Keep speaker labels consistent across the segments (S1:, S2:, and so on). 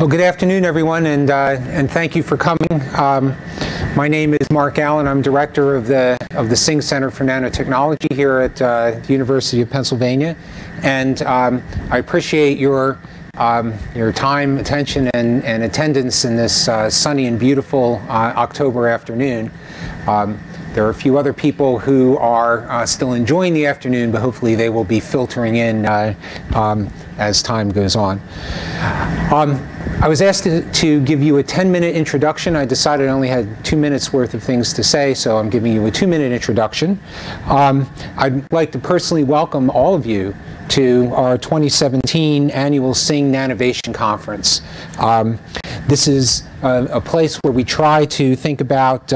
S1: Well, good afternoon, everyone, and thank you for coming. My name is Mark Allen. I'm director of the Singh Center for Nanotechnology here at the University of Pennsylvania, and I appreciate your time, attention, and attendance in this sunny and beautiful October afternoon. There are a few other people who are still enjoying the afternoon, but hopefully they will be filtering in as time goes on. I was asked to give you a 10-minute introduction. I decided I only had 2 minutes worth of things to say, so I'm giving you a 2-minute introduction. I'd like to personally welcome all of you to our 2017 annual Singh Nanovation Conference. This is a place where we try to think about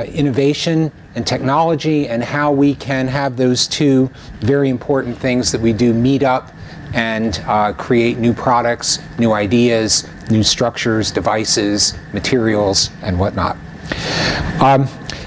S1: innovation and technology and how we can have those two very important things that we do meet up and create new products, new ideas, new structures, devices, materials, and whatnot.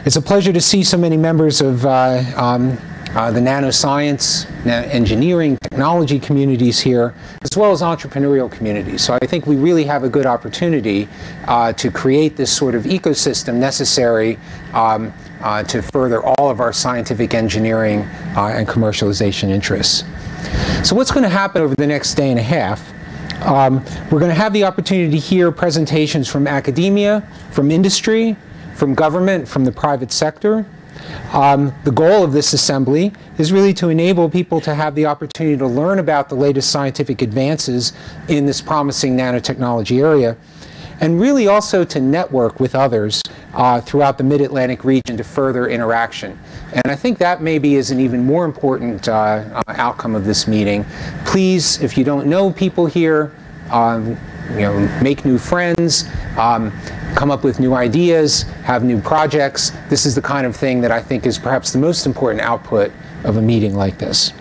S1: It's a pleasure to see so many members of the nanoscience, engineering, technology communities here, as well as entrepreneurial communities. So I think we really have a good opportunity to create this sort of ecosystem necessary to further all of our scientific engineering and commercialization interests. So what's going to happen over the next day and a half? We're going to have the opportunity to hear presentations from academia, from industry, from government, from the private sector. The goal of this assembly is really to enable people to have the opportunity to learn about the latest scientific advances in this promising nanotechnology area, and really also to network with others throughout the Mid-Atlantic region to further interaction. And I think that maybe is an even more important outcome of this meeting. Please, if you don't know people here, make new friends, come up with new ideas, have new projects. This is the kind of thing that I think is perhaps the most important output of a meeting like this.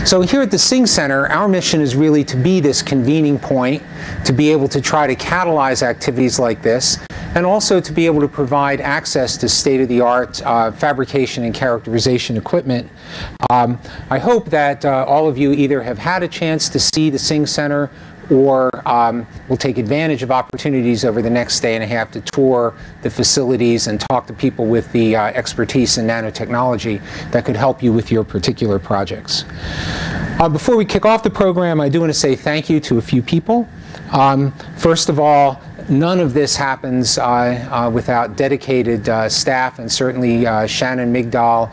S1: So here at the Singh Center, our mission is really to be this convening point, to be able to try to catalyze activities like this, and also to be able to provide access to state-of-the-art fabrication and characterization equipment. I hope that all of you either have had a chance to see the Singh Center or will take advantage of opportunities over the next day and a half to tour the facilities and talk to people with the expertise in nanotechnology that could help you with your particular projects. Before we kick off the program, I do want to say thank you to a few people. First of all, none of this happens without dedicated staff, and certainly Shannon Migdal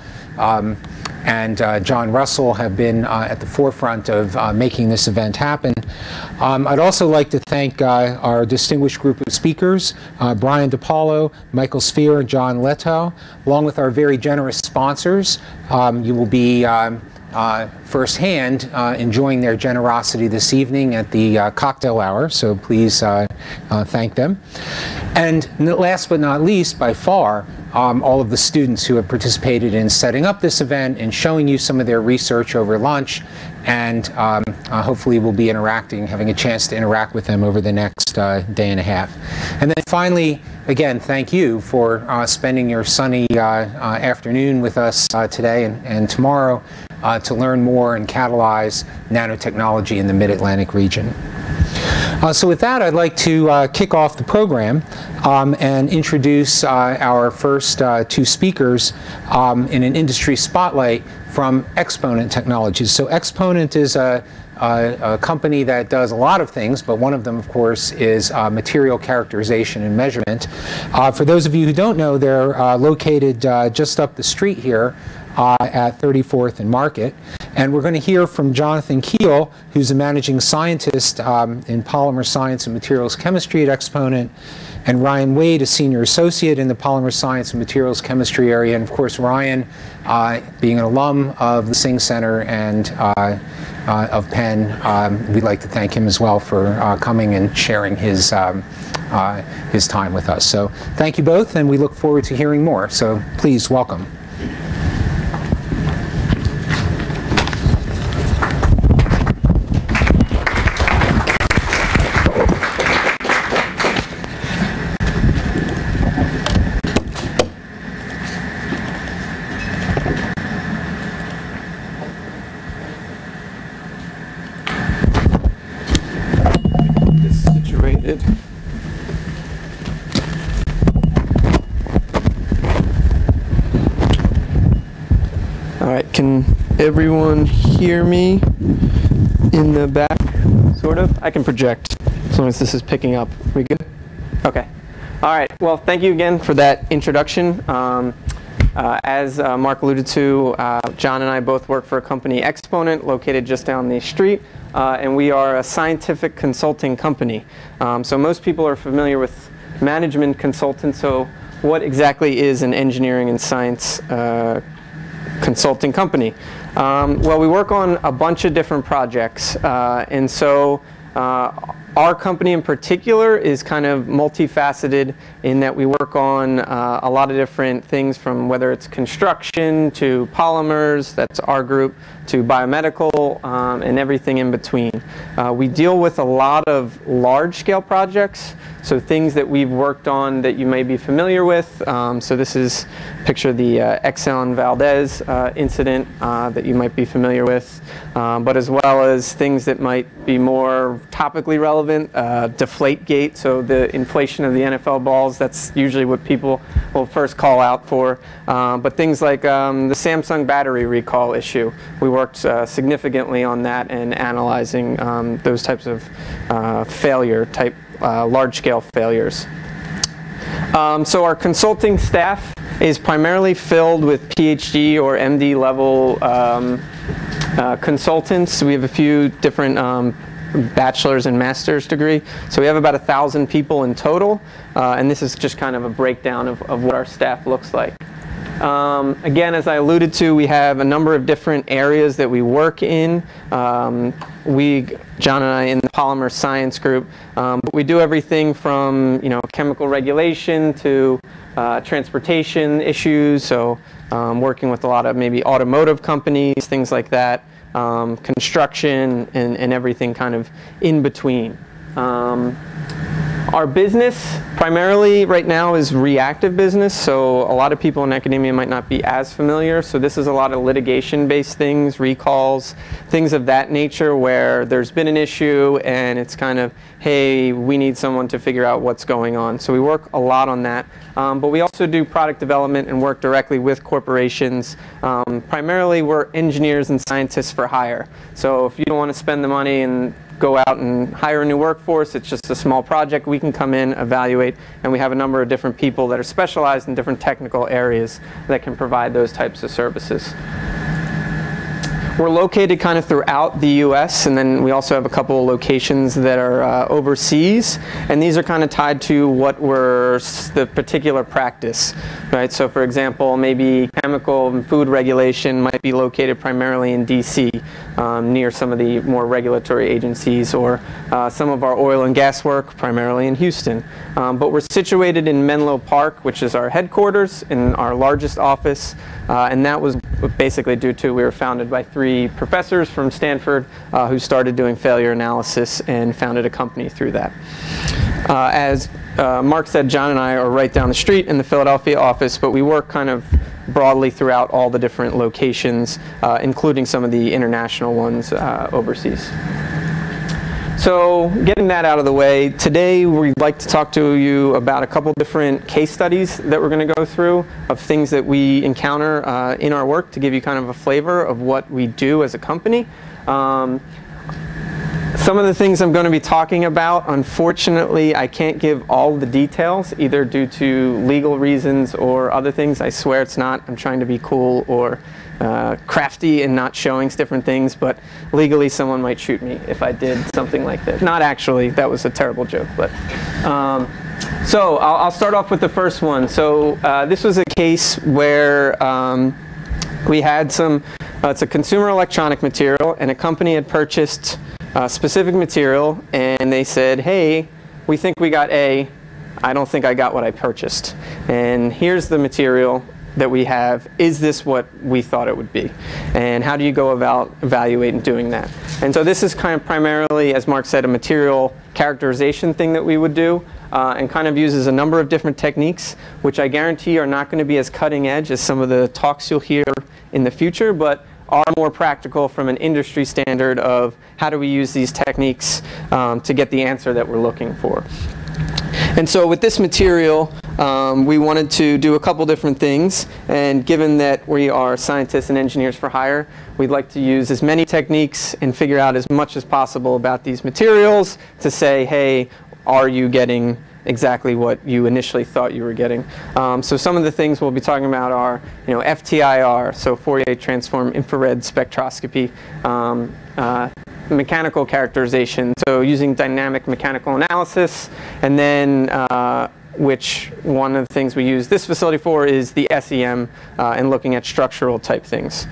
S1: and John Russell have been at the forefront of making this event happen. I'd also like to thank our distinguished group of speakers, Brian DiPaolo, Michael Sphere, and John Leto, along with our very generous sponsors. You will be firsthand enjoying their generosity this evening at the cocktail hour, so please thank them. And last but not least, by far, all of the students who have participated in setting up this event and showing you some of their research over lunch, and hopefully we'll be having a chance to interact with them over the next day and a half. And then finally, again, thank you for spending your sunny afternoon with us today and tomorrow to learn more and catalyze nanotechnology in the Mid-Atlantic region. So with that, I'd like to kick off the program and introduce our first two speakers in an industry spotlight from Exponent Technologies. So Exponent is a company that does a lot of things, but one of them, of course, is material characterization and measurement. For those of you who don't know, they're located just up the street here at 34th and Market. And we're going to hear from Jonathan Keel, who's a managing scientist in polymer science and materials chemistry at Exponent, and Ryan Wade, a senior associate in the polymer science and materials chemistry area. And of course, Ryan, being an alum of the Singh Center and of Penn, we'd like to thank him as well for coming and sharing his time with us. So thank you both, and we look forward to hearing more. So please welcome.
S2: Can everyone hear me in the back, sort of? I can project as long as this is picking up. We good? Okay. All right. Well, thank you again for that introduction. As Mark alluded to, John and I both work for a company, Exponent, located just down the street, and we are a scientific consulting company. So most people are familiar with management consultants. So what exactly is an engineering and science consulting company? Well, we work on a bunch of different projects, and so our company in particular is kind of multifaceted in that we work on a lot of different things, from whether it's construction to polymers, that's our group, to biomedical, and everything in between. We deal with a lot of large-scale projects, so things that we've worked on that you may be familiar with. So this is picture the Exxon Valdez incident that you might be familiar with, but as well as things that might be more topically relevant. Deflategate, so the inflation of the NFL balls, that's usually what people will first call out for. But things like the Samsung battery recall issue, we worked significantly on that and analyzing those types of large-scale failures. So our consulting staff is primarily filled with PhD or MD level consultants. We have a few different bachelor's and master's degree. So we have about 1,000 people in total, and this is just kind of a breakdown of what our staff looks like. Again, as I alluded to, we have a number of different areas that we work in. John and I in the polymer science group, but we do everything from chemical regulation to transportation issues, so working with a lot of maybe automotive companies, things like that. Construction and everything kind of in between. Our business primarily right now is reactive business, so a lot of people in academia might not be as familiar. So this is a lot of litigation-based things, recalls, things of that nature where there's been an issue and it's kind of, hey, we need someone to figure out what's going on. So we work a lot on that. But we also do product development and work directly with corporations. Primarily we're engineers and scientists for hire. So if you don't want to spend the money and go out and hire a new workforce, it's just a small project, we can come in, evaluate, and we have a number of different people that are specialized in different technical areas that can provide those types of services. We're located kind of throughout the US, and then we also have a couple of locations that are overseas, and these are kind of tied to what were the particular practice, right? So for example, maybe chemical and food regulation might be located primarily in DC, near some of the more regulatory agencies, or some of our oil and gas work primarily in Houston. But we're situated in Menlo Park, which is our headquarters and our largest office, and that was basically due to we were founded by 3 professors from Stanford who started doing failure analysis and founded a company through that. As Mark said, John and I are right down the street in the Philadelphia office, but we work kind of broadly throughout all the different locations, including some of the international ones overseas. So getting that out of the way, today we'd like to talk to you about a couple different case studies that we're going to go through of things that we encounter in our work to give you kind of a flavor of what we do as a company. Some of the things I'm going to be talking about, unfortunately, I can't give all the details, either due to legal reasons or other things. I swear it's not. I'm trying to be cool or crafty and not showing different things, but legally someone might shoot me if I did something like that. Not actually. That was a terrible joke. But so I'll start off with the first one. So this was a case where we had it's a consumer electronic material, and a company had purchased specific material, and they said, hey, we think we got A, I don't think I got what I purchased. And here's the material that we have. Is this what we thought it would be? And how do you go about evaluating doing that? And so this is kind of primarily, as Mark said, a material characterization thing that we would do, and kind of uses a number of different techniques, which I guarantee are not going to be as cutting edge as some of the talks you'll hear in the future, but are more practical from an industry standard of how do we use these techniques to get the answer that we're looking for. And so with this material, we wanted to do a couple different things, and given that we are scientists and engineers for hire, we'd like to use as many techniques and figure out as much as possible about these materials to say, hey, are you getting exactly what you initially thought you were getting? So some of the things we'll be talking about are, FTIR, so Fourier transform infrared spectroscopy, mechanical characterization, so using dynamic mechanical analysis, and then which one of the things we use this facility for is the SEM and looking at structural type things.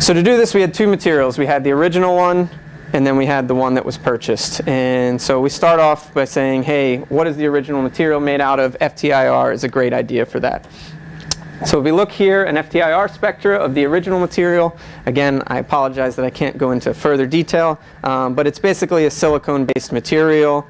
S2: So to do this, we had two materials. We had the original one, and then we had the one that was purchased. And so we start off by saying, hey, what is the original material made out of? FTIR is a great idea for that. So if we look here, an FTIR spectra of the original material, again, I apologize that I can't go into further detail, but it's basically a silicone-based material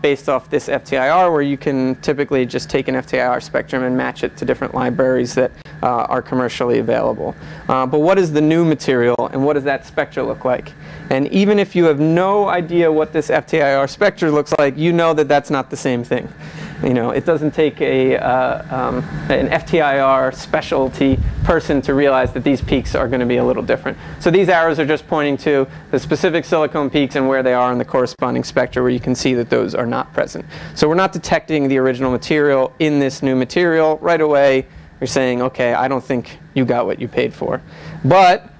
S2: based off this FTIR, where you can typically just take an FTIR spectrum and match it to different libraries that are commercially available. But what is the new material, and what does that spectra look like? And even if you have no idea what this FTIR spectra looks like, you know that that's not the same thing. It doesn't take an FTIR specialty person to realize that these peaks are going to be a little different. So these arrows are just pointing to the specific silicone peaks and where they are in the corresponding spectra, where you can see that those are not present. So we're not detecting the original material in this new material right away. You're saying, okay, I don't think you got what you paid for. But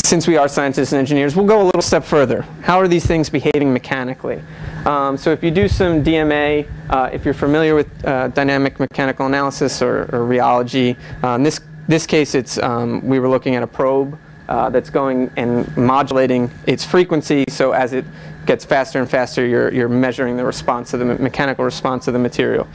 S2: since we are scientists and engineers, we'll go a little step further. How are these things behaving mechanically? So if you do some DMA, if you're familiar with dynamic mechanical analysis or rheology, in this case, we were looking at a probe that's going and modulating its frequency. So as it gets faster and faster, you're measuring the response of the mechanical response of the material.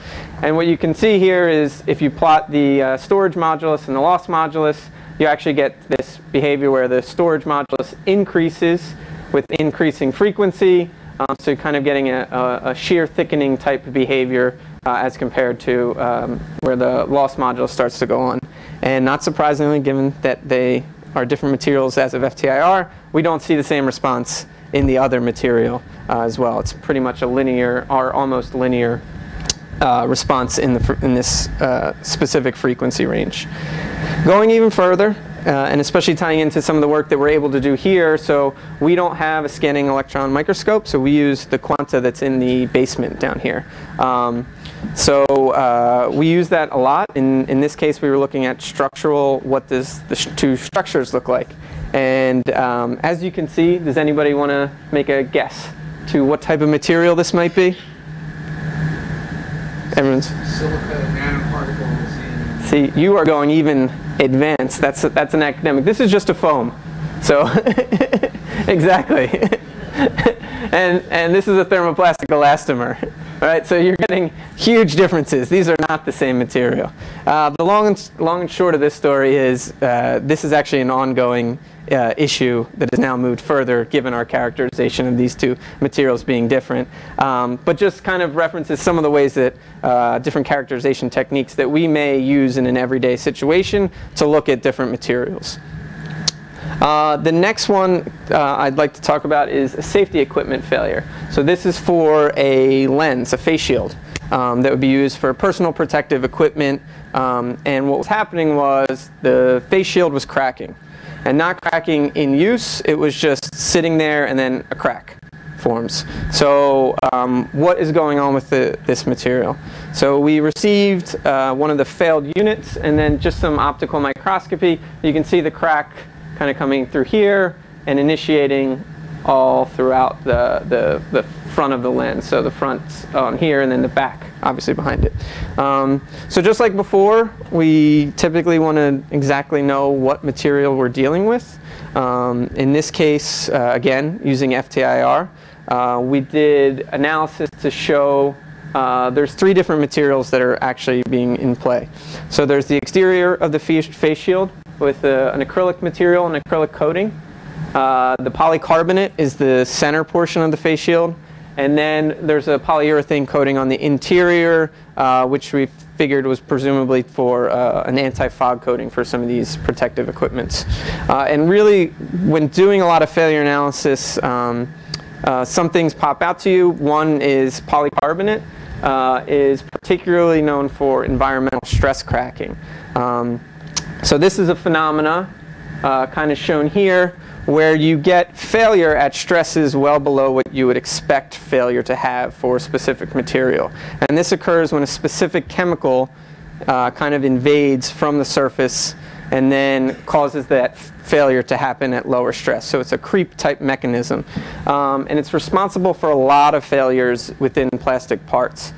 S2: And what you can see here is if you plot the storage modulus and the loss modulus, you actually get this behavior where the storage modulus increases with increasing frequency. So you're kind of getting a shear thickening type of behavior as compared to where the loss modulus starts to go on. And not surprisingly, given that they are different materials as of FTIR, we don't see the same response in the other material as well. It's pretty much a linear or almost linear response in this specific frequency range. Going even further, and especially tying into some of the work that we're able to do here, so we don't have a scanning electron microscope, so we use the Quanta that's in the basement down here. So we use that a lot. In this case, we were looking at structural, what does the two structures look like? And as you can see, does anybody want to make a guess to what type of material this might be? Everyone's?
S3: Silica nanoparticles.
S2: See, you are going even advanced. That's an academic. This is just a foam. So exactly. and this is a thermoplastic elastomer. Right? So you're getting huge differences. These are not the same material. The long and short of this story is this is actually an ongoing issue that has now moved further given our characterization of these two materials being different. But just kind of references some of the ways that different characterization techniques that we may use in an everyday situation to look at different materials. The next one I'd like to talk about is a safety equipment failure. So this is for a lens, a face shield, that would be used for personal protective equipment. And what was happening was the face shield was cracking. And not cracking in use, it was just sitting there and then a crack forms. So what is going on with this material? So we received one of the failed units and then just some optical microscopy. You can see the crack kind of coming through here and initiating all throughout the front of the lens. So the front on here and then the back obviously behind it. So just like before, we typically want to exactly know what material we're dealing with. In this case, again, using FTIR, we did analysis to show there's three different materials that are actually being in play. So there's the exterior of the face shield with an acrylic material and acrylic coating. The polycarbonate is the center portion of the face shield. And then there's a polyurethane coating on the interior, which we figured was presumably for an anti-fog coating for some of these protective equipments. And really, when doing a lot of failure analysis, some things pop out to you. One is polycarbonate. is particularly known for environmental stress cracking. So this is a phenomena kind of shown here, where you get failure at stresses well below what you would expect failure to have for a specific material. And this occurs when a specific chemical kind of invades from the surface and then causes that failure to happen at lower stress. So it's a creep type mechanism. And it's responsible for a lot of failures within plastic parts.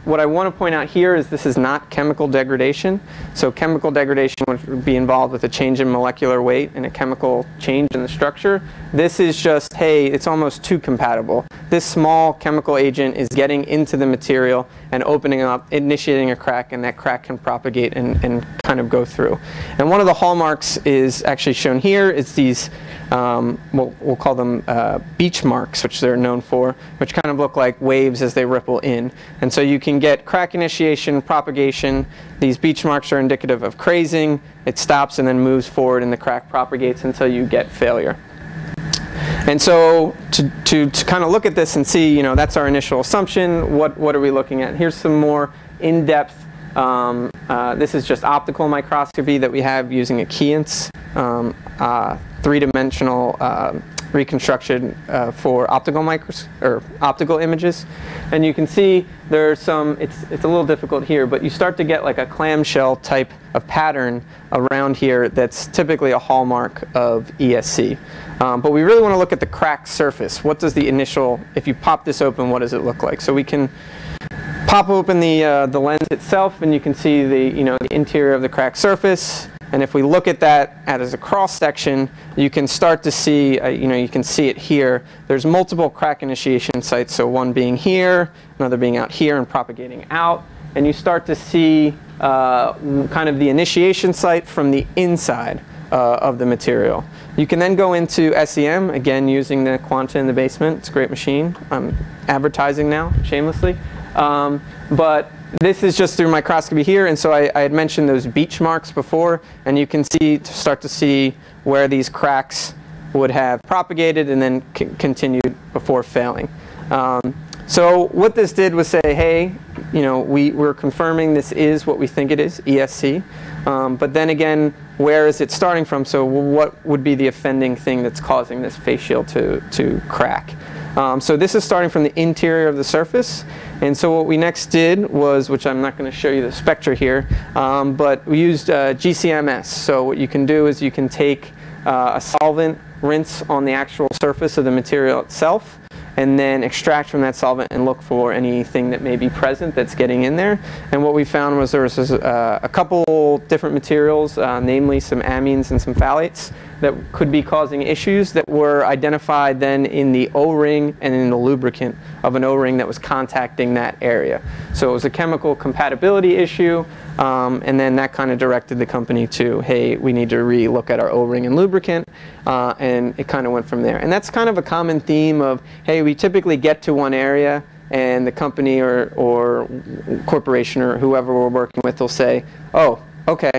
S2: What I want to point out here is this is not chemical degradation. So chemical degradation would be involved with a change in molecular weight and a chemical change in the structure. This is just, hey, it's almost too compatible. This small chemical agent is getting into the material and opening up, initiating a crack, and that crack can propagate and kind of go through. And one of the hallmarks is actually shown here. It's these, we'll call them beach marks, which they're known for, which kind of look like waves as they ripple in. And so you can get crack initiation, propagation. These beach marks are indicative of crazing. It stops and then moves forward, and the crack propagates until you get failure. And so to kind of look at this and see, that's our initial assumption. What are we looking at? Here's some more in-depth. This is just optical microscopy that we have using a Keyence, three-dimensional reconstruction for optical images. And you can see there's some, it's a little difficult here, but you start to get like a clamshell type of pattern around here that's typically a hallmark of ESC. But we really want to look at the cracked surface. What does the initial, if you pop this open, what does it look like? So we can pop open the lens itself, and you can see the interior of the cracked surface. And if we look at that as a cross section, you can start to see, you can see it here. There's multiple crack initiation sites. So one being here, another being out here and propagating out. And you start to see kind of the initiation site from the inside of the material. You can then go into SEM, again using the Quanta in the basement. It's a great machine. I'm advertising now, shamelessly. But this is just through microscopy here, and so I had mentioned those beach marks before, and you can start to see where these cracks would have propagated and then continued before failing. So what this did was say, hey, we're confirming this is what we think it is, ESC. But then again, where is it starting from? So what would be the offending thing that's causing this face shield to crack? So this is starting from the interior of the surface. And so what we next did was, which I'm not going to show you the spectra here, but we used GCMS. So what you can do is you can take a solvent, rinse on the actual surface of the material itself, and then extract from that solvent and look for anything that may be present that's getting in there. And what we found was there was a couple different materials, namely some amines and some phthalates, that could be causing issues that were identified then in the O-ring and in the lubricant of an O-ring that was contacting that area. So it was a chemical compatibility issue, and then that kind of directed the company to, hey, we need to re-look at our O-ring and lubricant, and it kind of went from there. And that's kind of a common theme of, hey, we typically get to one area, and the company or corporation or whoever we're working with will say, oh, okay,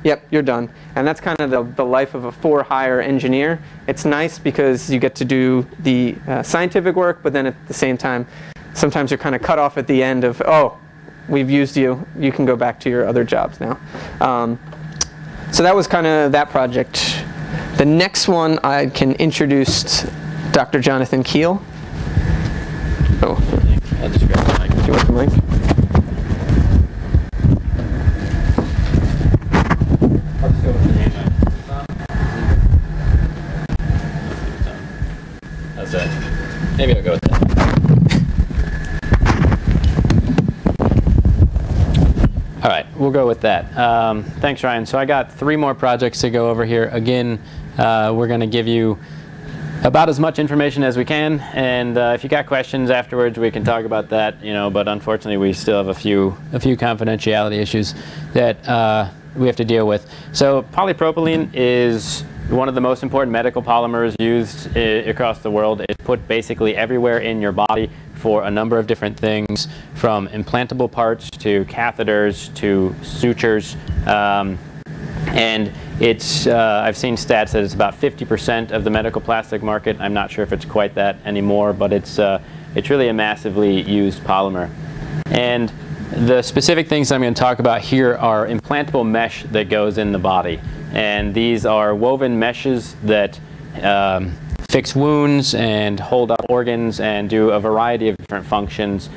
S2: yep, you're done. And that's kind of the life of a for-hire engineer. It's nice because you get to do the scientific work, but then at the same time, sometimes you're kind of cut off at the end of, oh, we've used you, you can go back to your other jobs now. So that was kind of that project. The next one, I can introduce Dr. Jonathan Keel. Oh,
S4: I'll just grab the mic.
S2: Do you want the mic?
S4: How's that? Maybe I'll go with that. All right, we'll go with that. Thanks, Ryan. So I got 3 more projects to go over here. Again, we're going to give you about as much information as we can, and if you got questions afterwards, we can talk about that. But unfortunately, we still have a few confidentiality issues that we have to deal with. So polypropylene is one of the most important medical polymers used across the world. It's put basically everywhere in your body for a number of different things, from implantable parts to catheters to sutures. And it's, I've seen stats that it's about 50% of the medical plastic market. I'm not sure if it's quite that anymore, but it's really a massively used polymer. And the specific things I'm going to talk about here are implantable mesh that goes in the body. And these are woven meshes that fix wounds and hold up organs and do a variety of different functions,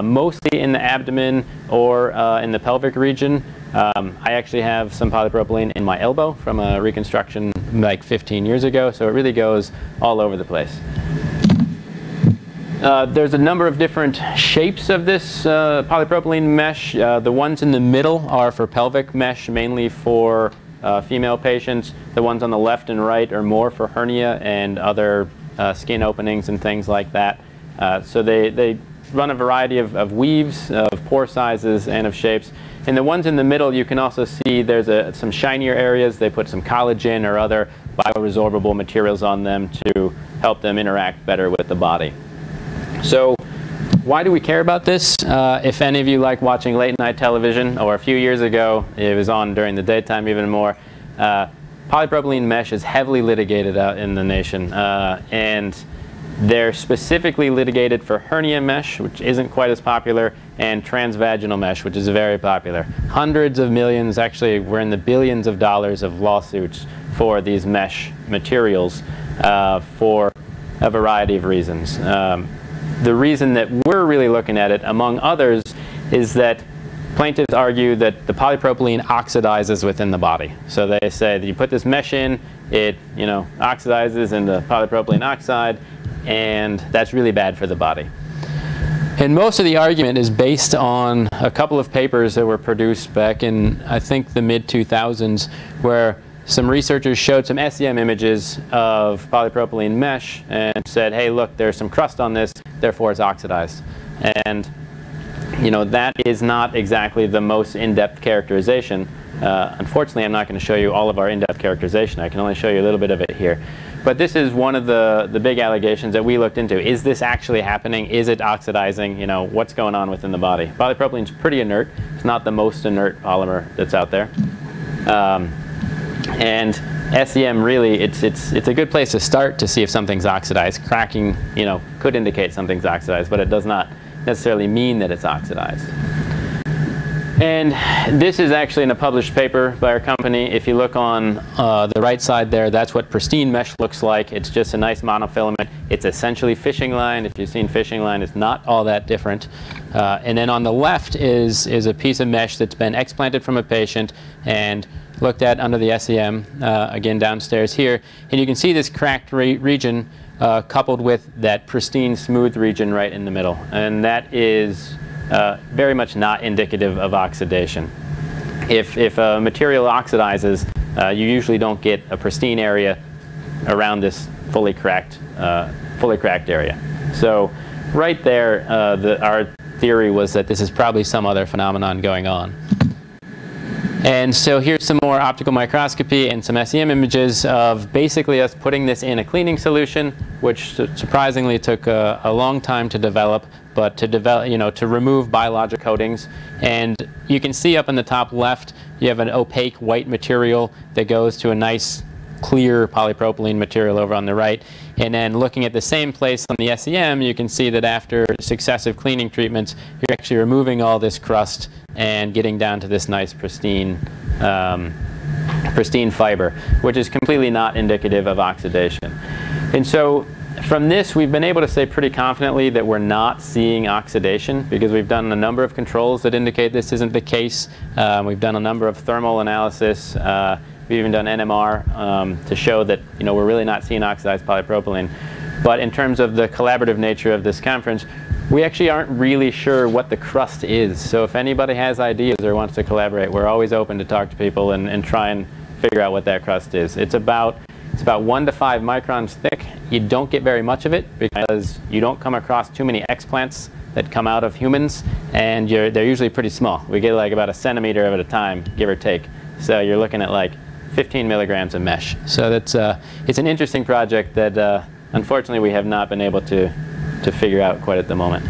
S4: mostly in the abdomen or in the pelvic region. I actually have some polypropylene in my elbow from a reconstruction like 15 years ago, so it really goes all over the place. There's a number of different shapes of this polypropylene mesh. The ones in the middle are for pelvic mesh, mainly for female patients. The ones on the left and right are more for hernia and other skin openings and things like that. So they run a variety of weaves, of pore sizes, and of shapes. And the ones in the middle, you can also see there's some shinier areas. They put some collagen or other bioresorbable materials on them to help them interact better with the body. So why do we care about this? If any of you like watching late night television, or a few years ago, it was on during the daytime even more, polypropylene mesh is heavily litigated out in the nation. And they're specifically litigated for hernia mesh, which isn't quite as popular, and transvaginal mesh, which is very popular. Hundreds of millions, actually we're in the billions of dollars of lawsuits for these mesh materials for a variety of reasons. The reason that we're really looking at it, among others, is that plaintiffs argue that the polypropylene oxidizes within the body. So they say that you put this mesh in, it oxidizes into polypropylene oxide, and that's really bad for the body. And most of the argument is based on a couple of papers that were produced back in, I think, the mid-2000s, where some researchers showed some SEM images of polypropylene mesh and said, hey, look, there's some crust on this, therefore it's oxidized. And that is not exactly the most in-depth characterization. Unfortunately, I'm not going to show you all of our in-depth characterization. I can only show you a little bit of it here. But this is one of the big allegations that we looked into. Is this actually happening? Is it oxidizing? What's going on within the body? Polypropylene is pretty inert. It's not the most inert polymer that's out there. And SEM really, it's a good place to start to see if something's oxidized. Cracking, could indicate something's oxidized, but it does not necessarily mean that it's oxidized. And this is actually in a published paper by our company. If you look on the right side there, that's what pristine mesh looks like. It's just a nice monofilament. It's essentially fishing line. If you've seen fishing line, it's not all that different. And then on the left is a piece of mesh that's been explanted from a patient and looked at under the SEM, again downstairs here. And you can see this cracked region coupled with that pristine smooth region right in the middle. And that is very much not indicative of oxidation. If a material oxidizes, you usually don't get a pristine area around this fully cracked area. So right there, our theory was that this is probably some other phenomenon going on. And so here's some more optical microscopy and some SEM images of basically us putting this in a cleaning solution, which surprisingly took a long time to develop, but to develop, to remove biologic coatings. And you can see up in the top left, you have an opaque white material that goes to a nice clear polypropylene material over on the right. And then looking at the same place on the SEM, you can see that after successive cleaning treatments, you're actually removing all this crust and getting down to this nice pristine fiber, which is completely not indicative of oxidation. And so from this, we've been able to say pretty confidently that we're not seeing oxidation, because we've done a number of controls that indicate this isn't the case. We've done a number of thermal analysis. We've even done NMR to show that we're really not seeing oxidized polypropylene. But in terms of the collaborative nature of this conference, we actually aren't really sure what the crust is. So if anybody has ideas or wants to collaborate, we're always open to talk to people and try and figure out what that crust is. It's about 1 to 5 microns thick. You don't get very much of it because you don't come across too many explants that come out of humans, and they're usually pretty small. We get like about 1 centimeter at a time, give or take. So you're looking at like 15 milligrams of mesh. So that's it's an interesting project that unfortunately we have not been able to figure out quite at the moment.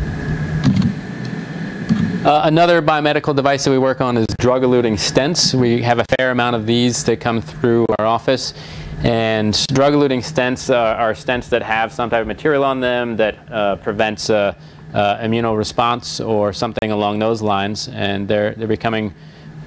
S4: Another biomedical device that we work on is drug-eluting stents. We have a fair amount of these that come through our office. And drug-eluting stents are stents that have some type of material on them that prevents immunoresponse or something along those lines, and they're becoming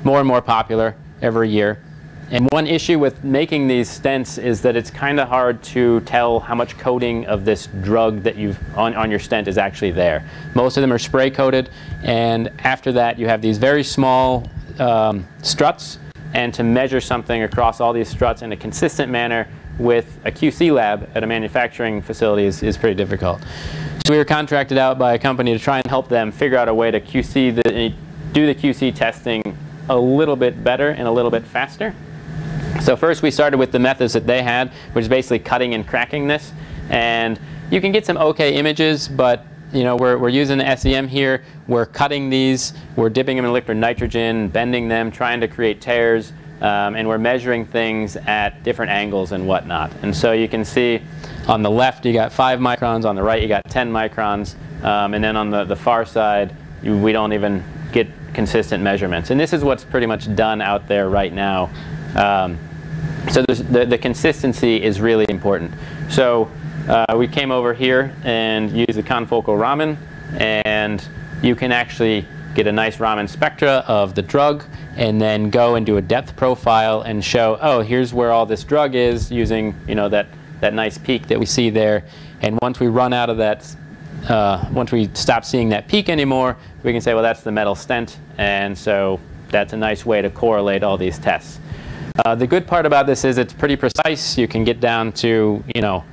S4: more and more popular every year. And one issue with making these stents is that it's kind of hard to tell how much coating of this drug that you've on your stent is actually there. Most of them are spray coated, and after that you have these very small struts, and to measure something across all these struts in a consistent manner with a QC lab at a manufacturing facility is pretty difficult. So we were contracted out by a company to try and help them figure out a way to do the QC testing a little bit better and a little bit faster. So first we started with the methods that they had, which is basically cutting and cracking this. And you can get some okay images, but you know, we're using the SEM here. We're cutting these, we're dipping them in liquid nitrogen, bending them, trying to create tears, and we're measuring things at different angles and whatnot. And so you can see on the left you got 5 microns, on the right you got 10 microns, and then on the far side we don't even get consistent measurements. And this is what's pretty much done out there right now. So the consistency is really important. So we came over here and used the confocal Raman, and you can actually get a nice Raman spectra of the drug and then go and do a depth profile and show, oh, here's where all this drug is, using, you know, that nice peak that we see there. And once we run out of that, once we stop seeing that peak anymore, we can say, well, that's the metal stent, and so that's a nice way to correlate all these tests. The good part about this is it's pretty precise. You can get down to, you know,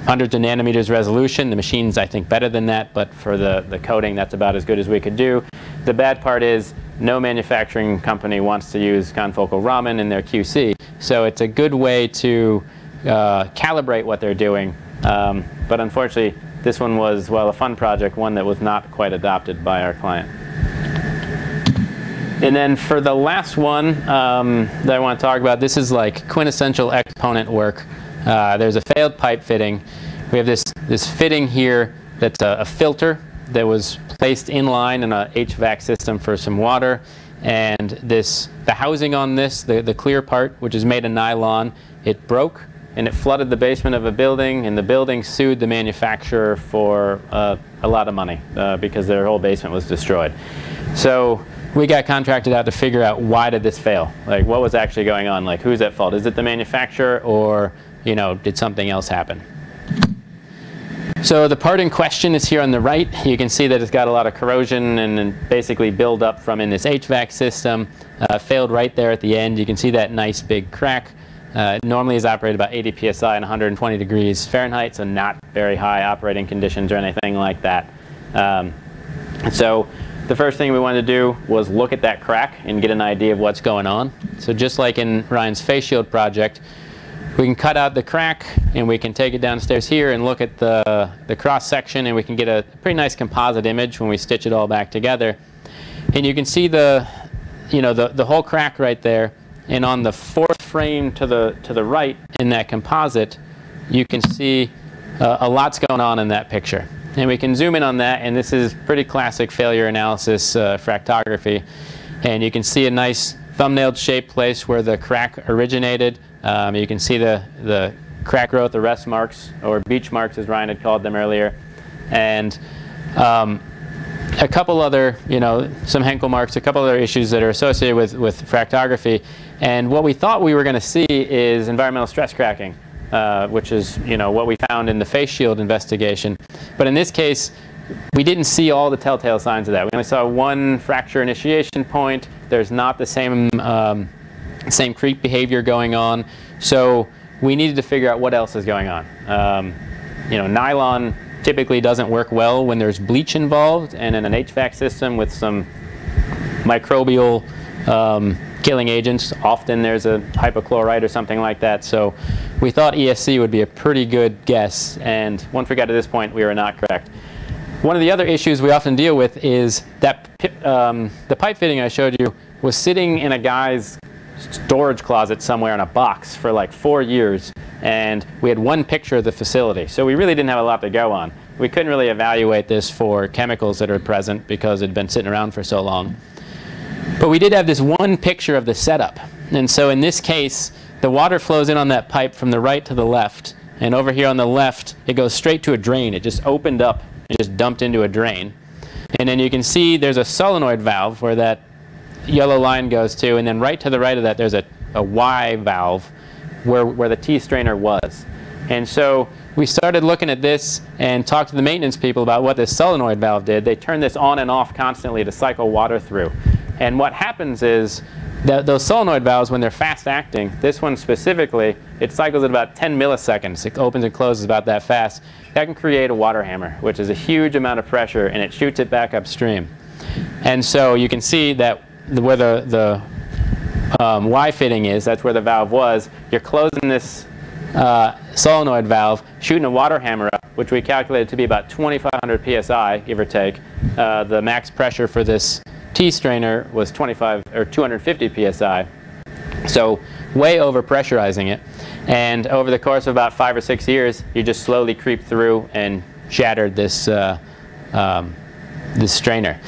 S4: hundreds of nanometers resolution. The machine's, I think, better than that, but for the coding, that's about as good as we could do. The bad part is no manufacturing company wants to use confocal Raman in their QC, so it's a good way to calibrate what they're doing. But unfortunately, this one was, well, a fun project, one that was not quite adopted by our client. And then for the last one that I want to talk about, this is like quintessential exponent work. There's a failed pipe fitting. We have this fitting here that's a filter that was placed in line in a HVAC system for some water. And the housing on this, the clear part, which is made of nylon, it broke and it flooded the basement of a building, and the building sued the manufacturer for a lot of money because their whole basement was destroyed. So we got contracted out to figure out, why did this fail? Like, what was actually going on? Like, who's at fault? Is it the manufacturer, or, you know, did something else happen? So the part in question is here on the right. You can see that it's got a lot of corrosion and basically build up from in this HVAC system. Failed right there at the end. You can see that nice big crack. It normally is operated about 80 psi and 120 degrees Fahrenheit, so not very high operating conditions or anything like that. So the first thing we wanted to do was look at that crack and get an idea of what's going on. So just like in Ryan's face shield project, we can cut out the crack and we can take it downstairs here and look at the cross section, and we can get a pretty nice composite image when we stitch it all back together. And you can see the whole crack right there. And on the fourth frame to the right in that composite, you can see a lot's going on in that picture. And we can zoom in on that, and this is pretty classic failure analysis fractography. And you can see a nice thumbnail shaped place where the crack originated. You can see the crack growth arrest marks, or beach marks as Ryan had called them earlier. And a couple other, some Henkel marks, a couple other issues that are associated with fractography. And what we thought we were going to see is environmental stress cracking, which is what we found in the face shield investigation. But in this case, we didn't see all the telltale signs of that. We only saw one fracture initiation point. There's not the same creep behavior going on. So we needed to figure out what else is going on. Nylon typically doesn't work well when there's bleach involved, and in an HVAC system with some microbial killing agents, often there's a hypochlorite or something like that. So we thought ESC would be a pretty good guess, and once we got to this point, we were not correct. One of the other issues we often deal with is that the pipe fitting I showed you was sitting in a guy's storage closet somewhere in a box for like 4 years, and we had one picture of the facility, so we really didn't have a lot to go on. We couldn't really evaluate this for chemicals that are present because it had been sitting around for so long. But we did have this one picture of the setup, and so in this case the water flows in on that pipe from the right to the left, and over here on the left it goes straight to a drain. It just opened up and just dumped into a drain. And then you can see there's a solenoid valve where that yellow line goes to, and then right to the right of that there's a Y valve where the T strainer was. And so we started looking at this and talked to the maintenance people about what this solenoid valve did. They turned this on and off constantly to cycle water through. And what happens is that those solenoid valves, when they're fast acting, this one specifically, it cycles at about 10 milliseconds. It opens and closes about that fast. That can create a water hammer, which is a huge amount of pressure, and it shoots it back upstream. And so you can see that where the Y fitting is, that's where the valve was. You're closing this solenoid valve, shooting a water hammer up, which we calculated to be about 2,500 psi, give or take. The max pressure for this T strainer was 25 or 250 psi, so way over pressurizing it. And over the course of about 5 or 6 years, you just slowly creep through and shattered this this strainer.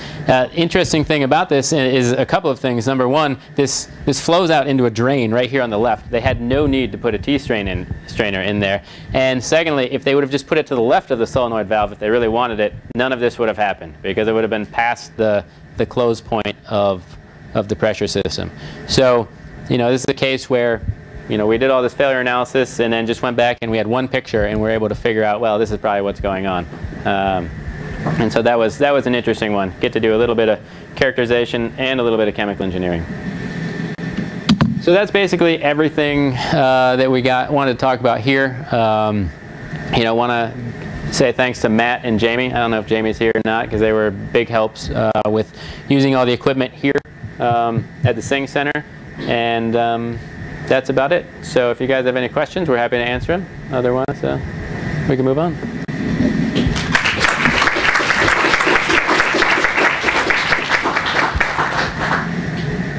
S4: Interesting thing about this is a couple of things. Number one, this flows out into a drain right here on the left. They had no need to put a T strainer in there. And secondly, if they would have just put it to the left of the solenoid valve, if they really wanted it, none of this would have happened, because it would have been past the close point of the pressure system. So, you know, this is a case where, you know, we did all this failure analysis and then just went back and we had one picture and we're able to figure out, well, this is probably what's going on. And so that was an interesting one. Get to do a little bit of characterization and a little bit of chemical engineering. So that's basically everything that we wanted to talk about here. You know, want to say thanks to Matt and Jamie. I don't know if Jamie's here or not, because they were big helps with using all the equipment here at the Singh Center. And that's about it. So if you guys have any questions, we're happy to answer them. Otherwise, we can move on.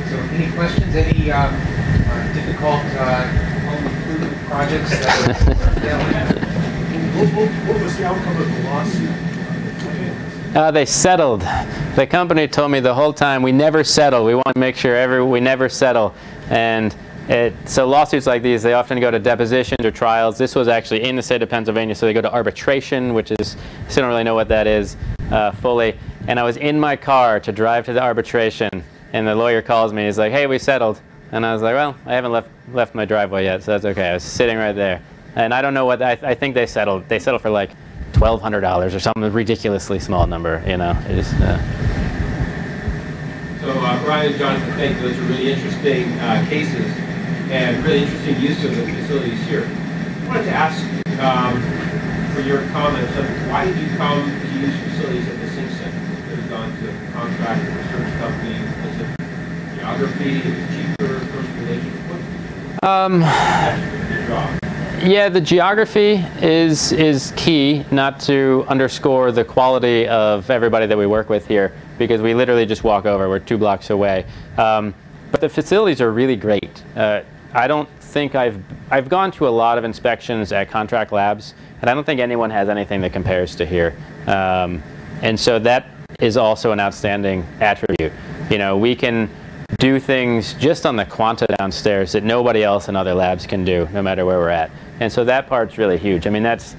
S1: So any questions? Any difficult home improvement projects that are failing?
S5: What was the outcome of the lawsuit?
S4: They settled. The company told me the whole time, we never settle. We want to make sure we never settle. And so lawsuits like these, they often go to depositions or trials. This was actually in the state of Pennsylvania, so they go to arbitration, which is, I still don't really know what that is fully. And I was in my car to drive to the arbitration, and the lawyer calls me. He's like, hey, we settled. And I was like, well, I haven't left my driveway yet, so that's okay. I was sitting right there. And I don't know what, I think they settled. They settled for like $1,200 or something ridiculously small number, you know. It just,
S6: So Brian and Jonathan, thank you. Those are really interesting cases and really interesting use of the facilities here. I wanted to ask for your comments on why did you come to use facilities at the Singh Center? You could have gone to a contract research company. Was it geography? Is it cheaper? Close relationship?
S4: Yeah, the geography is key, not to underscore the quality of everybody that we work with here, because we literally just walk over. We're 2 blocks away. But the facilities are really great. I don't think I've gone to a lot of inspections at contract labs, and I don't think anyone has anything that compares to here. And so that is also an outstanding attribute. You know, we can do things just on the quanta downstairs that nobody else in other labs can do, no matter where we're at. And so that part's really huge. I mean, it's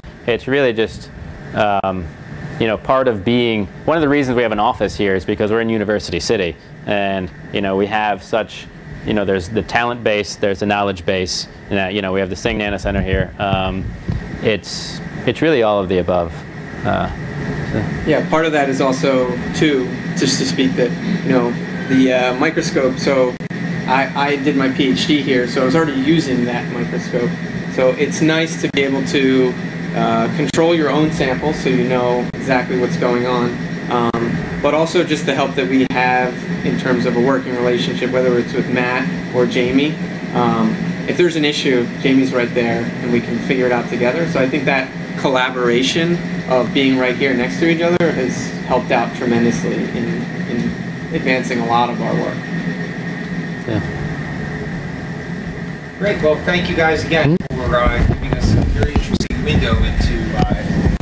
S4: really just, you know, part of being, one of the reasons we have an office here is because we're in University City. And, you know, we have such, you know, there's the talent base, there's the knowledge base, and, you know, we have the Singh Nano Center here. It's really all of the above.
S2: Yeah, part of that is also, too, just to speak that, you know, the microscope, so I did my PhD here, so I was already using that microscope. So it's nice to be able to control your own sample so you know exactly what's going on. But also just the help that we have in terms of a working relationship, whether it's with Matt or Jamie. If there's an issue, Jamie's right there and we can figure it out together. So I think that collaboration of being right here next to each other has helped out tremendously in advancing a lot of our work.
S4: Yeah.
S1: Great. Well, thank you guys again for giving us a very interesting window into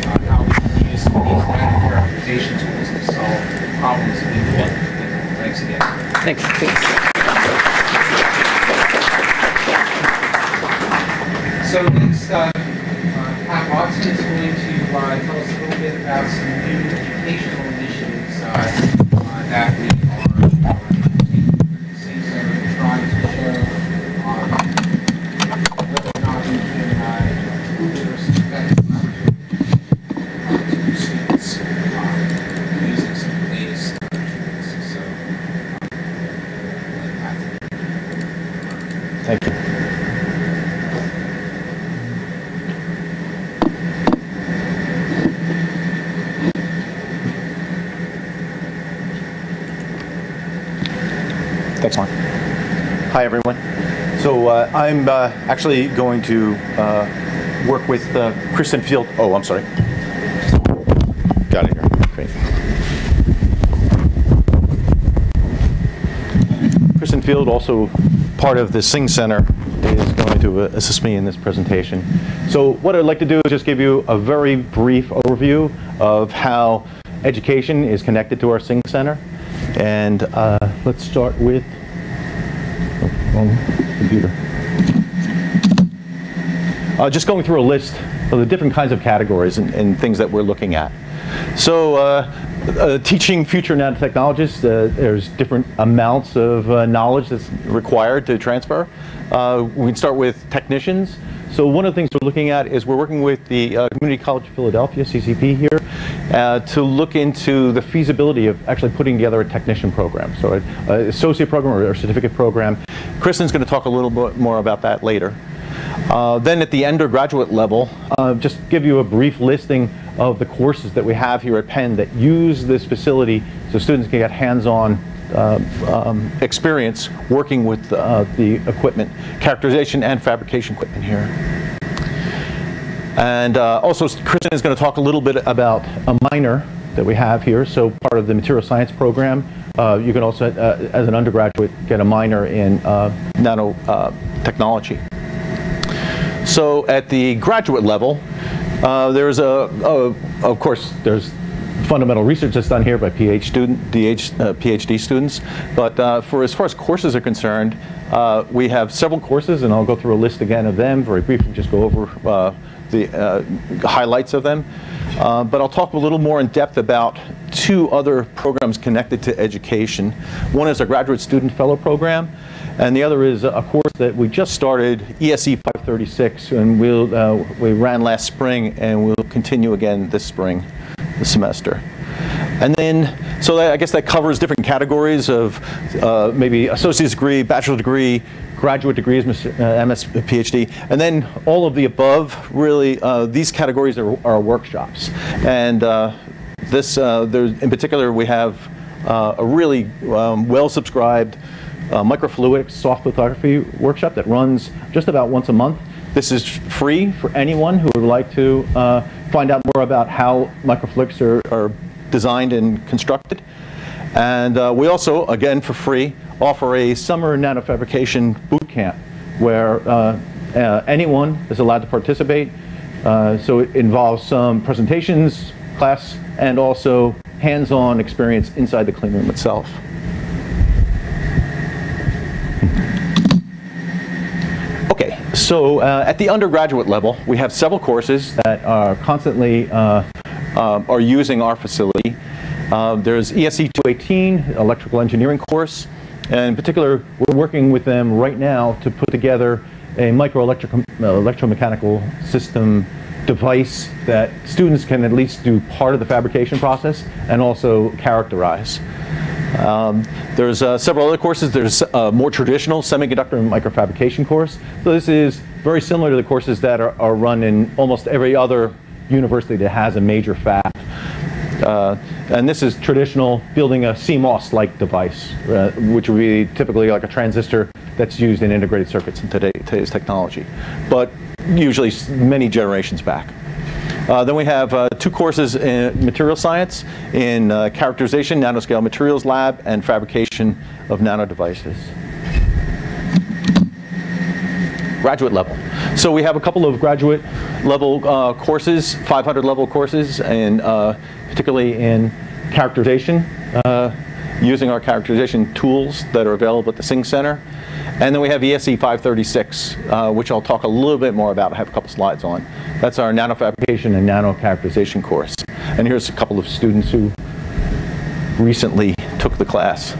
S1: how we can use these characterization tools to solve problems in the world. Thanks again.
S4: Thanks.
S1: So next, Pat Watson is going to tell us a little bit about some new educational initiatives that we are taking through the Singh Center and trying to show whether or not we can improve literacy effectively to students using some of the latest tools. So,
S7: thank you. Thanks, Mark. Hi, everyone. So I'm actually going to work with Kristen Field. Oh, I'm sorry. Got it here. Great. Kristen Field, also part of the Singh Center, is going to assist me in this presentation. So what I'd like to do is just give you a very brief overview of how education is connected to our Singh Center. And let's start with computer. Just going through a list of the different kinds of categories and things that we're looking at. So teaching future nanotechnologists, there's different amounts of knowledge that's required to transfer. We can start with technicians. So one of the things we're looking at is we're working with the Community College of Philadelphia, CCP here, to look into the feasibility of actually putting together a technician program. So an associate program or a certificate program. Kristen's going to talk a little bit more about that later. Then at the undergraduate level, just give you a brief listing of the courses that we have here at Penn that use this facility so students can get hands-on experience working with the equipment, characterization and fabrication equipment here. And also Kristen is going to talk a little bit about a minor that we have here. So part of the material science program, you can also, as an undergraduate, get a minor in nanotechnology. So at the graduate level, there's of course, there's fundamental research that's done here by PhD students. But as far as courses are concerned, we have several courses, and I'll go through a list again of them very briefly, just go over the highlights of them. But I'll talk a little more in depth about two other programs connected to education. One is a graduate student fellow program, and the other is a course that we just started, ESE 536, and we ran last spring, and we'll continue again this spring, this semester. And then, so I guess that covers different categories of maybe associate's degree, bachelor's degree, graduate degrees, MS, PhD, and then all of the above. Really, these categories are workshops, and in particular, we have a really well-subscribed microfluidics soft lithography workshop that runs just about once a month. This is free for anyone who would like to find out more about how microfluidics are designed and constructed. And we also, again for free, offer a summer nanofabrication boot camp where anyone is allowed to participate. So it involves some presentations, class, and also hands-on experience inside the clean room itself. Okay, so at the undergraduate level, we have several courses that are constantly are using our facility. There's ESE 218, electrical engineering course, and in particular, we're working with them right now to put together a electromechanical system device that students can at least do part of the fabrication process and also characterize. There's several other courses. There's a more traditional semiconductor and microfabrication course. So this is very similar to the courses that are run in almost every other university that has a major fab. And this is traditional building a CMOS-like device, which would be typically like a transistor that's used in integrated circuits in today's technology, but usually many generations back. Then we have two courses in material science, in characterization, nanoscale materials lab, and fabrication of nano devices. Graduate level. So we have a couple of graduate level courses, 500 level courses, and particularly in characterization. using our characterization tools that are available at the Singh Center. And then we have ESE 536, which I'll talk a little bit more about. I have a couple slides on. That's our nanofabrication and nano-characterization course. And here's a couple of students who recently took the class.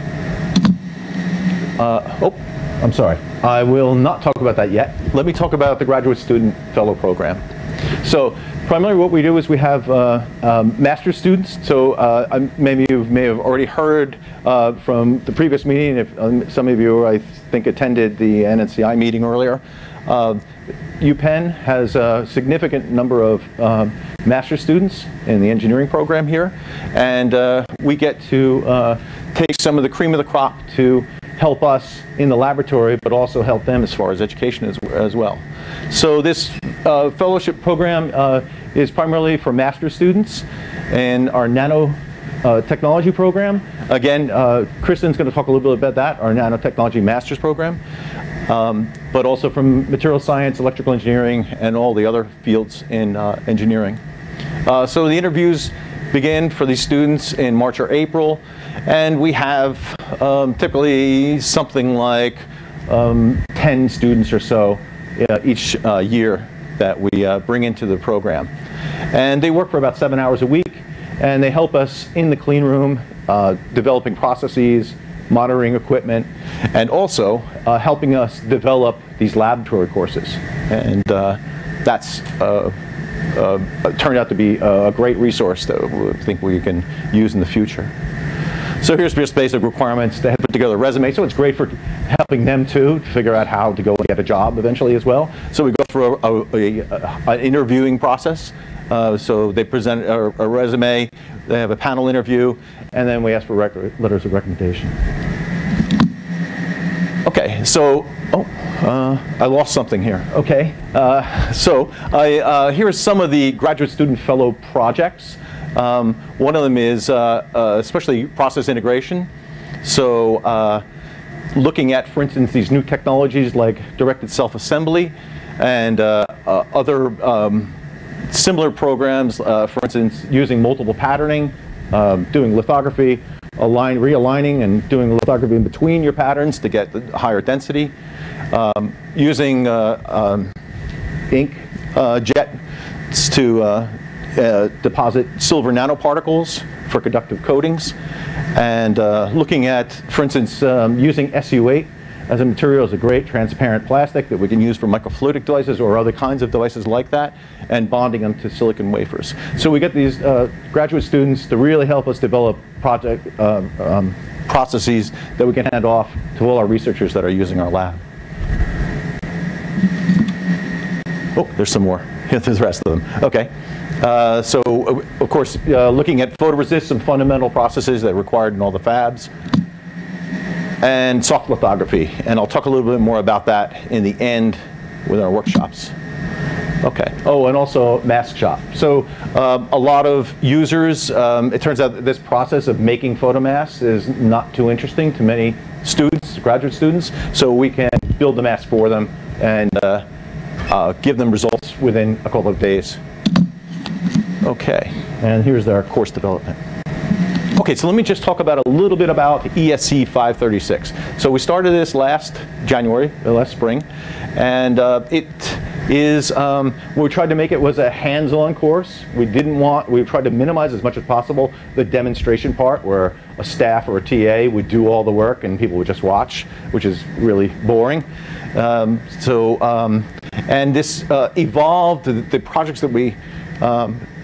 S7: Oh, I'm sorry. I will not talk about that yet. Let me talk about the Graduate Student Fellow Program. So primarily what we do is we have master's students. So maybe you may have already heard from the previous meeting, if some of you, I think, attended the NNCI meeting earlier. UPenn has a significant number of master's students in the engineering program here. And we get to take some of the cream of the crop to help us in the laboratory, but also help them as far as education as well. So this fellowship program is primarily for master's students, and our nanotechnology program. Again, Kristen's going to talk a little bit about that, our nanotechnology master's program, but also from material science, electrical engineering, and all the other fields in engineering. So the interviews begin for these students in March or April, and we have typically something like 10 students or so each year that we bring into the program. And they work for about 7 hours a week, and they help us in the clean room, developing processes, monitoring equipment, and also helping us develop these laboratory courses. And that's turned out to be a great resource that we think we can use in the future. So here's just basic requirements. They have put together a resume, so it's great for helping them too to figure out how to go and get a job eventually as well. So we go through an interviewing process. So they present a resume, they have a panel interview, and then we ask for letters of recommendation. Okay, so, I lost something here. Okay, here's some of the graduate student fellow projects. One of them is especially process integration. So looking at, for instance, these new technologies like directed self-assembly and other similar programs, for instance, using multiple patterning, doing lithography, realigning and doing lithography in between your patterns to get the higher density, using ink jets to deposit silver nanoparticles for conductive coatings, and looking at, for instance, using SU8 as a material is a great transparent plastic that we can use for microfluidic devices or other kinds of devices like that, and bonding them to silicon wafers. So we get these graduate students to really help us develop project processes that we can hand off to all our researchers that are using our lab. Oh, there's some more. There's the rest of them. Okay. So, of course, looking at photoresist, some fundamental processes that are required in all the fabs, and soft lithography. And I'll talk a little bit more about that in the end with our workshops. Okay. Oh, and also mask shop. So a lot of users, it turns out that this process of making photomasks is not too interesting to many students, graduate students. So we can build the mask for them and give them results within a couple of days. Okay, and here's our course development. Okay, so let me just talk about a little bit about ESE 536. So we started this last January, last spring, and it is, what we tried to make it was a hands-on course. We tried to minimize as much as possible the demonstration part where a staff or a TA would do all the work and people would just watch, which is really boring. And this evolved, the projects that we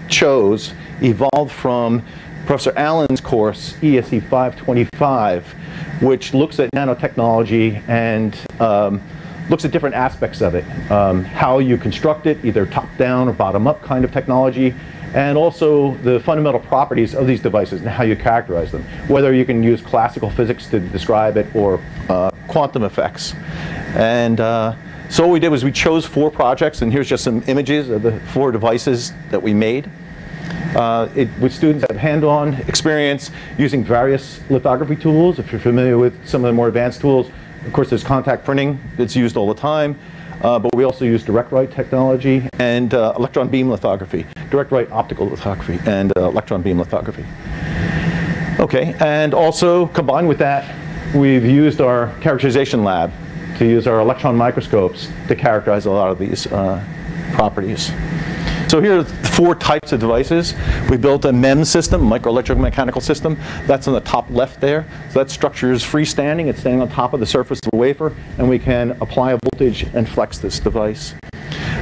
S7: chose evolved from Professor Allen's course, ESE 525, which looks at nanotechnology and looks at different aspects of it. How you construct it, either top-down or bottom-up kind of technology, and also the fundamental properties of these devices and how you characterize them, whether you can use classical physics to describe it or quantum effects. And so what we did was we chose 4 projects, and here's just some images of the 4 devices that we made. With students that have hand-on experience using various lithography tools. If you're familiar with some of the more advanced tools, of course there's contact printing that's used all the time, but we also use direct write technology and electron beam lithography, direct write optical lithography and electron beam lithography. Okay, and also combined with that, we've used our characterization lab to use our electron microscopes to characterize a lot of these properties. So here are 4 types of devices. We built a MEM system, microelectromechanical system. That's on the top left there. So that structure is freestanding. It's standing on top of the surface of the wafer, and we can apply a voltage and flex this device.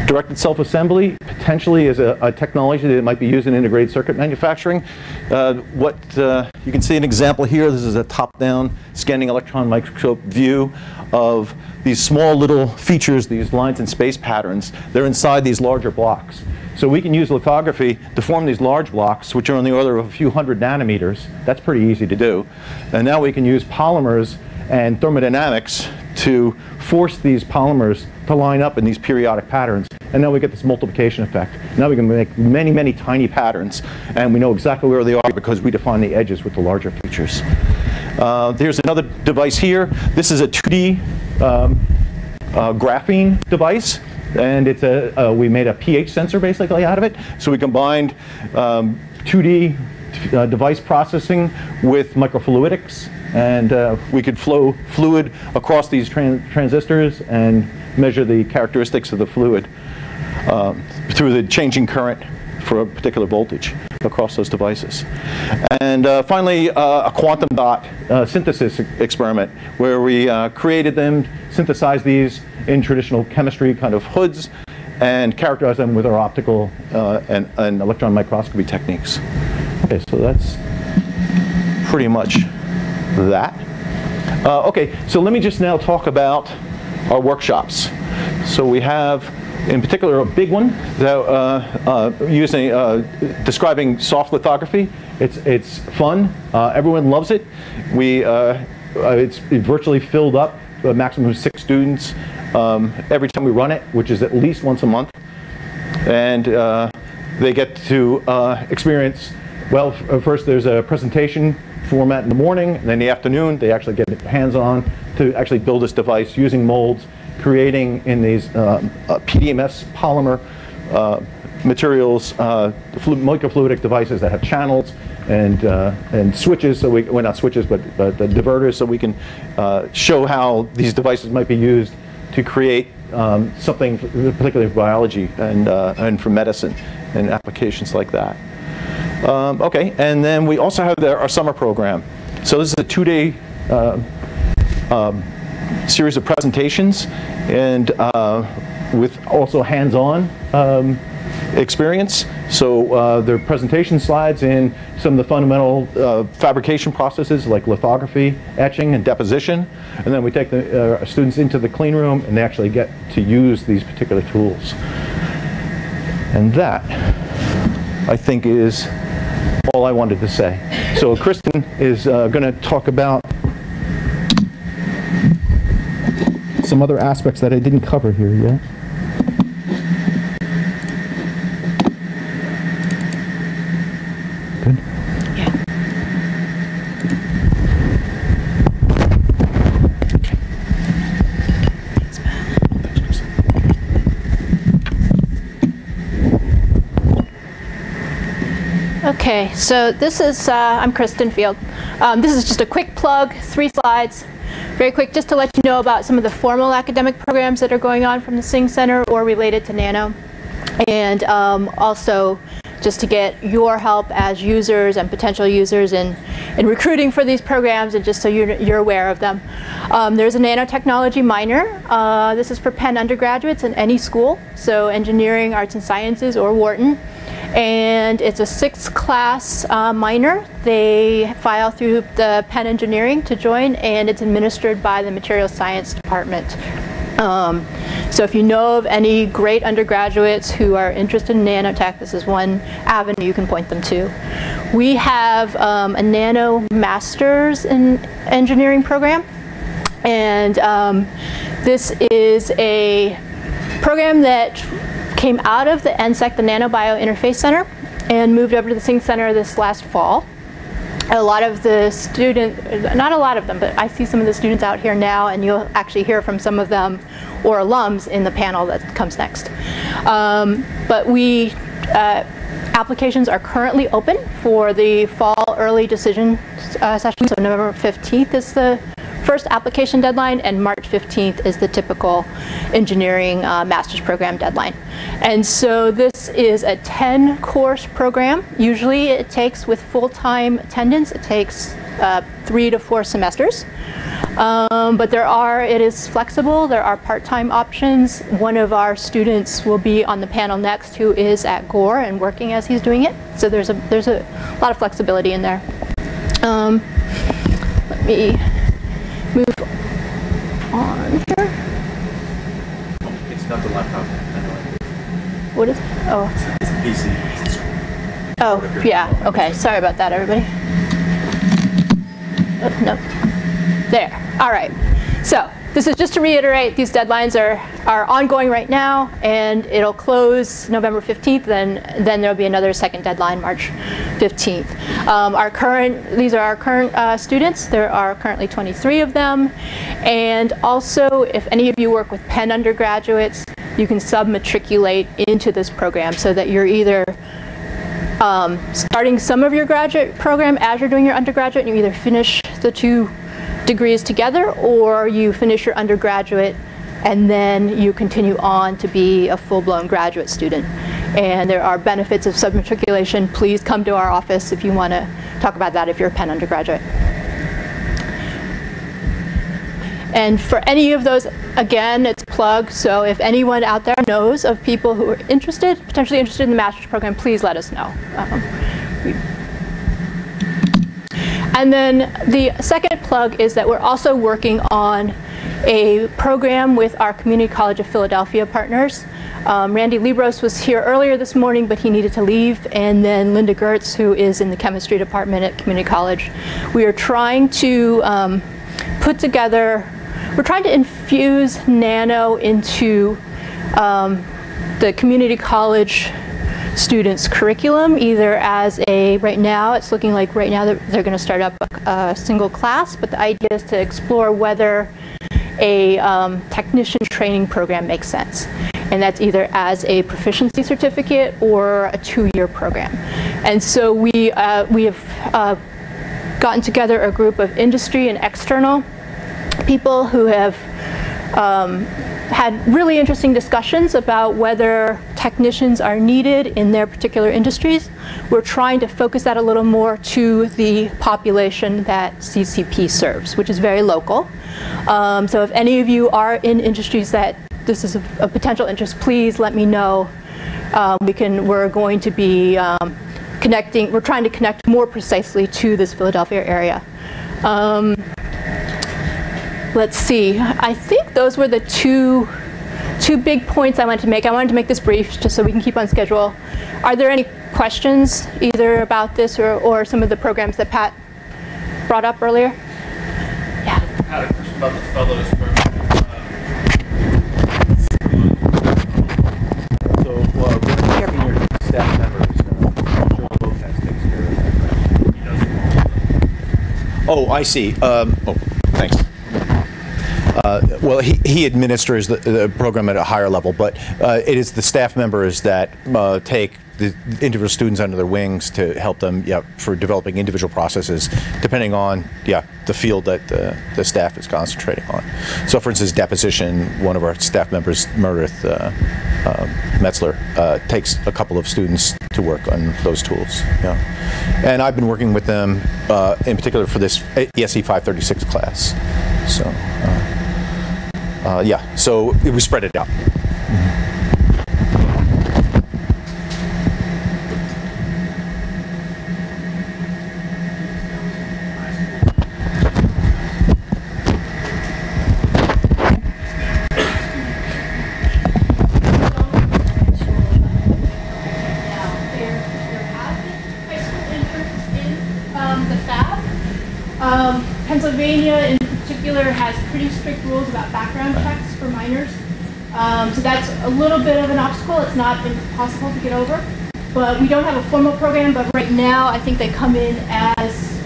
S7: Directed self-assembly potentially is a technology that might be used in integrated circuit manufacturing. You can see an example here. This is a top-down scanning electron microscope view of these small little features, these lines and space patterns. They're inside these larger blocks. So we can use lithography to form these large blocks, which are on the order of a few hundred nanometers. That's pretty easy to do. And now we can use polymers and thermodynamics to force these polymers to line up in these periodic patterns. And now we get this multiplication effect. Now we can make many, many tiny patterns, and we know exactly where they are because we define the edges with the larger features. There's another device here. This is a 2D graphene device, and it's we made a pH sensor basically out of it. So we combined 2D device processing with microfluidics, and we could flow fluid across these transistors and measure the characteristics of the fluid through the changing current for a particular voltage across those devices. And finally, a quantum dot synthesis experiment where we created them, synthesized these in traditional chemistry kind of hoods, and characterized them with our optical and electron microscopy techniques. Okay, so that's pretty much that. Okay, so let me just now talk about our workshops. So we have, in particular, a big one that describing soft lithography. It's fun. Everyone loves it. It's virtually filled up to a maximum of 6 students every time we run it, which is at least once a month. And they get to experience, well, first there's a presentation format in the morning, and then in the afternoon they actually get hands-on to actually build this device using molds, creating in these PDMS polymer materials, microfluidic devices that have channels and switches, so well, not switches, but the diverters, so we can show how these devices might be used to create something, particularly for biology and for medicine and applications like that. Okay, and then we also have our summer program. So this is a 2-day series of presentations, and with also hands-on experience. So there are presentation slides in some of the fundamental fabrication processes like lithography, etching, and deposition. And then we take the students into the clean room, and they actually get to use these particular tools. And that, I think, is all I wanted to say. So Kristen is going to talk about some other aspects that I didn't cover here yet. Good?
S8: Yeah. Okay, so this is, I'm Kristen Field. This is just a quick plug, 3 slides. Very quick, just to let you know about some of the formal academic programs that are going on from the Singh Center or related to Nano. And also just to get your help as users and potential users in recruiting for these programs, and just so you're aware of them. There's a nanotechnology minor. This is for Penn undergraduates in any school, so engineering, arts and sciences, or Wharton. And it's a 6th class minor. They file through the Penn Engineering to join, and it's administered by the Materials Science Department. So if you know of any great undergraduates who are interested in nanotech, this is one avenue you can point them to. We have a Nano Masters in Engineering program, and this is a program that came out of the NSEC, the Nanobio Interface Center, and moved over to the Singh Center this last fall. A lot of the students, not a lot of them, but I see some of the students out here now, and you'll actually hear from some of them or alums in the panel that comes next. But we Applications are currently open for the fall early decision session, so November 15th is the first application deadline, and March 15th is the typical engineering master's program deadline. And so this is a 10-course program. Usually it takes, with full-time attendance, it takes 3 to 4 semesters. But it is flexible. There are part-time options. One of our students will be on the panel next who is at Gore and working as he's doing it. So there's a lot of flexibility in there. Let me move on here.
S7: It's not the laptop.
S8: What is it? Oh.
S7: It's the PC.
S8: Oh, yeah. Okay. Sorry about that, everybody. Oh, no. There. All right. So this is just to reiterate, these deadlines are ongoing right now, and it'll close November 15th. Then there'll be another second deadline, March 15th. These are our current students. There are currently 23 of them. And also, if any of you work with Penn undergraduates, you can sub-matriculate into this program so that you're either starting some of your graduate program as you're doing your undergraduate, and you either finish the 2 degrees together, or you finish your undergraduate and then you continue on to be a full-blown graduate student. And there are benefits of sub-matriculation. Please come to our office if you want to talk about that if you're a Penn undergraduate. And for any of those, again, it's plugged. So if anyone out there knows of people who are potentially interested in the master's program, please let us know. And then the second plug is that we're also working on a program with our Community College of Philadelphia partners. Randy Libros was here earlier this morning, but he needed to leave. And then Linda Gertz, who is in the chemistry department at Community College. We are trying to we're trying to infuse nano into the community college students' curriculum, either as right now it's looking like right now that they're going to start up a single class, but the idea is to explore whether a technician training program makes sense. And that's either as a proficiency certificate or a 2-year program. And so we have gotten together a group of industry and external people who have had really interesting discussions about whether technicians are needed in their particular industries. We're trying to focus that a little more to the population that CCP serves, which is very local. So if any of you are in industries that this is a potential interest, please let me know. We're going to be we're trying to connect more precisely to this Philadelphia area. Let's see, I think those were the two big points I wanted to make. I wanted to make this brief just so we can keep on schedule. Are there any questions either about this or some of the programs that Pat brought up earlier? Yeah.
S5: I had a question about the fellows program.
S7: When checking your staff members, Joe Lopez takes care of that. He doesn't. Oh, I see. Thanks. Well, he administers the program at a higher level, but it is the staff members that take the individual students under their wings to help them for developing individual processes depending on the field that the staff is concentrating on. So for instance, deposition, one of our staff members, Meredith Metzler, takes a couple of students to work on those tools. And I've been working with them in particular for this ESE 536 class. So so we spread it out.
S8: Pennsylvania in particular has pretty strict rules about background checks for minors. So that's a little bit of an obstacle. It's not impossible to get over. But we don't have a formal program, but right now I think they come in as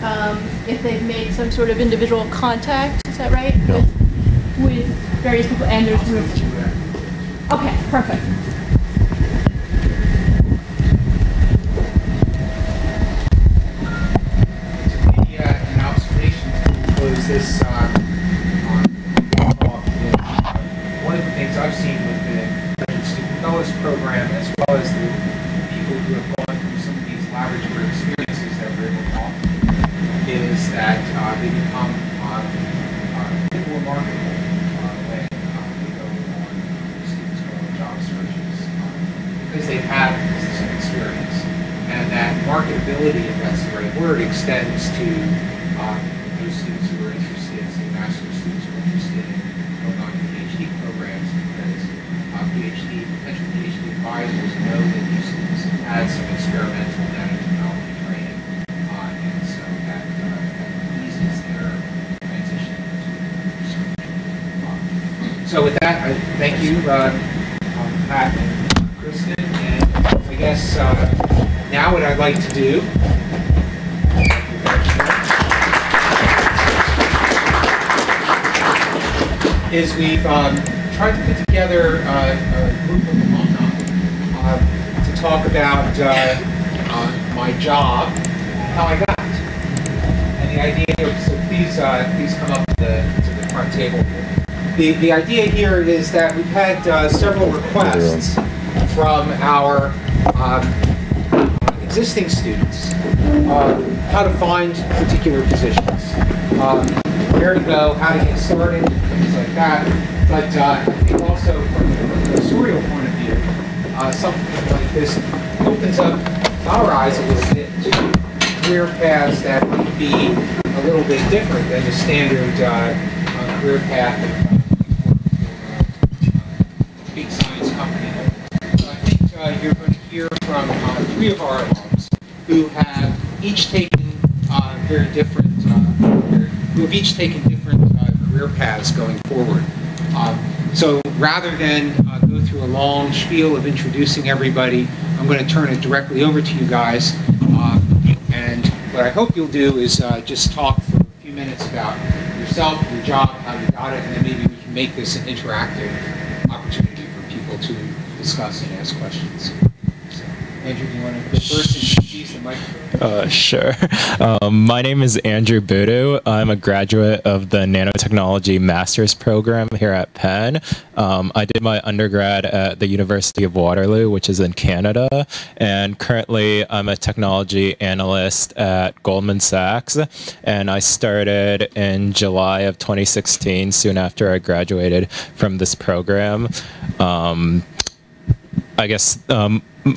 S8: if they've made some sort of individual contact. Is that right?
S7: No.
S8: With various people, and there's Okay, perfect.
S1: this talk is one of the things I've seen with the Student Fellows Program, as well as the people who have gone through some of these laboratory experiences that we're able to offer, is that they become a bit more marketable when they go on, students go on job searches, because they've had some experience. And that marketability, if that's the right word, extends to those students who are interested, say master's students who are interested in going on PhD programs, because potential PhD advisors know that these students have had some experimental nanotechnology training, and so that eases their transition into research. So with that, I thank you, Pat and Kristen, and I guess now what I'd like to do is we've tried to put together a group of alumni to talk about my job, how I got it. And the idea here, so please come up to the front table. The idea here is that we've had several requests from our existing students how to find particular positions, where to go, how to get started, things like that. But I think also from a professorial point of view, something like this opens up our eyes a little bit to career paths that might be a little bit different than the standard career path of big science company. So I think you're going to hear from 3 of our alums who have each taken different career paths going forward. So rather than go through a long spiel of introducing everybody, I'm going to turn it directly over to you guys. And what I hope you'll do is just talk for a few minutes about yourself, your job, how you got it, and then maybe we can make this an interactive opportunity for people to discuss and ask questions. So, Andrew, do you want to go first and seize the microphone?
S9: Sure. My name is Andrew Boodoo. I'm a graduate of the Nanotechnology Master's Program here at Penn. I did my undergrad at the University of Waterloo, which is in Canada, and currently I'm a technology analyst at Goldman Sachs, and I started in July of 2016, soon after I graduated from this program. I guess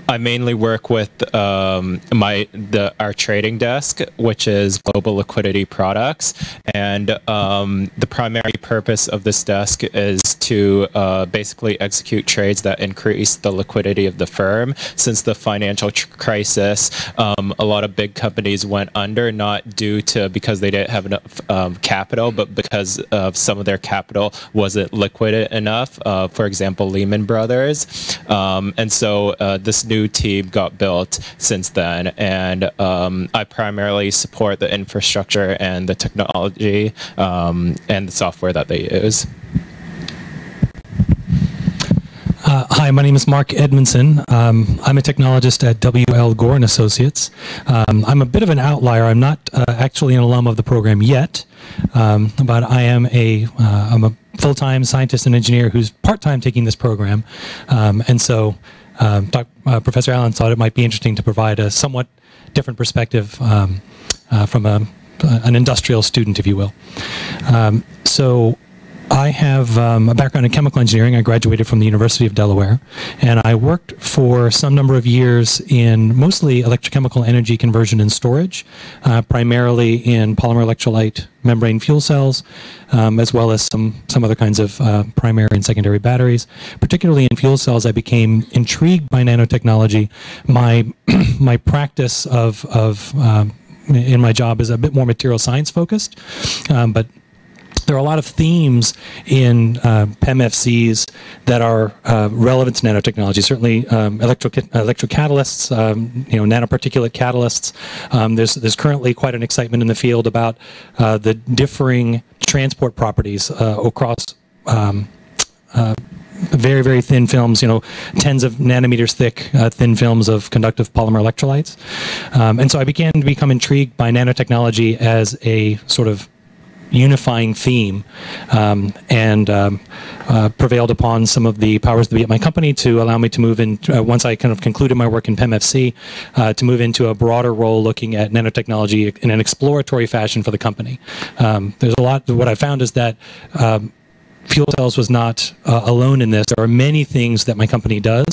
S9: I mainly work with our trading desk, which is Global Liquidity Products, and the primary purpose of this desk is to basically execute trades that increase the liquidity of the firm. Since the financial crisis, a lot of big companies went under, not due to because they didn't have enough capital, but because of some of their capital wasn't liquid enough. For example, Lehman Brothers, and so this new team got built since then, and I primarily support the infrastructure and the technology and the software that they use.
S10: Hi, my name is Mark Edmondson. I'm a technologist at W.L. Gore & Associates. I'm a bit of an outlier. I'm not actually an alum of the program yet, but I am I'm a full-time scientist and engineer who's part-time taking this program, and so Professor Allen thought it might be interesting to provide a somewhat different perspective from an industrial student, if you will. So I have a background in chemical engineering. I graduated from the University of Delaware, and I worked for some number of years in mostly electrochemical energy conversion and storage, primarily in polymer electrolyte membrane fuel cells, as well as some other kinds of primary and secondary batteries. Particularly in fuel cells, I became intrigued by nanotechnology. My practice in my job is a bit more material science focused, but there are a lot of themes in PEMFCs that are relevant to nanotechnology. Certainly, electrocatalysts, nanoparticulate catalysts. There's currently quite an excitement in the field about the differing transport properties across very, very thin films, tens of nanometers thick thin films of conductive polymer electrolytes. And so I began to become intrigued by nanotechnology as a sort of unifying theme, and prevailed upon some of the powers that be at my company to allow me to move in, once I kind of concluded my work in PEMFC, to move into a broader role looking at nanotechnology in an exploratory fashion for the company. There's a lot, what I found is that fuel cells was not alone in this. There are many things that my company does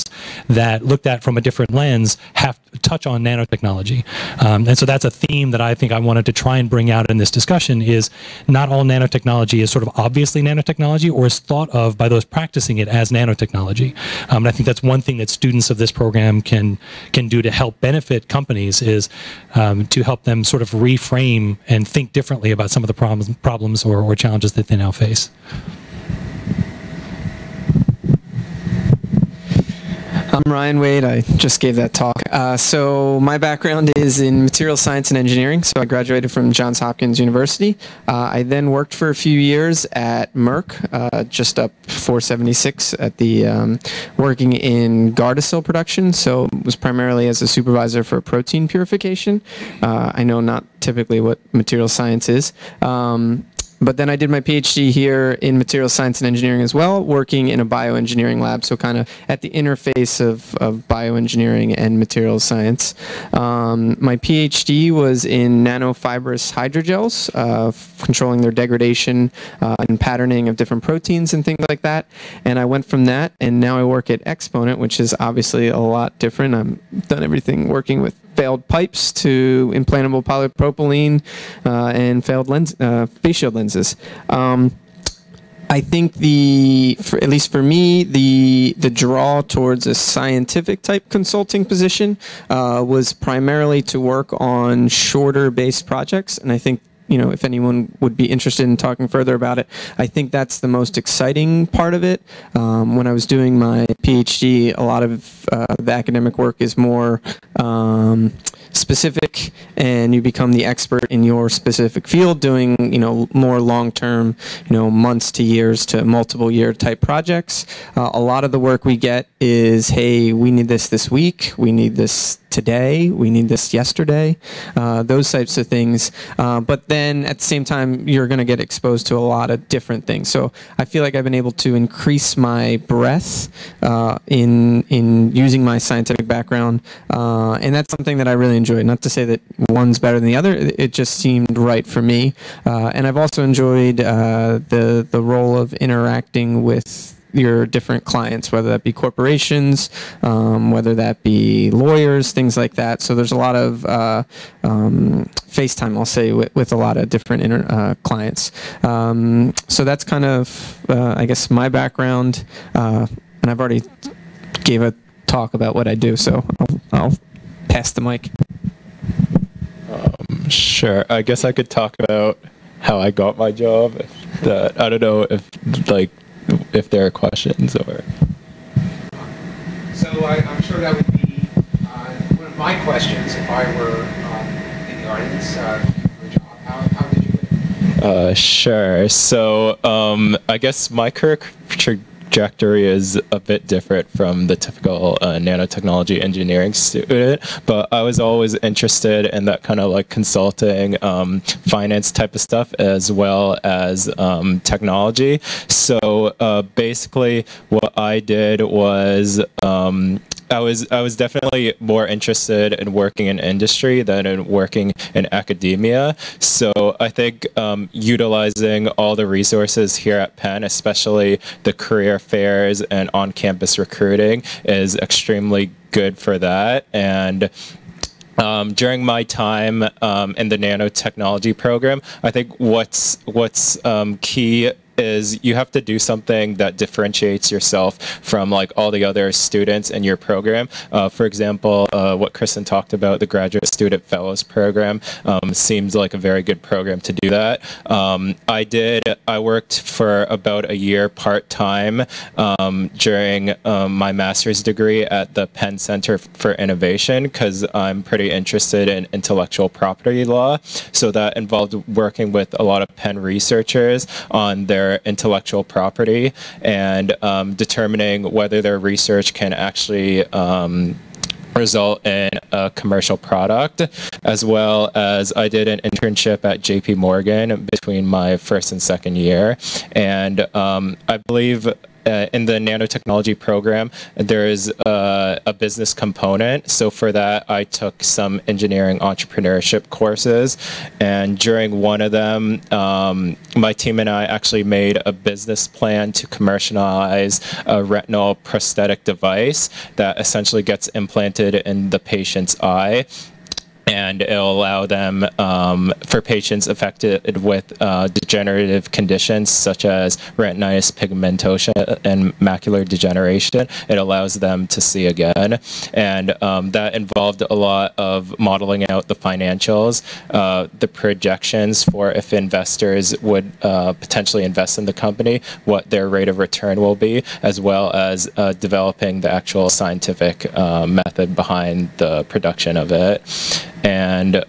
S10: that, looked at from a different lens, have to touch on nanotechnology. And so that's a theme that I think I wanted to try and bring out in this discussion, is not all nanotechnology is sort of obviously nanotechnology or is thought of by those practicing it as nanotechnology. And I think that's one thing that students of this program can do to help benefit companies, is to help them sort of reframe and think differently about some of the problems or challenges that they now face.
S2: I'm Ryan Wade. I just gave that talk. So my background is in material science and engineering. So I graduated from Johns Hopkins University. I then worked for a few years at Merck, just up 476 at the working in Gardasil production. So it was primarily as a supervisor for protein purification. I know not typically what material science is. But then I did my PhD here in material science and engineering as well, working in a bioengineering lab, so kind of at the interface of bioengineering and material science. My PhD was in nanofibrous hydrogels, controlling their degradation and patterning of different proteins and things like that. And I went from that, and now I work at Exponent, which is obviously a lot different. I've done everything working with failed pipes to implantable polypropylene and failed face shield lenses. I think at least for me, the draw towards a scientific type consulting position was primarily to work on shorter based projects, and I think, you know, if anyone would be interested in talking further about it, I think that's the most exciting part of it. When I was doing my PhD, a lot of the academic work is more specific, and you become the expert in your specific field, doing, you know, more long-term, you know, months to years to multiple year type projects. A lot of the work we get is, hey, we need this week, we need this today, we need this yesterday, those types of things. But then at the same time, you're going to get exposed to a lot of different things. So I feel like I've been able to increase my breadth in using my scientific background, and that's something that I really enjoyed. Not to say that one's better than the other, it just seemed right for me. And I've also enjoyed the role of interacting with your different clients, whether that be corporations, whether that be lawyers, things like that. So there's a lot of FaceTime, I'll say, with a lot of different clients. So that's kind of, I guess, my background. And I've already gave a talk about what I do, so I'll pass the mic.
S9: Sure. I guess I could talk about how I got my job. I don't know if there are questions or.
S1: So I'm sure that would be one of my questions if I were in the audience for a job. How did you get it?
S9: Sure. So I guess my career trajectory is a bit different from the typical nanotechnology engineering student, but I was always interested in that kind of like consulting, finance type of stuff, as well as technology. So basically what I did was I was definitely more interested in working in industry than in working in academia. So I think utilizing all the resources here at Penn, especially the career fairs and on-campus recruiting, is extremely good for that. And during my time in the nanotechnology program, I think what's key is you have to do something that differentiates yourself from like all the other students in your program. For example, what Kristen talked about, the Graduate Student Fellows Program, seems like a very good program to do that. I worked for about a year part-time during my master's degree at the Penn Center for Innovation, because I'm pretty interested in intellectual property law. So that involved working with a lot of Penn researchers on their intellectual property and determining whether their research can actually result in a commercial product, as well as I did an internship at JP Morgan between my first and second year. And I believe in the nanotechnology program, there is a business component. So for that, I took some engineering entrepreneurship courses. And during one of them, my team and I actually made a business plan to commercialize a retinal prosthetic device that essentially gets implanted in the patient's eye. And it'll allow them, for patients affected with degenerative conditions such as retinitis pigmentosa and macular degeneration, it allows them to see again. And that involved a lot of modeling out the financials, the projections for if investors would potentially invest in the company, what their rate of return will be, as well as developing the actual scientific method behind the production of it. And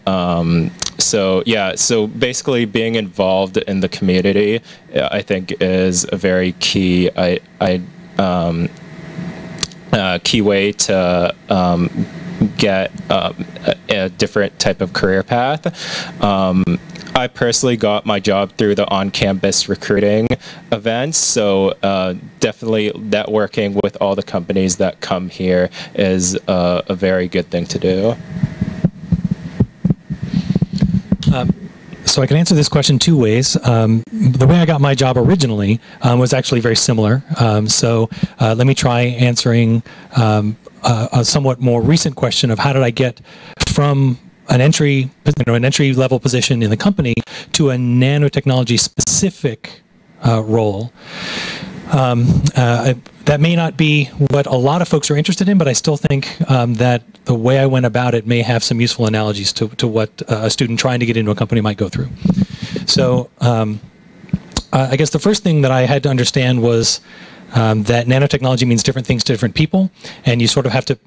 S9: so basically being involved in the community, I think, is a very key key way to get a different type of career path. I personally got my job through the on-campus recruiting events, so definitely networking with all the companies that come here is a very good thing to do.
S10: So I can answer this question two ways. The way I got my job originally was actually very similar. Let me try answering a somewhat more recent question of how did I get from an entry level position in the company to a nanotechnology specific role. That may not be what a lot of folks are interested in, but I still think that the way I went about it may have some useful analogies to what a student trying to get into a company might go through. So I guess the first thing that I had to understand was that nanotechnology means different things to different people, and you sort of have to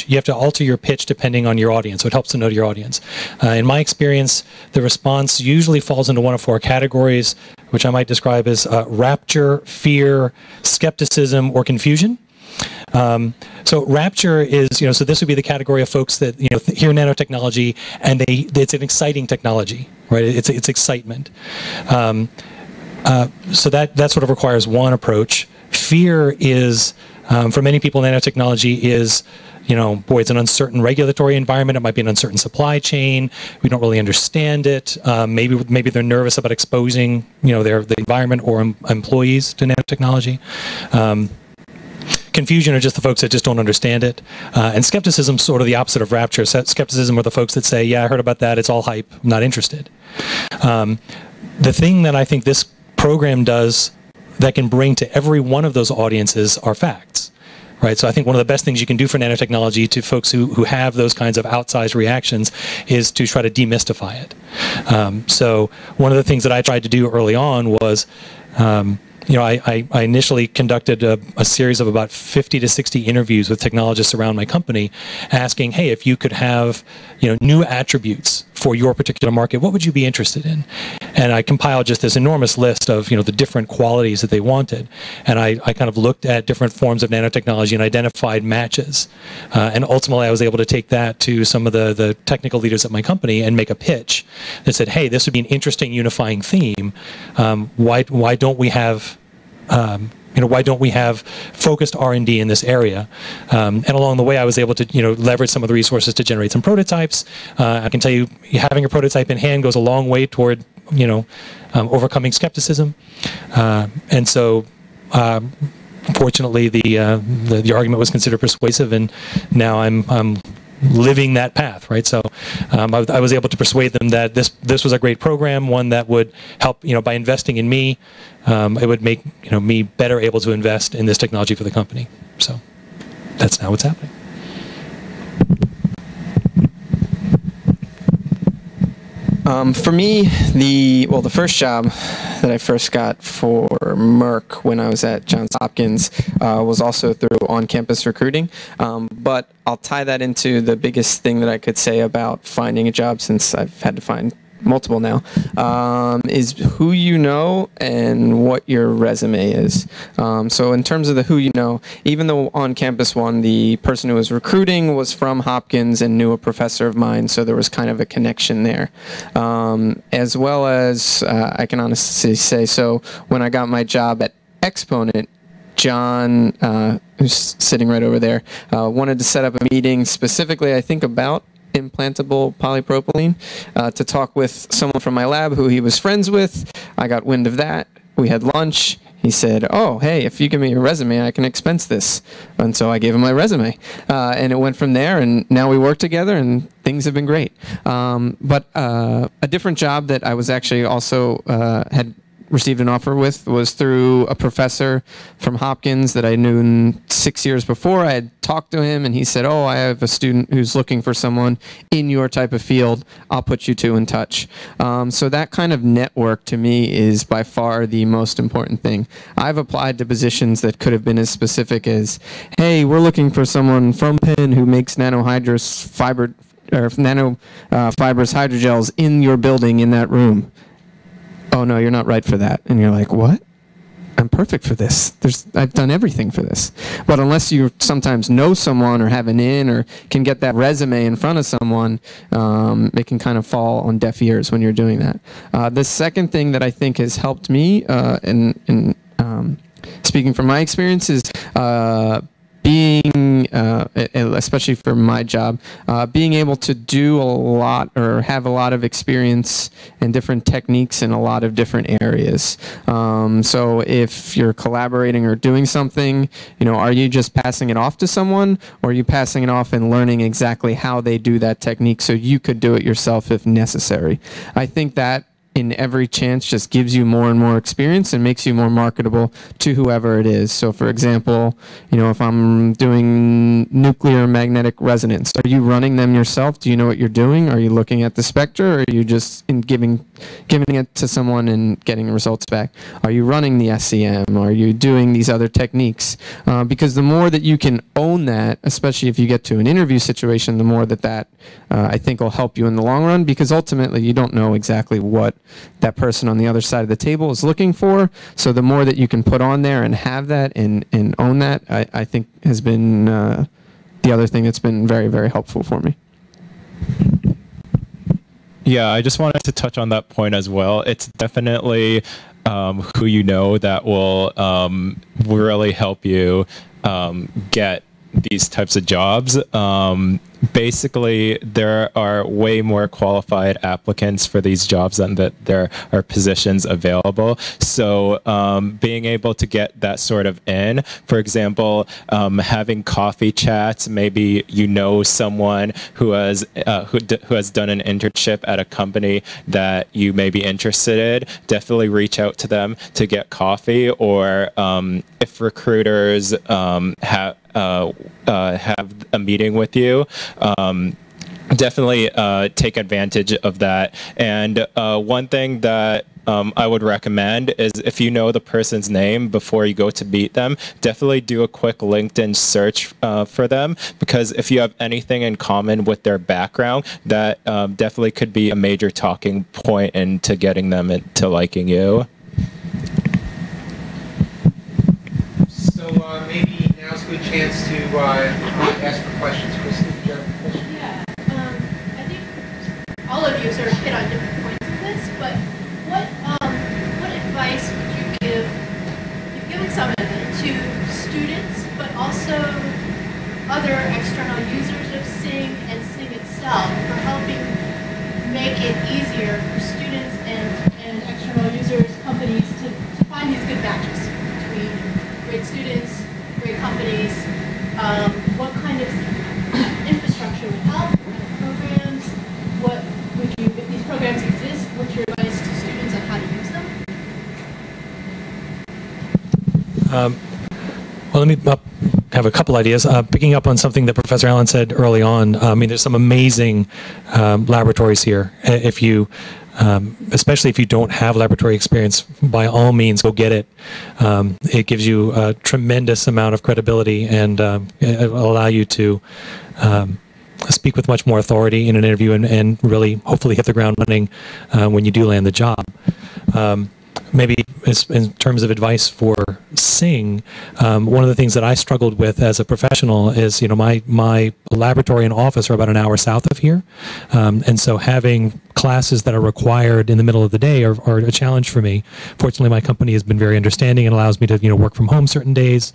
S10: you have to alter your pitch depending on your audience, so it helps to know your audience. In my experience, the response usually falls into one of four categories, which I might describe as rapture, fear, skepticism, or confusion. So rapture is, so this would be the category of folks that, hear nanotechnology and it's an exciting technology, right? It's excitement. So that sort of requires one approach. Fear is, for many people, nanotechnology is, boy, it's an uncertain regulatory environment. It might be an uncertain supply chain. We don't really understand it. Maybe they're nervous about exposing, the environment or employees to nanotechnology. Confusion are just the folks that just don't understand it. And skepticism is sort of the opposite of rapture. Skepticism are the folks that say, yeah, I heard about that. It's all hype. I'm not interested. The thing that I think this program does that can bring to every one of those audiences are facts. Right, so I think one of the best things you can do for nanotechnology to folks who have those kinds of outsized reactions is to try to demystify it. So one of the things that I tried to do early on was, I initially conducted a series of about 50 to 60 interviews with technologists around my company, asking, hey, if you could have new attributes for your particular market, what would you be interested in? And I compiled just this enormous list of the different qualities that they wanted. And I kind of looked at different forms of nanotechnology and identified matches. And ultimately, I was able to take that to some of the technical leaders at my company and make a pitch that said, hey, this would be an interesting unifying theme. Why don't we have why don't we have focused R&D in this area? And along the way, I was able to leverage some of the resources to generate some prototypes. I can tell you, having a prototype in hand goes a long way toward overcoming skepticism. And so, fortunately, the argument was considered persuasive, and now I'm living that path, right? So I was able to persuade them that this was a great program, one that would help, by investing in me, it would make me better able to invest in this technology for the company. So that's now what's happening.
S2: For me, the first job that I first got for Merck when I was at Johns Hopkins was also through on-campus recruiting. But I'll tie that into the biggest thing that I could say about finding a job, since I've had to find multiple now, is who you know and what your resume is. So in terms of the who you know, even though on campus one, the person who was recruiting was from Hopkins and knew a professor of mine, so there was kind of a connection there. As well as, I can honestly say, so when I got my job at Exponent, John, who's sitting right over there, wanted to set up a meeting specifically, I think, about implantable polypropylene to talk with someone from my lab who he was friends with. I got wind of that. We had lunch. He said, oh, hey, if you give me your resume, I can expense this. And so I gave him my resume. And it went from there, and now we work together, and things have been great. But a different job that I was actually also had received an offer with was through a professor from Hopkins that I knew 6 years before. I had talked to him, and he said, oh, I have a student who's looking for someone in your type of field. I'll put you two in touch. So that kind of network to me is by far the most important thing. I've applied to positions that could have been as specific as, hey, we're looking for someone from Penn who makes nanofibrous hydrogels in your building in that room. Oh, no, you're not right for that. And you're like, what? I'm perfect for this. I've done everything for this. But unless you sometimes know someone or have an in or can get that resume in front of someone, it can kind of fall on deaf ears when you're doing that. The second thing that I think has helped me, in speaking from my experience, is being, especially for my job, being able to do a lot or have a lot of experience and different techniques in a lot of different areas. So if you're collaborating or doing something, are you just passing it off to someone, or are you passing it off and learning exactly how they do that technique so you could do it yourself if necessary? I think that in every chance just gives you more and more experience and makes you more marketable to whoever it is. So for example, if I'm doing nuclear magnetic resonance, are you running them yourself? Do you know what you're doing? Are you looking at the spectra, or are you just giving it to someone and getting results back? Are you running the SCM? Are you doing these other techniques? Because the more that you can own that, especially if you get to an interview situation, the more that I think will help you in the long run, because ultimately you don't know exactly what that person on the other side of the table is looking for. So the more that you can put on there and have that and own that, I think has been the other thing that's been very, very helpful for me.
S9: Yeah, I just wanted to touch on that point as well. It's definitely who you know that will really help you get these types of jobs. Basically, there are way more qualified applicants for these jobs than that there are positions available. So being able to get that sort of in, for example, having coffee chats, maybe someone who has done an internship at a company that you may be interested in, definitely reach out to them to get coffee. Or if recruiters have a meeting with you, definitely take advantage of that. And one thing that I would recommend is, if you know the person's name before you go to meet them, definitely do a quick LinkedIn search for them, because if you have anything in common with their background, that definitely could be a major talking point into getting them into liking you.
S6: So maybe now's a good chance to ask for questions. Kristen, do you have a question?
S8: Yeah, I think all of you sort of hit on different points of this, but what advice would you give, you've given some of it, to students, but also other external users of Singh and Singh itself, for helping make it easier for students and external users, companies, to find these good matches between great students, great companies? What kind of infrastructure would help? What kind of programs? What would you, if these programs exist, what's your advice to students on how to use them?
S10: Well, let me have a couple ideas. Picking up on something that Professor Allen said early on, I mean, there's some amazing laboratories here. If you, especially if you don't have laboratory experience, by all means, go get it. It gives you a tremendous amount of credibility, and it will allow you to speak with much more authority in an interview and really hopefully hit the ground running when you do land the job. Maybe in terms of advice for Singh, one of the things that I struggled with as a professional is, my laboratory and office are about an hour south of here. And so having classes that are required in the middle of the day are a challenge for me. Fortunately, my company has been very understanding and allows me to, work from home certain days.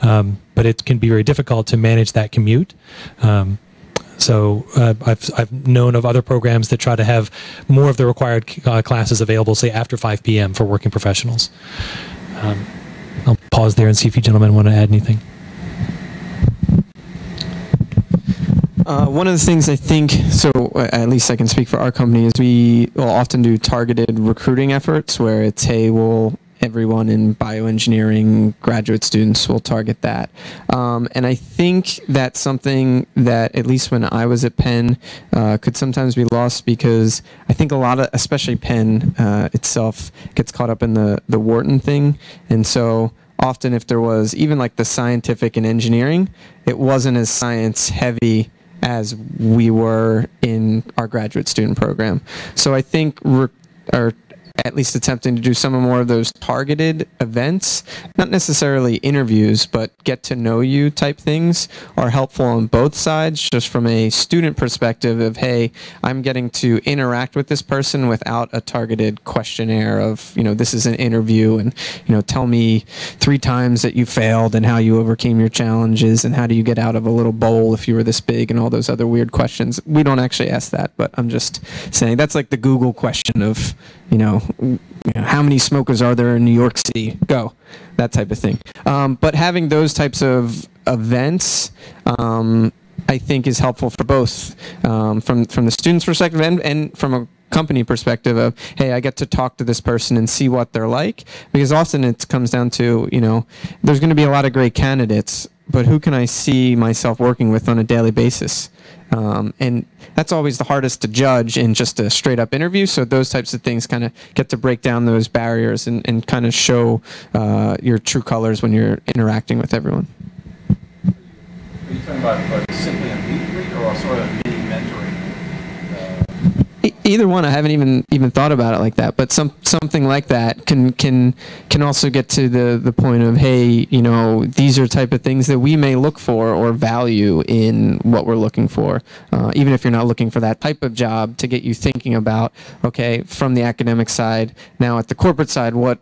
S10: But it can be very difficult to manage that commute. So I've known of other programs that try to have more of the required classes available, say after 5 p.m. for working professionals. I'll pause there and see if you gentlemen want to add anything.
S2: One of the things I think, so at least I can speak for our company, is we will often do targeted recruiting efforts where it's, hey, everyone in bioengineering, graduate students will target that. And I think that's something that, at least when I was at Penn, could sometimes be lost because I think a lot of, especially Penn itself, gets caught up in the Wharton thing. And so often if there was even like the scientific and engineering, it wasn't as science heavy as we were in our graduate student program. So I think at least attempting to do some more of those targeted events, not necessarily interviews, but get to know you type things are helpful on both sides, just from a student perspective of, hey, I'm getting to interact with this person without a targeted questionnaire of, this is an interview and, tell me 3 times that you failed and how you overcame your challenges and how do you get out of a little bowl if you were this big and all those other weird questions. We don't actually ask that, but I'm just saying that's like the Google question of, how many smokers are there in New York City? Go, that type of thing. But having those types of events, I think, is helpful for both, from the student's perspective and from a company perspective of, hey, I get to talk to this person and see what they're like, because often it comes down to, there's going to be a lot of great candidates, but who can I see myself working with on a daily basis? And that's always the hardest to judge in just a straight up interview. So those types of things kind of get to break down those barriers and kind of show your true colors when you're interacting with everyone.
S11: Are you talking about simply a meet and greet or sort of mini mentoring?
S2: Either one. I haven't even thought about it like that, but something like that can also get to the point of, hey, these are type of things that we may look for or value in what we're looking for, even if you're not looking for that type of job, to get you thinking about, okay, from the academic side, now at the corporate side, what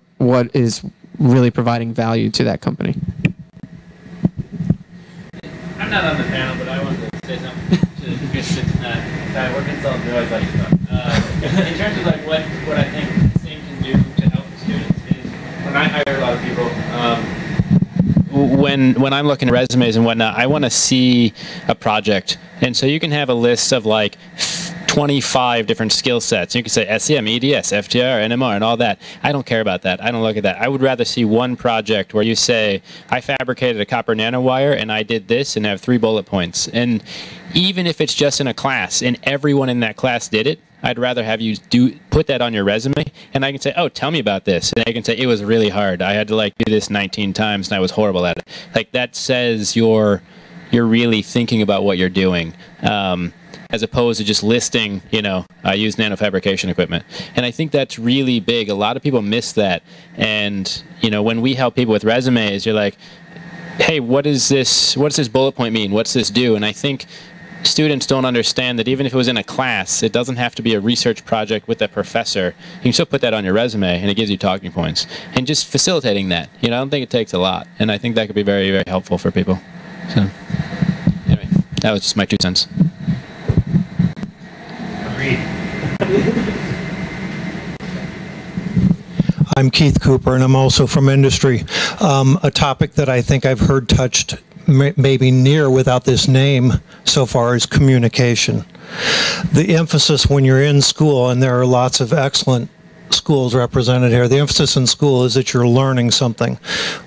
S2: is really providing value to that company.
S5: I'm not on the panel, but I wanted to say something to the question. I work in South Noise, like in terms of like what I think Singh can do to help the students is, when I hire a lot of people, when I'm looking at resumes and whatnot, I want to see a project, and so you can have a list of like 25 different skill sets. You can say SEM, EDS, FTR, NMR, and all that. I don't care about that. I don't look at that. I would rather see one project where you say, I fabricated a copper nanowire and I did this and have 3 bullet points. And even if it's just in a class and everyone in that class did it, I'd rather have you put that on your resume, and I can say, oh, tell me about this. And I can say, it was really hard. I had to like do this 19 times and I was horrible at it. Like that says you're really thinking about what you're doing. As opposed to just listing, I use nanofabrication equipment. And I think that's really big. A lot of people miss that. And, when we help people with resumes, you're like, hey, what does this bullet point mean? What's this do? And I think students don't understand that even if it was in a class, it doesn't have to be a research project with a professor. You can still put that on your resume, and it gives you talking points. And just facilitating that, I don't think it takes a lot. And I think that could be very, very helpful for people. So, anyway, that was just my 2 cents.
S12: I'm Keith Cooper, and I'm also from industry. A topic that I think I've heard touched maybe near without this name so far is communication. The emphasis when you're in school, and there are lots of excellent schools represented here, the emphasis in school is that you're learning something.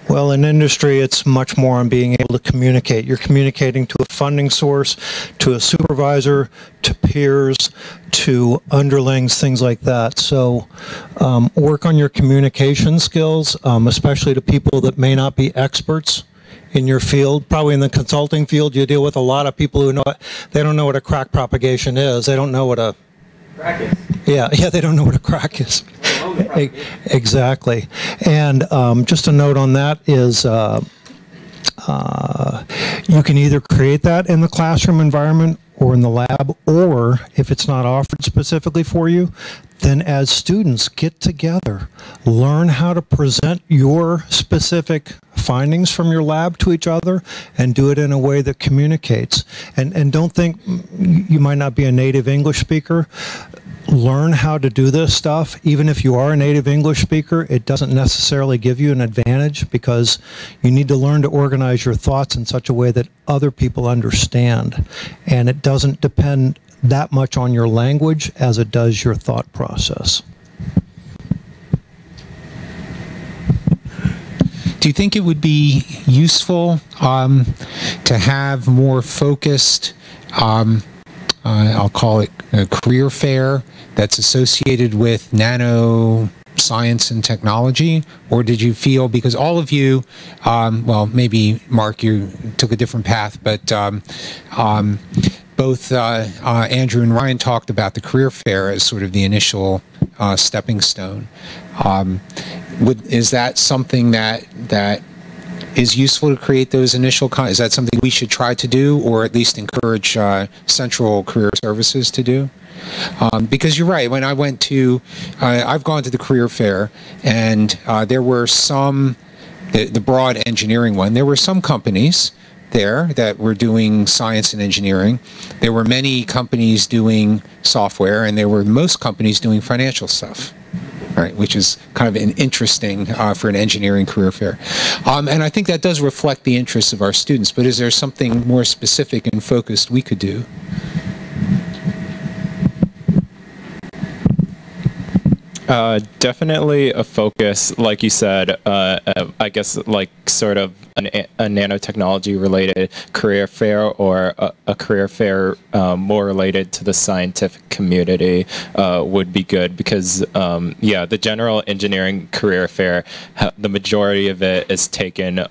S12: Well, in industry, it's much more on being able to communicate. You're communicating to a funding source, to a supervisor, to peers, to underlings, things like that. So work on your communication skills, especially to people that may not be experts in your field. Probably in the consulting field, you deal with a lot of people who they don't know what a crack propagation is. They don't know what a
S2: Crack is.
S12: yeah, they don't know what a crack is. Exactly. And just a note on that is you can either create that in the classroom environment or in the lab, or if it's not offered specifically for you, then as students get together, learn how to present your specific findings from your lab to each other and do it in a way that communicates. And don't think you might not be a native English speaker. Learn how to do this stuff. Even if you are a native English speaker, it doesn't necessarily give you an advantage, because you need to learn to organize your thoughts in such a way that other people understand. And it doesn't depend that much on your language as it does your thought process.
S1: Do you think it would be useful to have more focused, I'll call it a career fair that's associated with nanoscience and technology? Or did you feel, because all of you, well, maybe Mark, you took a different path, but both Andrew and Ryan talked about the career fair as sort of the initial stepping stone. Is that something that is useful to create those initial, is that something we should try to do, or at least encourage Central Career Services to do? Because you're right, when I went to, I've gone to the career fair, and there were some, the broad engineering one, there were some companies there that were doing science and engineering. There were many companies doing software, and there were most companies doing financial stuff. Right, which is kind of an interesting for an engineering career fair. And I think that does reflect the interests of our students, but is there something more specific and focused we could do?
S9: Definitely a focus, like you said, I guess like sort of a nanotechnology related career fair, or a career fair more related to the scientific community would be good, because yeah, the general engineering career fair, the majority of it is taken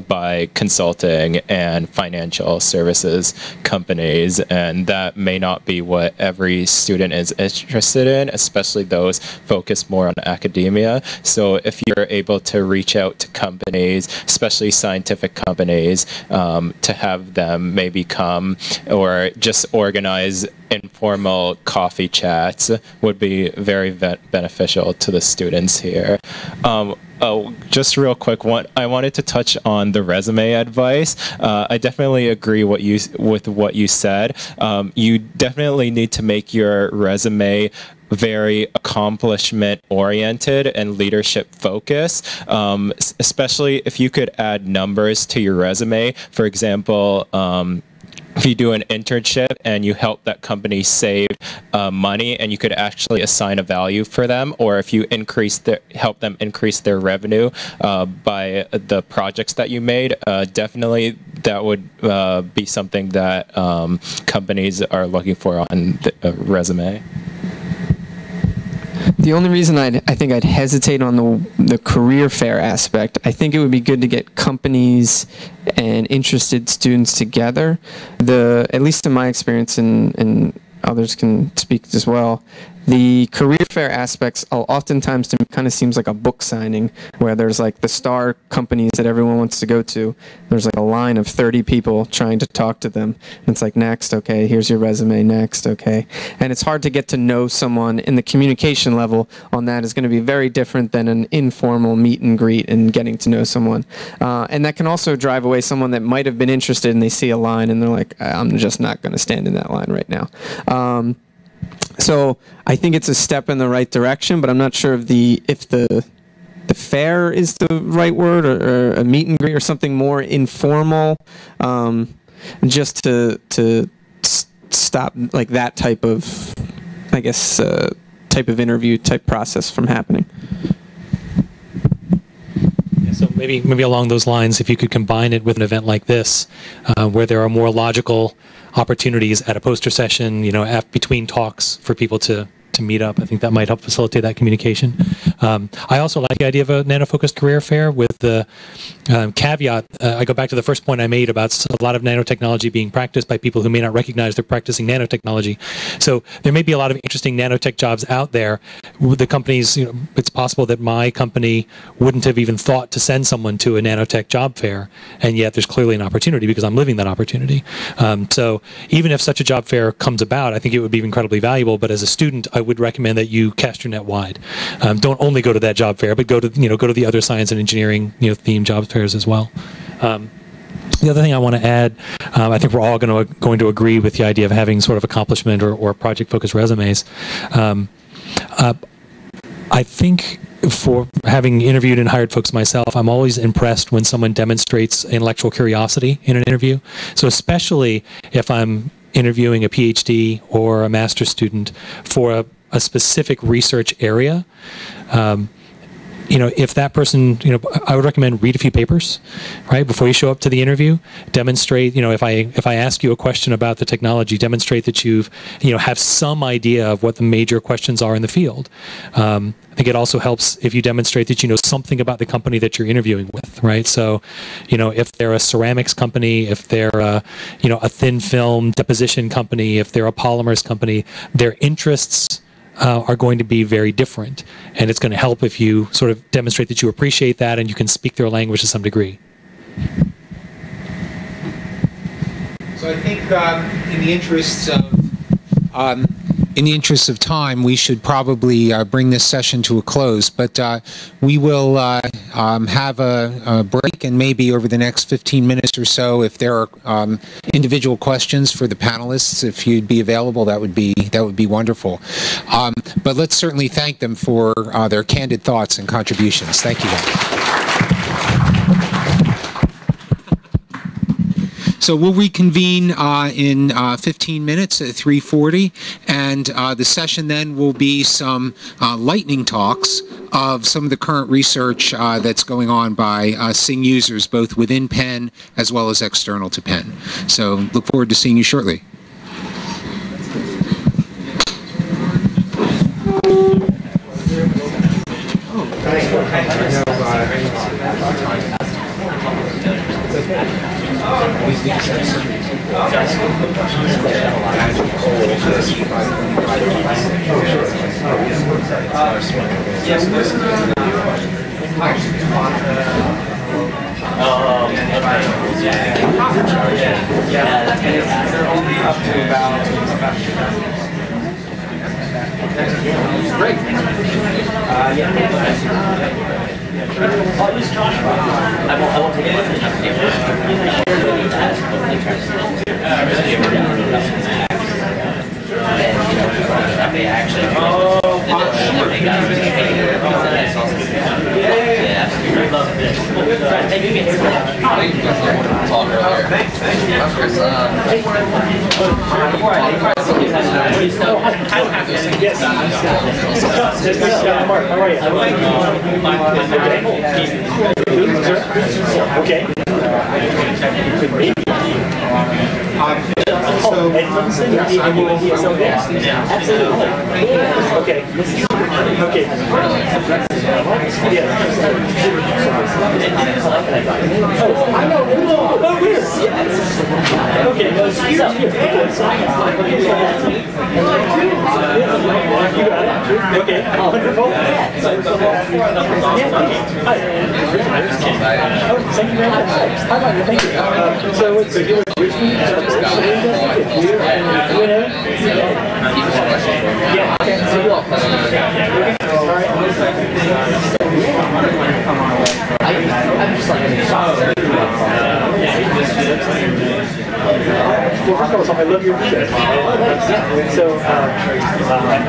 S9: by consulting and financial services companies, and that may not be what every student is interested in, especially those focused more on academia. So if you're able to reach out to companies, especially scientific companies, to have them maybe come, or just organize informal coffee chats, would be very beneficial to the students here. Oh, just real quick, I wanted to touch on the resume advice. I definitely agree with what you said. You definitely need to make your resume very accomplishment oriented and leadership focused, especially if you could add numbers to your resume. For example, if you do an internship and you help that company save money, and you could actually assign a value for them, or if you help them increase their revenue by the projects that you made, definitely that would be something that companies are looking for on the resume.
S2: The only reason I think I'd hesitate on the career fair aspect, I think it would be good to get companies and interested students together. At least in my experience, and others can speak as well, the career fair aspects oftentimes to me kind of seems like a book signing, where there's like the star companies that everyone wants to go to. There's like a line of 30 people trying to talk to them. And it's like, next, okay, here's your resume, next, okay. And it's hard to get to know someone, and the communication level on that is going to be very different than an informal meet and greet and getting to know someone. And that can also drive away someone that might have been interested, and they see a line and they're like, I'm just not going to stand in that line right now. So I think it's a step in the right direction, but I'm not sure if the fair is the right word, or a meet and greet, or something more informal, just to stop like that type of, I guess, type of interview type process from happening.
S10: So maybe along those lines, if you could combine it with an event like this, where there are more logical opportunities at a poster session, between talks for people to to meet up. I think that might help facilitate that communication. I also like the idea of a nano-focused career fair with the caveat. I go back to the first point I made about a lot of nanotechnology being practiced by people who may not recognize they're practicing nanotechnology. So there may be a lot of interesting nanotech jobs out there. The companies, it's possible that my company wouldn't have even thought to send someone to a nanotech job fair, and yet there's clearly an opportunity because I'm living that opportunity. So even if such a job fair comes about, I think it would be incredibly valuable. But as a student, I would recommend that you cast your net wide. Don't only go to that job fair, but go to the other science and engineering themed job fairs as well. The other thing I want to add, I think we're all going to agree with the idea of having sort of accomplishment or project-focused resumes. I think for having interviewed and hired folks myself, I'm always impressed when someone demonstrates intellectual curiosity in an interview. So especially if I'm interviewing a PhD or a master's student for a specific research area, if that person, I would recommend read a few papers, right, before you show up to the interview. Demonstrate, if I ask you a question about the technology, demonstrate that you've, have some idea of what the major questions are in the field. I think it also helps if you demonstrate that you know something about the company that you're interviewing with, right? So, if they're a ceramics company, if they're a thin film deposition company, if they're a polymers company, their interests are going to be very different, and it's going to help if you sort of demonstrate that you appreciate that and you can speak their language to some degree.
S1: So I think in the interests of time, we should probably bring this session to a close. But we will have a break, and maybe over the next 15 minutes or so, if there are individual questions for the panelists, if you'd be available, that would be wonderful. But let's certainly thank them for their candid thoughts and contributions. Thank you guys. So we'll reconvene in 15 minutes at 3:40, and the session then will be some lightning talks of some of the current research that's going on by Singh users, both within Penn as well as external to Penn. So look forward to seeing you shortly.
S6: Great. I'll use Josh. I won't take Mark, how are you? Okay. I will. Absolutely. Okay. Okay. I know. Oh, weird. Okay. No, it's here. You got it. Okay. Wonderful. Thank you very much. How about you? Thank you. So it's a well, first of all, I love your music. So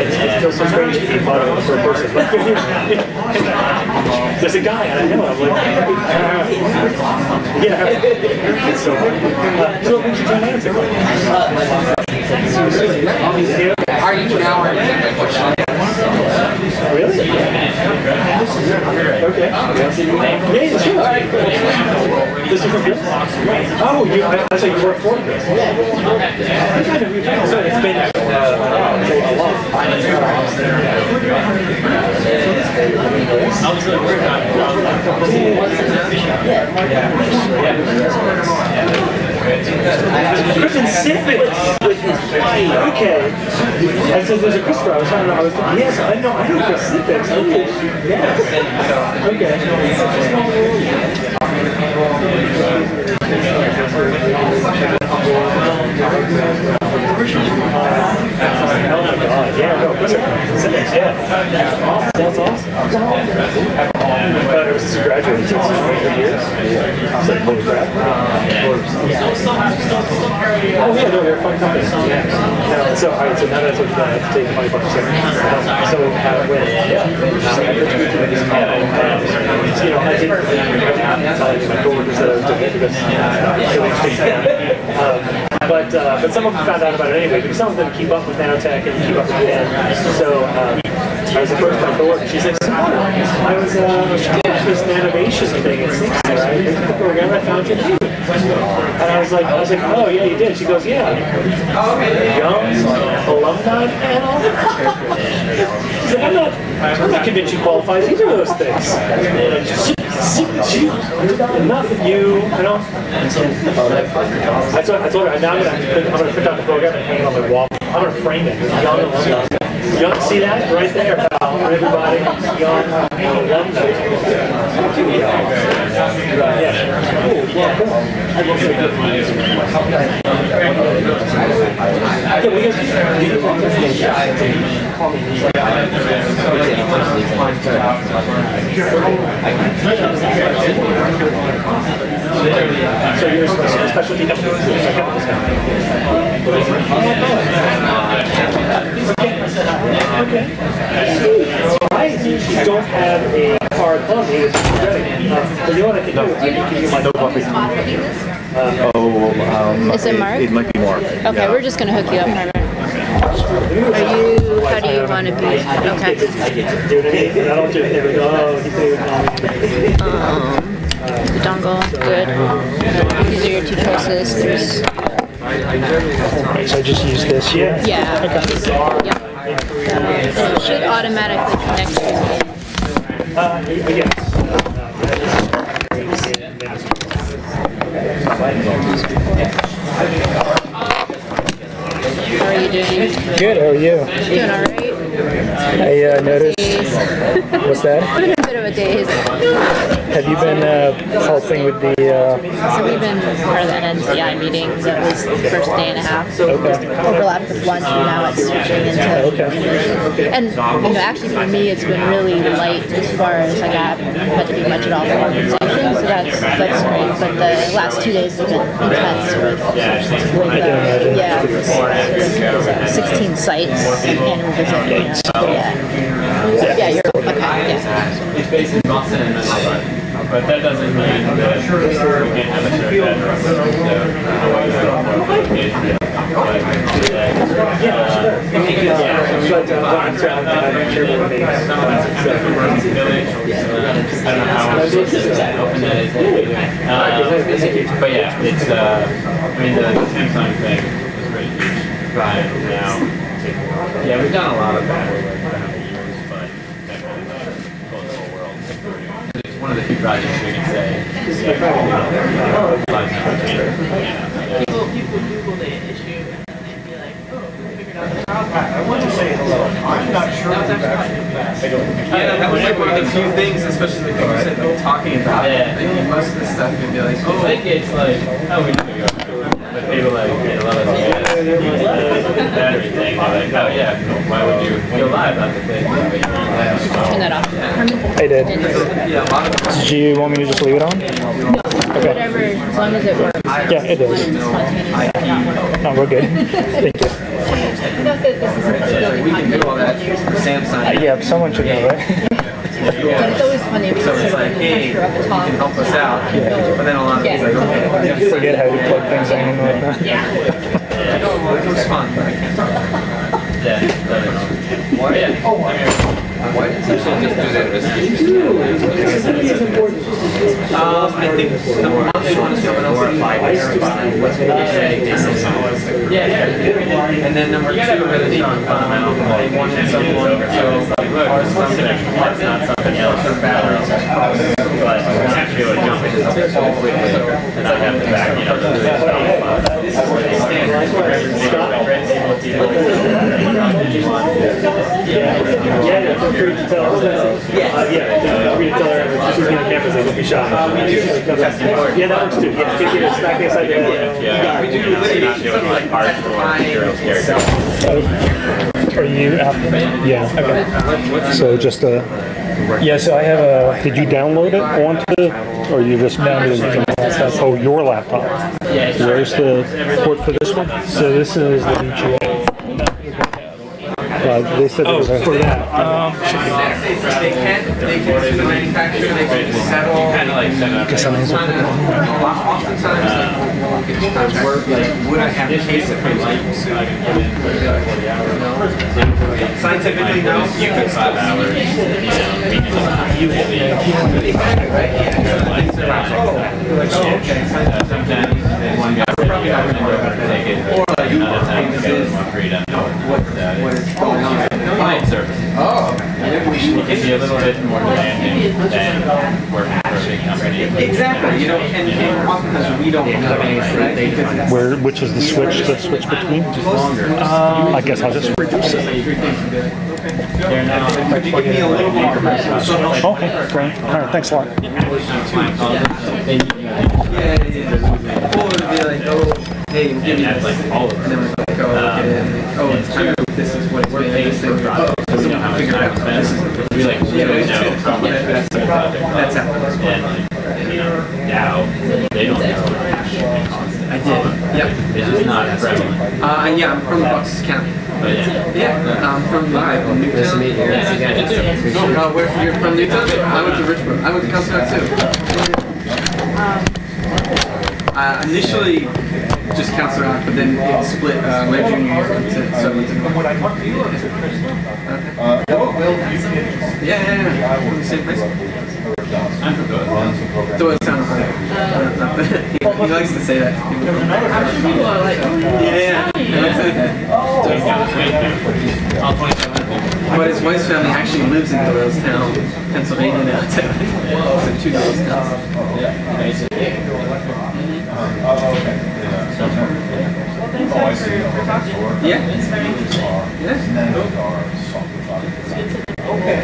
S6: it feels so strange to be thought of as a third person. There's a guy, and I know, I'm like, yeah. So when did you join Lansing? Are you now?
S13: Really? Okay. Yeah, sure. This is from Chris? Oh, that's how you work for Chris. So it's been a long Christian Siffin with his fight. Okay. I said there's a Christopher. I was trying to know. Yes, I know Chris Siffin. Yes. Okay. Oh my God! Yeah, no, Christopher. Yeah. That's awesome. It was graduating since 3 years. It's like holy crap. Oh yeah, no, they're a fun company. So alright, so now that's what I have to take 25%. So when I didn't tell any of my coworkers that I was doing it because it was interesting. But some of them found out about it anyway because some of them keep up with nanotech and keep up with it. So I was approached by a coworker. She's like, I was trying to do this nanovation thing at Singh, right? The program I found you. And I was like, oh yeah, you did. She goes, yeah. Young alumni panel. She's like, I'm not convinced you qualify as either of those things. Enough of you, know. I told her, now I'm gonna print out the program and hang it on my wall. I'm gonna frame it. Young alumni. Young, see that right there, pal, for everybody. Young alumni. So you're a specialty Okay. You don't have a card on me, which is great. But you know what I can do? I can give you my notebook.
S8: Is it Mark?
S7: It might be Mark.
S8: Okay,
S7: yeah.
S8: we're just going to hook you up. How do you want to be? Okay.
S13: I don't do it. There we go.
S8: The dongle, good. These are your two choices.
S13: So I just use this here?
S8: Yeah. Okay. Yep. It should automatically connect to
S13: yes.
S8: How are you doing?
S13: Good, how are you?
S8: Doing all right.
S13: I noticed. What's that?
S8: It's been a bit of a daze.
S13: Have you been helping with the...
S8: So we've been part of the NNCI meetings. That was the first day and a half. Overlapped with lunch, and now it's switching into... And, actually for me, it's been really light as far as, I haven't had to do much at all for organization, so that's great. But the last 2 days have been intense with 16 sites, annual visit. Yeah, you're okay. Yeah.
S4: It's based in Boston and Manila, but that doesn't mean that we can't have a certain address. But yeah, it's the Samsung thing was pretty huge. Now, yeah, we've done a lot of that over the years, but that really closed the whole world. It's one of the few projects we can say.
S14: People Google the issue and they'd be like, oh, we figured out the problem.
S11: I want to say hello. I'm not sure.
S14: That was actually
S3: Yeah, that was like one of the few things, especially the thing you said, like talking about it. Like, most of the stuff you'd be like,
S4: I think it's like, oh, we know you. But people like, a lot of the battery thing, they're like, oh yeah, why would you go live on the thing?
S8: Turn that off.
S13: I did.
S3: yeah, a lot of
S13: Did you want me to just leave it on?
S8: No, whatever, as long as it works.
S13: Yeah, it does. No, we're good. Thank you.
S8: Not that this is
S3: we can do all that Samsung.
S13: Yeah, someone should know, right?
S8: But it's always funny because
S3: So it's like, hey, you can help us out. But then a lot of people are like,
S13: You forget how to plug things in and whatnot.
S3: it was fun, but I can't talk.
S4: Yeah.
S3: Why did you just do that risky? I think number one, they want to see someone else what's and then number two, really they wanted someone to something that's not something else or batteries but actually it would jump into something so quickly and I have to back it up to
S13: Yeah, feel free to tell us. Feel free to tell her just looking at cameras, they won't be shy. Yeah, that works too. Yeah, get it back inside the
S3: we do like parts or materials character.
S13: Are you out? Yeah. Okay. So just yeah. So I have a. Did you download it onto, or you just downloaded it from? Oh, your laptop. Where's the port for this one? So this is the VGA. They said for that. They can do the manufacturer, they can settle. Oftentimes, would I have to case it from scientifically, no. You could 5 hours. Exactly, right? Sometimes one guy probably not going to take it. Or another time to get more freedom. What is going on? Client services. Oh, it can be a little bit more demanding than working for a big company. Exactly. You know, and oftentimes we don't have any, right? Which is the switch between? I guess I'll just reduce it.
S3: Could you give me a little more?
S13: Okay, great. All right, thanks a lot.
S3: Yeah. Or it'd be like, oh, hey, we'll give you this. And then we'll go look at it. And oh, it's kind of, this is what it's made. This thing. So we know how much figure out. This is we like really know how much that's happening. And now they don't know. I did. Yep. It's just not prevalent. Yeah, I'm from Bucks County. Yeah, I'm from Newtown. Where you're from Newtown? I went to Richmond. I went to Cumberland too. Initially, just Council Rock, but then it split my junior year. So what I talked to you is yeah. From the same place. I'm from Doyle. Doyle sounds like he likes to say that to people. I'm sure people are like, yeah. But his wife's family actually lives in Doylestown, Pennsylvania now. So 2 Doylestown. Yeah. It's very interesting. Yeah. Okay.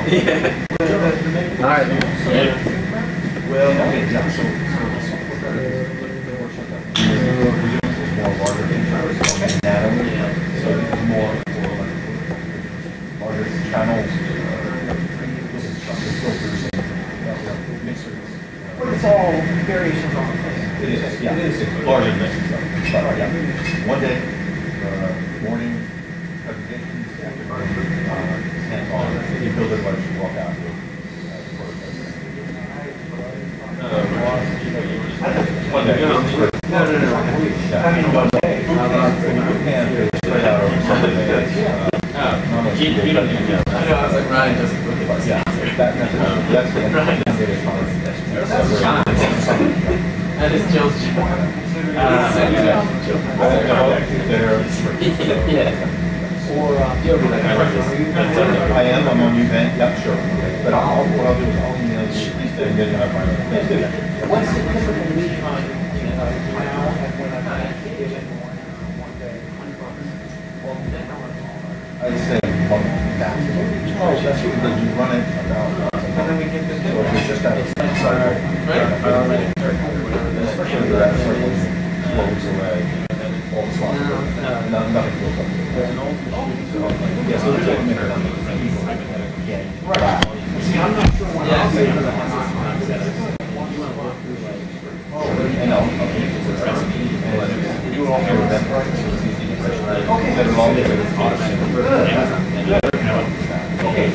S3: Yeah. All right. Well, but it's all variations on the thing. It is, yeah. It is largely mixed stuff. One day, morning presentations, afternoon, hands-on. You build it once you walk out. One day. No. I mean, one day. You can spread out over several days. You don't even know. I know, I was like, Ryan doesn't look at us. Yeah, that's the that is Jill's job. I am. I'm on Ubank. Yep, sure. But what I'll do is I'll email you and get it up my own. What's the typical lead time? I'd say one maximum. Oh, that's because you run it about. And then we get this. So it's just out of cycle. Especially that circle flows away. All the slots. Nothing goes up. Yeah, so there's a minute on the right. See, I'm not sure what I'll say. I know. You all know that. Okay.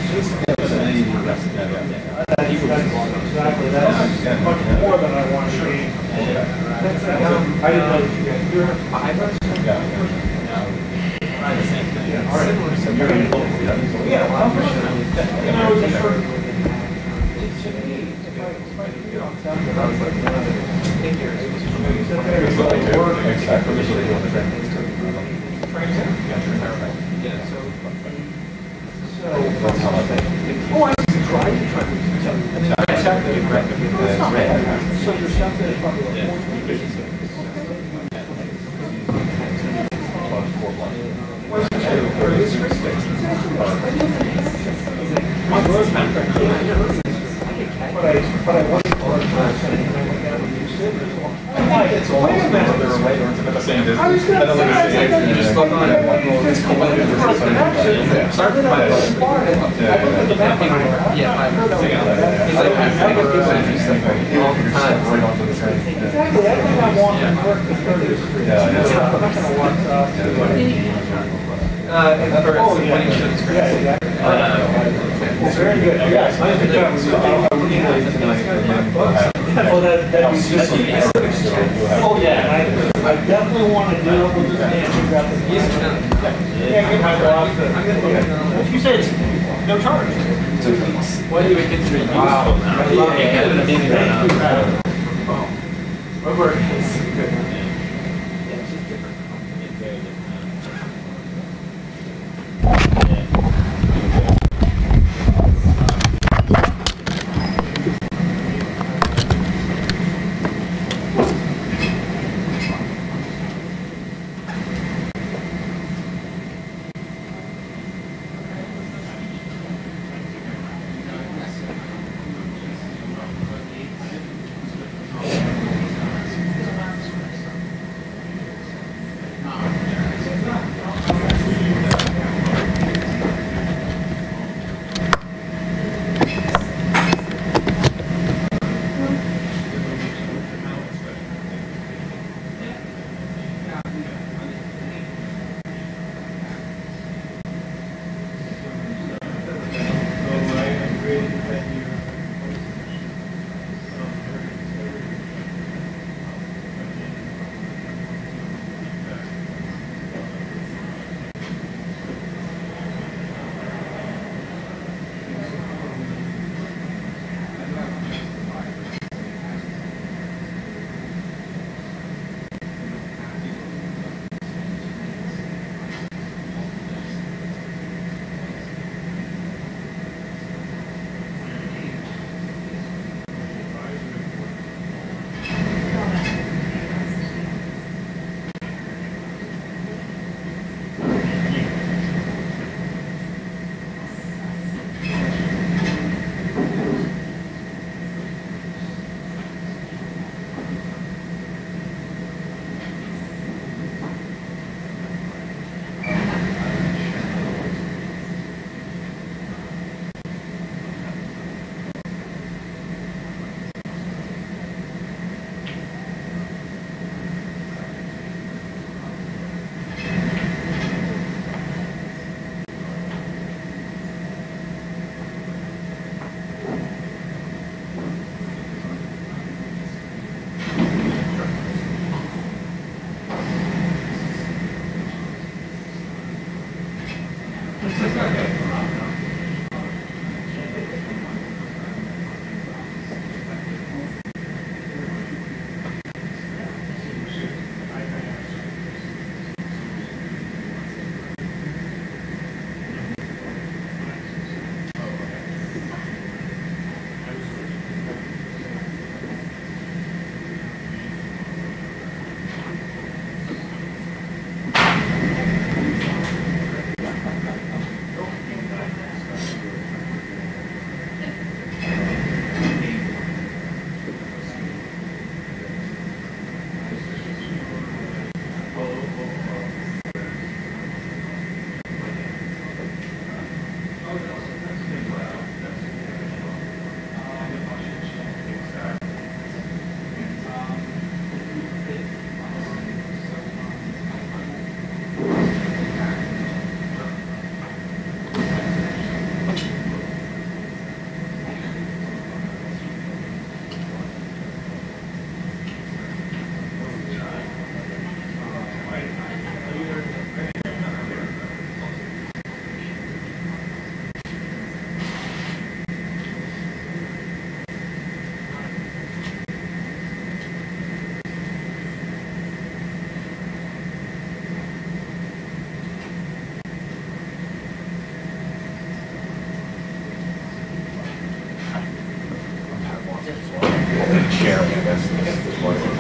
S3: Exactly. That's much more than I want to see. I didn't know that you guys. You're 5 months? Yeah.
S13: Very good. Yes, I think that was. Oh yeah, I definitely want to do it with this man. You said it's no charge.
S3: What do you consider useful now? Wow.
S11: Sharing, I guess, is one of the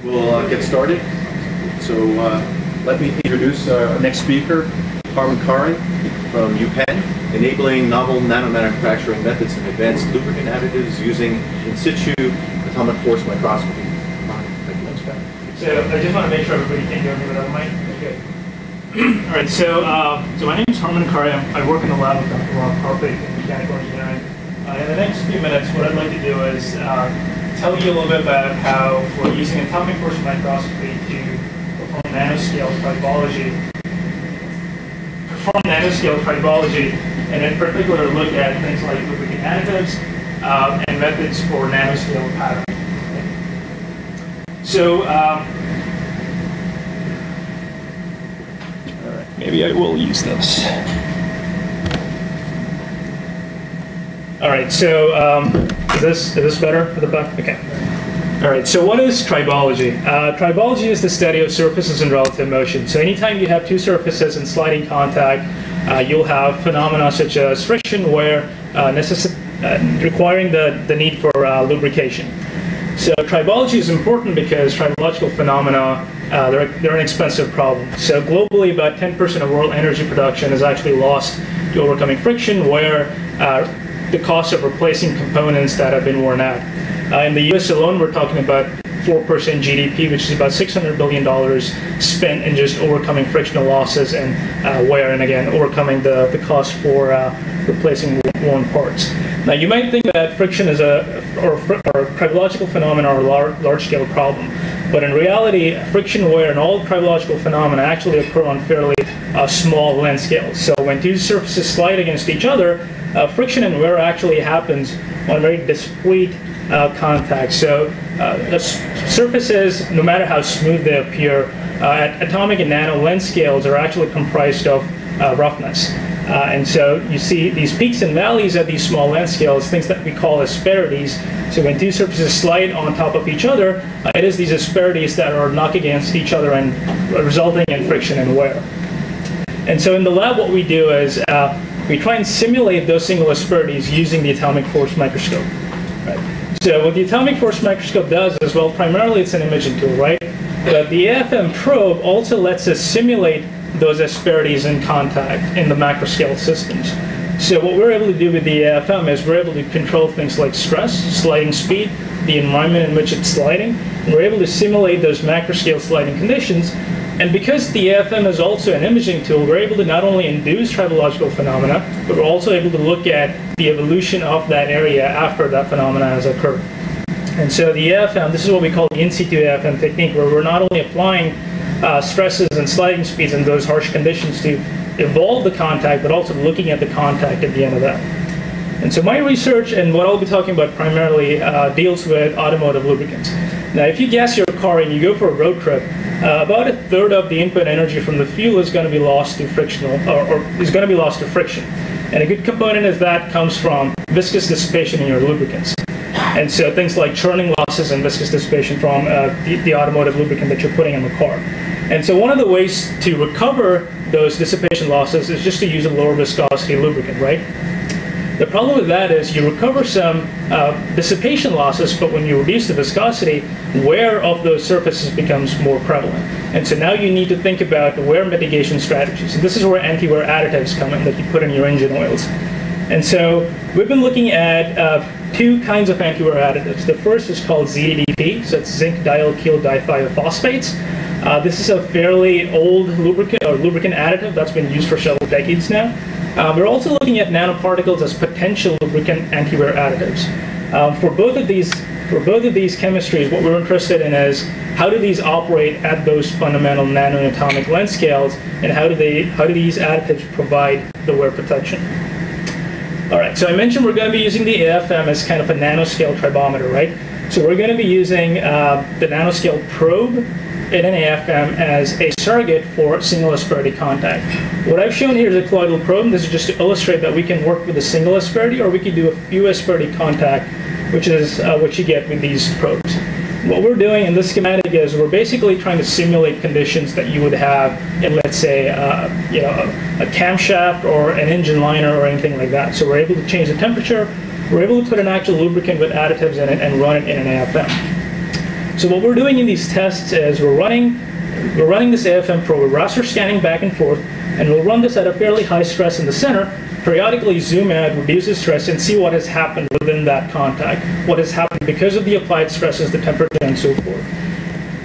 S7: We'll get started. So let me introduce our next speaker, Harman Kari from UPenn, enabling novel nanomanufacturing methods and advanced lubricant additives using in situ atomic force microscopy.
S13: So I just want to make sure everybody can hear me without mic. Okay. All right. So my name is Harman Kari. I work in the lab with Dr. Rob Harpig in mechanical engineering. In the next few minutes, what I'd like to do is tell you a little bit about how we're using atomic force microscopy to perform nanoscale tribology, and in particular look at things like lubricant additives and methods for nanoscale patterning. So, all right, maybe I will use this. All right, so is this better for the back? Okay. All right, so what is tribology? Tribology is the study of surfaces in relative motion. So anytime you have two surfaces in sliding contact, you'll have phenomena such as friction, wear, requiring the need for lubrication. So tribology is important because tribological phenomena, they're an expensive problem. So globally, about 10% of world energy production is actually lost to overcoming friction, wear, the cost of replacing components that have been worn out. In the US alone, we're talking about 4% GDP, which is about $600 billion spent in just overcoming frictional losses and wear, and again, overcoming the cost for replacing worn parts. Now, you might think that friction is or tribological phenomena are a large-scale problem, but in reality, friction, wear, and all tribological phenomena actually occur on fairly small length scales. So when two surfaces slide against each other, friction and wear actually happens on very discrete contact. So the surfaces, no matter how smooth they appear, at atomic and nano length scales are actually comprised of roughness. And so you see these peaks and valleys at these small length scales, things that we call asperities. So when two surfaces slide on top of each other, it is these asperities that are knocked against each other and resulting in friction and wear. And so in the lab, what we do is we try and simulate those single asperities using the atomic force microscope. Right? So what the atomic force microscope does is, well, primarily it's an imaging tool, right? But the AFM probe also lets us simulate those asperities in contact in the macroscale systems. So what we're able to do with the AFM is we're able to control things like stress, sliding speed, the environment in which it's sliding. We're able to simulate those macroscale sliding conditions. And because the AFM is also an imaging tool, we're able to not only induce tribological phenomena, but we're also able to look at the evolution of that area after that phenomena has occurred. And so the AFM, this is what we call the in situ AFM technique, where we're not only applying stresses and sliding speeds in those harsh conditions to evolve the contact, but also looking at the contact at the end of that. And so my research and what I'll be talking about primarily deals with automotive lubricants. Now, if you gas your car and you go for a road trip, about a third of the input energy from the fuel is going to be lost to frictional, or is going to be lost to friction. And a good component of that comes from viscous dissipation in your lubricants. And so things like churning losses and viscous dissipation from the automotive lubricant that you're putting in the car. And so one of the ways to recover those dissipation losses is just to use a lower viscosity lubricant, right? The problem with that is you recover some dissipation losses, but when you reduce the viscosity, wear of those surfaces becomes more prevalent. And so now you need to think about wear mitigation strategies. And this is where anti-wear additives come in that you put in your engine oils. And so we've been looking at two kinds of anti-wear additives. The first is called ZDDP, so it's zinc dialkyl dithiophosphate. This is a fairly old lubricant additive that's been used for several decades now. We're also looking at nanoparticles as potential lubricant anti-wear additives. For both of these chemistries, what we're interested in is how do these operate at those fundamental nanoatomic length scales, and how do these additives provide the wear protection? All right, so I mentioned we're going to be using the AFM as kind of a nanoscale tribometer, right? So we're going to be using the nanoscale probe in an AFM as a surrogate for single asperity contact. What I've shown here is a colloidal probe. This is just to illustrate that we can work with a single asperity, or we can do a few asperity contact, which is what you get with these probes. What we're doing in this schematic is we're basically trying to simulate conditions that you would have in, let's say, a camshaft or an engine liner or anything like that. So we're able to change the temperature. We're able to put an actual lubricant with additives in it and run it in an AFM. So what we're doing in these tests is we're running this AFM probe, we're raster scanning back and forth, and we'll run this at a fairly high stress in the center, periodically zoom out, reduce the stress, and see what has happened within that contact, what has happened because of the applied stresses, the temperature, and so forth.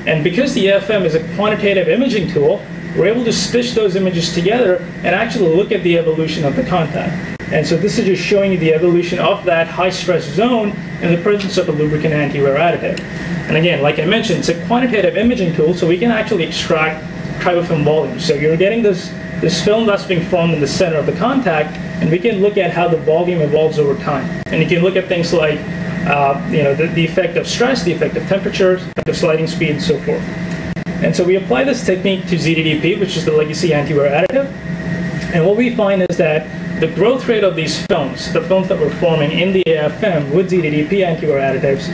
S13: And because the AFM is a quantitative imaging tool, we're able to stitch those images together and actually look at the evolution of the contact. And so this is just showing you the evolution of that high stress zone in the presence of a lubricant anti-wear additive. And again, like I mentioned, it's a quantitative imaging tool, so we can actually extract tribofilm volume. So you're getting this film that's being formed in the center of the contact, and we can look at how the volume evolves over time. And you can look at things like the effect of stress, the effect of temperature, the effect of sliding speed, and so forth. And so we apply this technique to ZDDP, which is the legacy anti-wear additive. And what we find is that the growth rate of these films, the films that we're forming in the AFM with ZDDP anti-wear additives,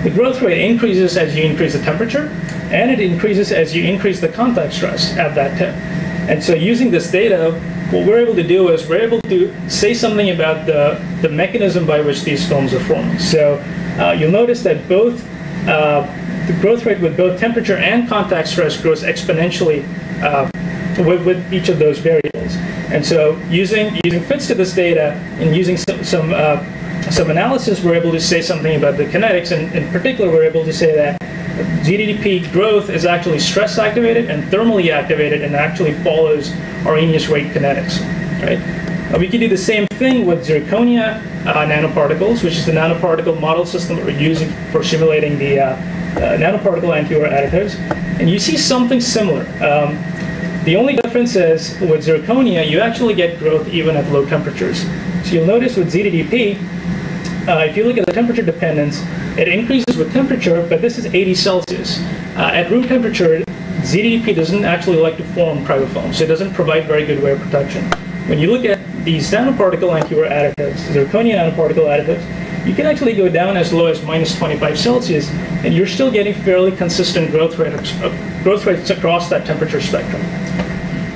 S13: the growth rate increases as you increase the temperature, and it increases as you increase the contact stress at that tip. And so using this data, what we're able to do is we're able to say something about the mechanism by which these films are forming. So you'll notice that both the growth rate with both temperature and contact stress grows exponentially with each of those variables. And so using fits to this data and using some analysis, we're able to say something about the kinetics, and in particular, we're able to say that ZDDP growth is actually stress activated and thermally activated, and actually follows Arrhenius rate kinetics. Right? We can do the same thing with zirconia nanoparticles, which is the nanoparticle model system that we're using for simulating the nanoparticle anti-wear additives, and you see something similar. The only difference is with zirconia, you actually get growth even at low temperatures. So you'll notice with ZDDP, if you look at the temperature dependence, it increases with temperature, but this is 80 Celsius. At room temperature, ZDDP doesn't actually like to form tribofilm, so it doesn't provide very good wear protection. When you look at these nanoparticle anti-wear additives, zirconia nanoparticle additives, you can actually go down as low as -25 Celsius, and you're still getting fairly consistent growth rates across that temperature spectrum.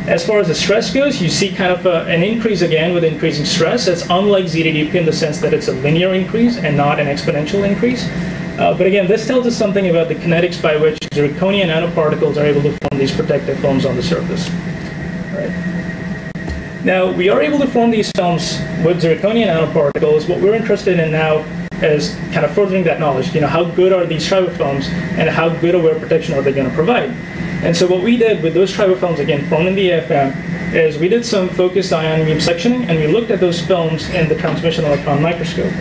S13: As far as the stress goes, you see kind of an increase again with increasing stress. It's unlike ZDDP in the sense that it's a linear increase and not an exponential increase. But again, this tells us something about the kinetics by which zirconia nanoparticles are able to form these protective films on the surface. Right. Now, we are able to form these films with zirconia nanoparticles. What we're interested in now is kind of furthering that knowledge. How good are these tribofilms and how good a wear protection are they going to provide? And so what we did with those tribofilms, again, formed in the AFM, is we did some focused ion beam sectioning, and we looked at those films in the transmission electron microscope.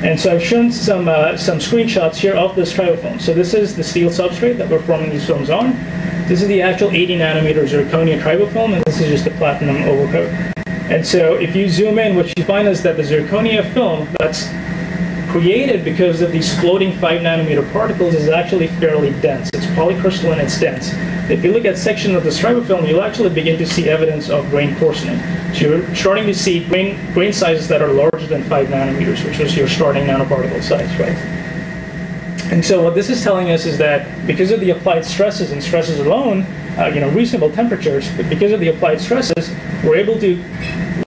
S13: And so I've shown some screenshots here of this tribofilm. So this is the steel substrate that we're forming these films on. This is the actual 80 nanometer zirconia tribofilm, and this is just a platinum overcoat. And so if you zoom in, what you find is that the zirconia film that's created because of these floating 5 nanometer particles is actually fairly dense. It's polycrystalline, it's dense. If you look at section of this tribofilm, you'll actually begin to see evidence of grain coarsening. So you're starting to see grain sizes that are larger than 5 nanometers, which is your starting nanoparticle size, right? And so what this is telling us is that because of the applied stresses and stresses alone, reasonable temperatures, but because of the applied stresses, we're able to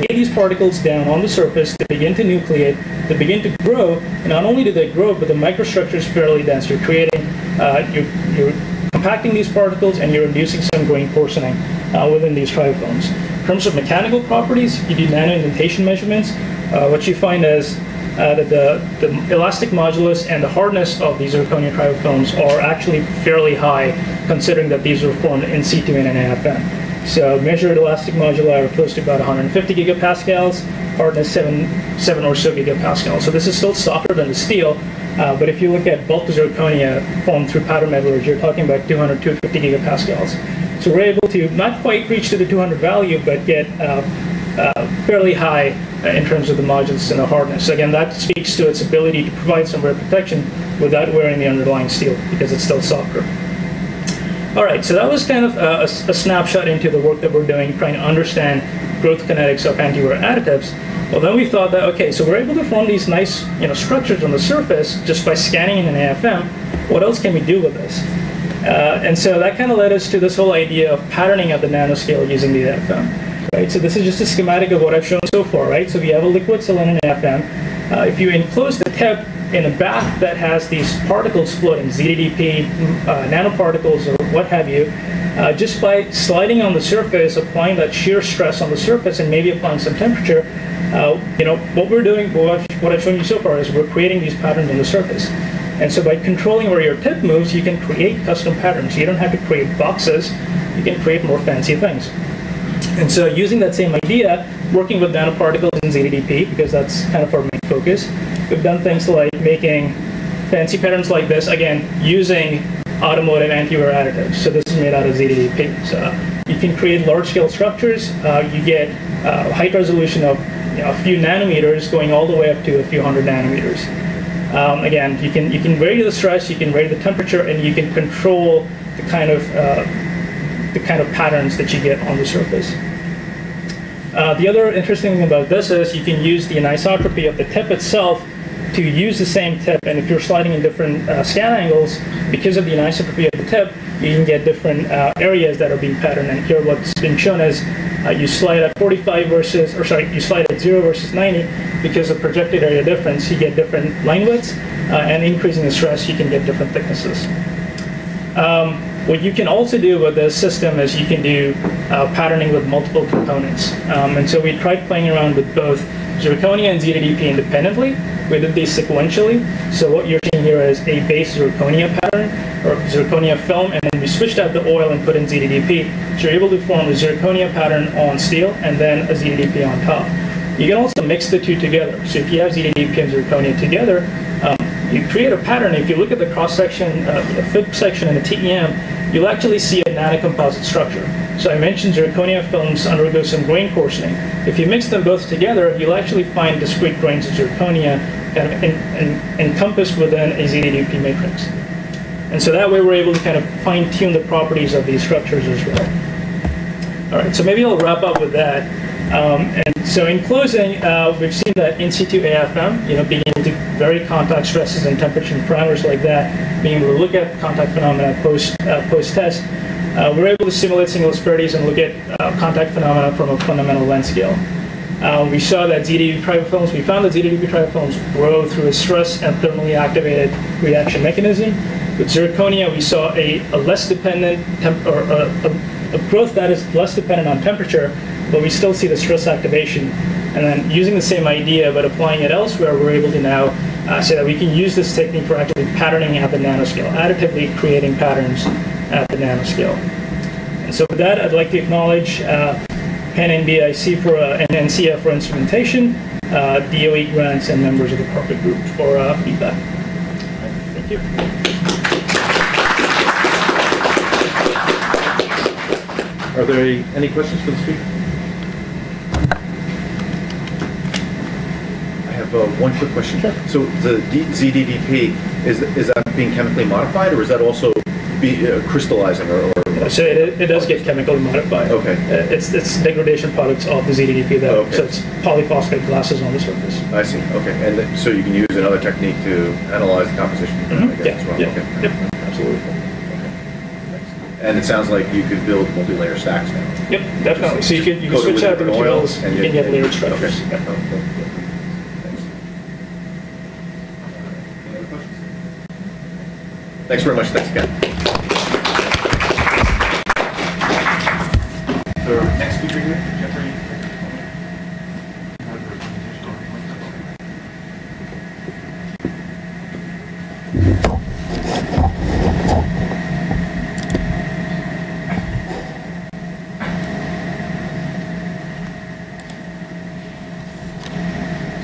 S13: lay these particles down on the surface to begin to nucleate, to begin to grow. And not only do they grow, but the microstructure is fairly dense. You're creating, you're compacting these particles, and you're inducing some grain coarsening within these tribofilms. In terms of mechanical properties, you do nano indentation measurements. What you find is that the elastic modulus and the hardness of these zirconia tribofilms are actually fairly high, considering that these were formed in situ in an AFM. So measured elastic moduli are close to about 150 gigapascals, hardness 7 or so gigapascals. So this is still softer than the steel, but if you look at bulk zirconia formed through pattern metallurgy, you're talking about 200 to 250 gigapascals. So we're able to not quite reach to the 200 value, but get fairly high in terms of the modulus and the hardness. So again, that speaks to its ability to provide some wear protection without wearing the underlying steel, because it's still softer. All right, so that was kind of a snapshot into the work that we're doing, trying to understand growth kinetics of anti-wear additives. Well, then we thought that, okay, so we're able to form these nice structures on the surface just by scanning in an AFM. What else can we do with this? And so that kind of led us to this whole idea of patterning at the nanoscale using the AFM. Right, so this is just a schematic of what I've shown so far, right? So we have a liquid cylinder in AFM. If you enclose the tip in a bath that has these particles floating, ZDDP, nanoparticles, or what have you, just by sliding on the surface, applying that shear stress on the surface, and maybe applying some temperature, what we're doing, what I've shown you so far is we're creating these patterns on the surface. And so by controlling where your tip moves, you can create custom patterns. You don't have to create boxes. You can create more fancy things. And so using that same idea, working with nanoparticles in ZDDP, because that's kind of our main focus, we've done things like making fancy patterns like this, again, using automotive anti-wear additives. So this is made out of ZDDP. So you can create large-scale structures. You get height resolution of a few nanometers going all the way up to a few hundred nanometers. Again, you can vary the stress, you can vary the temperature, and you can control the kind of patterns that you get on the surface. The other interesting thing about this is you can use the anisotropy of the tip itself to use the same tip, and if you're sliding in different scan angles, because of the anisotropy of the tip, you can get different areas that are being patterned. And here what's being shown is you slide at 45 versus, or sorry, you slide at 0 versus 90, because of projected area difference, you get different line widths, and increasing the stress, you can get different thicknesses. What you can also do with this system is you can do patterning with multiple components. And so we tried playing around with both zirconia and ZDDP independently. We did these sequentially. So what you're seeing here is a base zirconia pattern, or zirconia film, and then we switched out the oil and put in ZDDP. So you're able to form a zirconia pattern on steel and then a ZDDP on top. You can also mix the two together. So if you have ZDDP and zirconia together, you create a pattern. If you look at the cross-section, the flip section and the TEM, you'll actually see a nanocomposite structure. So I mentioned zirconia films undergo some grain coarsening. If you mix them both together, you'll actually find discrete grains of zirconia kind of encompassed within a ZDDP matrix. And so that way we're able to kind of fine-tune the properties of these structures as well. All right, so maybe I'll wrap up with that. And so in closing, we've seen that in situ AFM, being able to vary contact stresses and temperature and parameters like that, being able to look at contact phenomena post-test, we're able to simulate single asperities and look at contact phenomena from a fundamental length scale. We saw that ZDDP private films, we found that ZDDP private films grow through a stress and thermally activated reaction mechanism. With zirconia, we saw a less dependent, a growth that is less dependent on temperature, but we still see the stress activation. And then using the same idea, but applying it elsewhere, we're able to now say that we can use this technique for actually patterning at the nanoscale, additively creating patterns at the nanoscale. And so with that, I'd like to acknowledge PEN and BIC for, and NCF for instrumentation, DOE grants, and members of the corporate group for feedback. Thank you.
S7: Are there any questions for the speaker? I have one quick question. Sure. So the ZDDP, is that being chemically modified, or is that also crystallizing? Or
S13: so it does get chemically modified.
S7: Okay.
S13: It's degradation products of the ZDDP, that,
S7: okay.
S13: So it's polyphosphate glasses on the surface.
S7: I see. Okay. And so you can use another technique to analyze the composition of I guess, as well.
S13: Yeah.
S7: Okay.
S13: Yep. Absolutely.
S7: And it sounds like you could build multi-layer stacks now.
S13: Yep, definitely. So you can switch out the materials and you can get layered structures.
S7: Okay.
S13: Yep.
S7: Thanks. Any other questions? Thanks very much. Thanks again. The next speaker here, Jeffrey.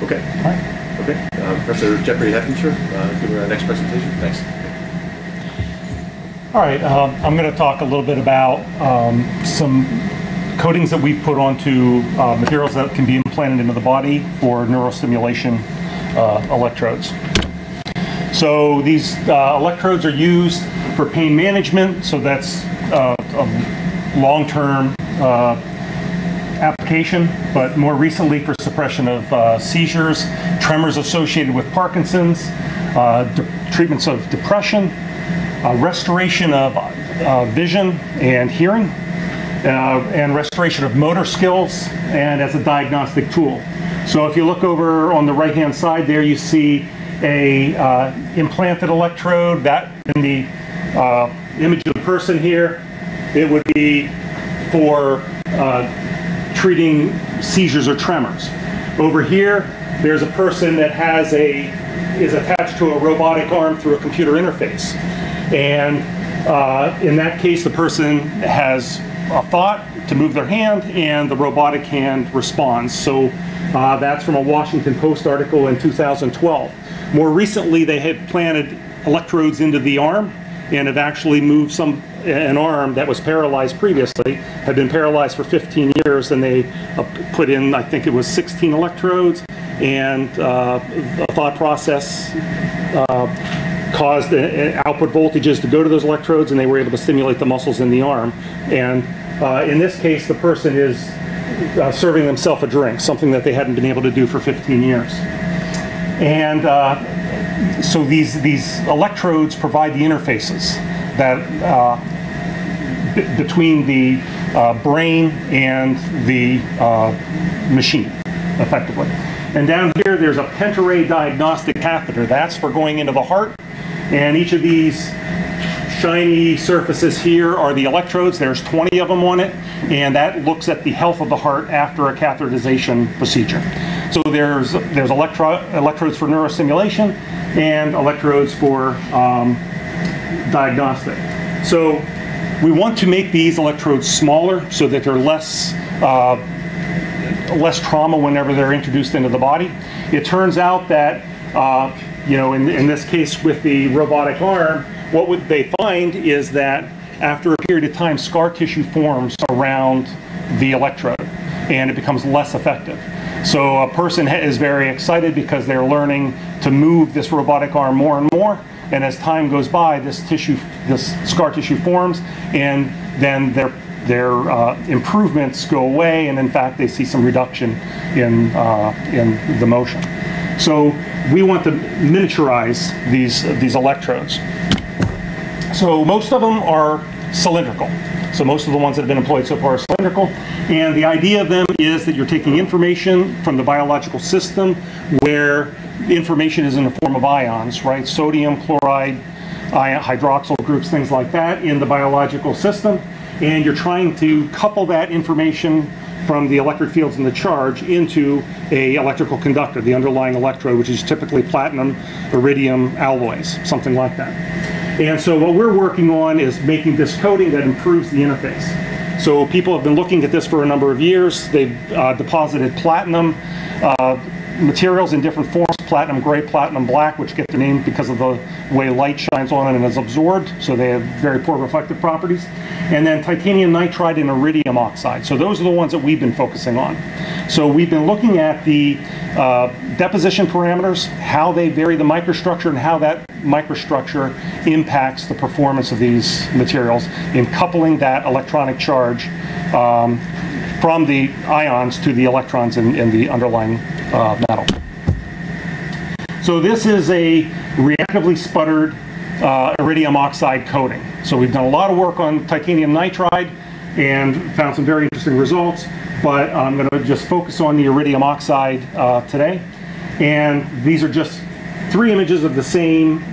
S7: Okay. All right. Okay. Professor Jeffrey Heffenscher, giving our next presentation. Thanks.
S15: All right. I'm going to talk a little bit about some coatings that we've put onto materials that can be implanted into the body for neurostimulation electrodes. So these electrodes are used for pain management. So that's a long-term application, but more recently for suppression of seizures, tremors associated with Parkinson's, treatments of depression, restoration of vision and hearing, and restoration of motor skills, and as a diagnostic tool. So if you look over on the right-hand side there, you see a implanted electrode. That in the image of the person here, it would be for treating seizures or tremors. Over here, there's a person that is attached to a robotic arm through a computer interface. And in that case, the person has a thought to move their hand, and the robotic hand responds. So that's from a Washington Post article in 2012. More recently, they had planted electrodes into the arm and have actually moved an arm that was paralyzed previously, had been paralyzed for 15 years, and they put in, I think it was 16 electrodes, and the thought process caused output voltages to go to those electrodes, and they were able to stimulate the muscles in the arm. And in this case, the person is serving themselves a drink, something that they hadn't been able to do for 15 years. And so these electrodes provide the interfaces that between the brain and the machine, effectively. And down here, there's a pentaray diagnostic catheter. That's for going into the heart. And each of these shiny surfaces here are the electrodes. There's 20 of them on it, and that looks at the health of the heart after a catheterization procedure. So there's electrodes for neurostimulation and electrodes for diagnostic. So we want to make these electrodes smaller so that they're less trauma whenever they're introduced into the body. It turns out that in this case with the robotic arm, what would they find is that after a period of time, scar tissue forms around the electrode, and it becomes less effective. So a person is very excited because they're learning to move this robotic arm more and more, and as time goes by, this scar tissue forms, and then their improvements go away, and in fact they see some reduction in the motion. So we want to miniaturize these electrodes. So most of them are cylindrical. So most of the ones that have been employed so far are cylindrical. And the idea of them is that you're taking information from the biological system where the information is in the form of ions, right? Sodium, chloride, hydroxyl groups, things like that in the biological system. And you're trying to couple that information from the electric fields and the charge into a electrical conductor, the underlying electrode, which is typically platinum, iridium alloys, something like that. And so what we're working on is making this coating that improves the interface. So people have been looking at this for a number of years. They've deposited platinum materials in different forms, platinum gray, platinum black, which get the name because of the way light shines on it and is absorbed, so they have very poor reflective properties. And then titanium nitride and iridium oxide. So those are the ones that we've been focusing on. So we've been looking at the deposition parameters, how they vary the microstructure, and how that microstructure impacts the performance of these materials in coupling that electronic charge from the ions to the electrons in the underlying metal. So this is a reactively sputtered iridium oxide coating. So we've done a lot of work on titanium nitride and found some very interesting results, but I'm going to just focus on the iridium oxide today. And these are just 3 images of the same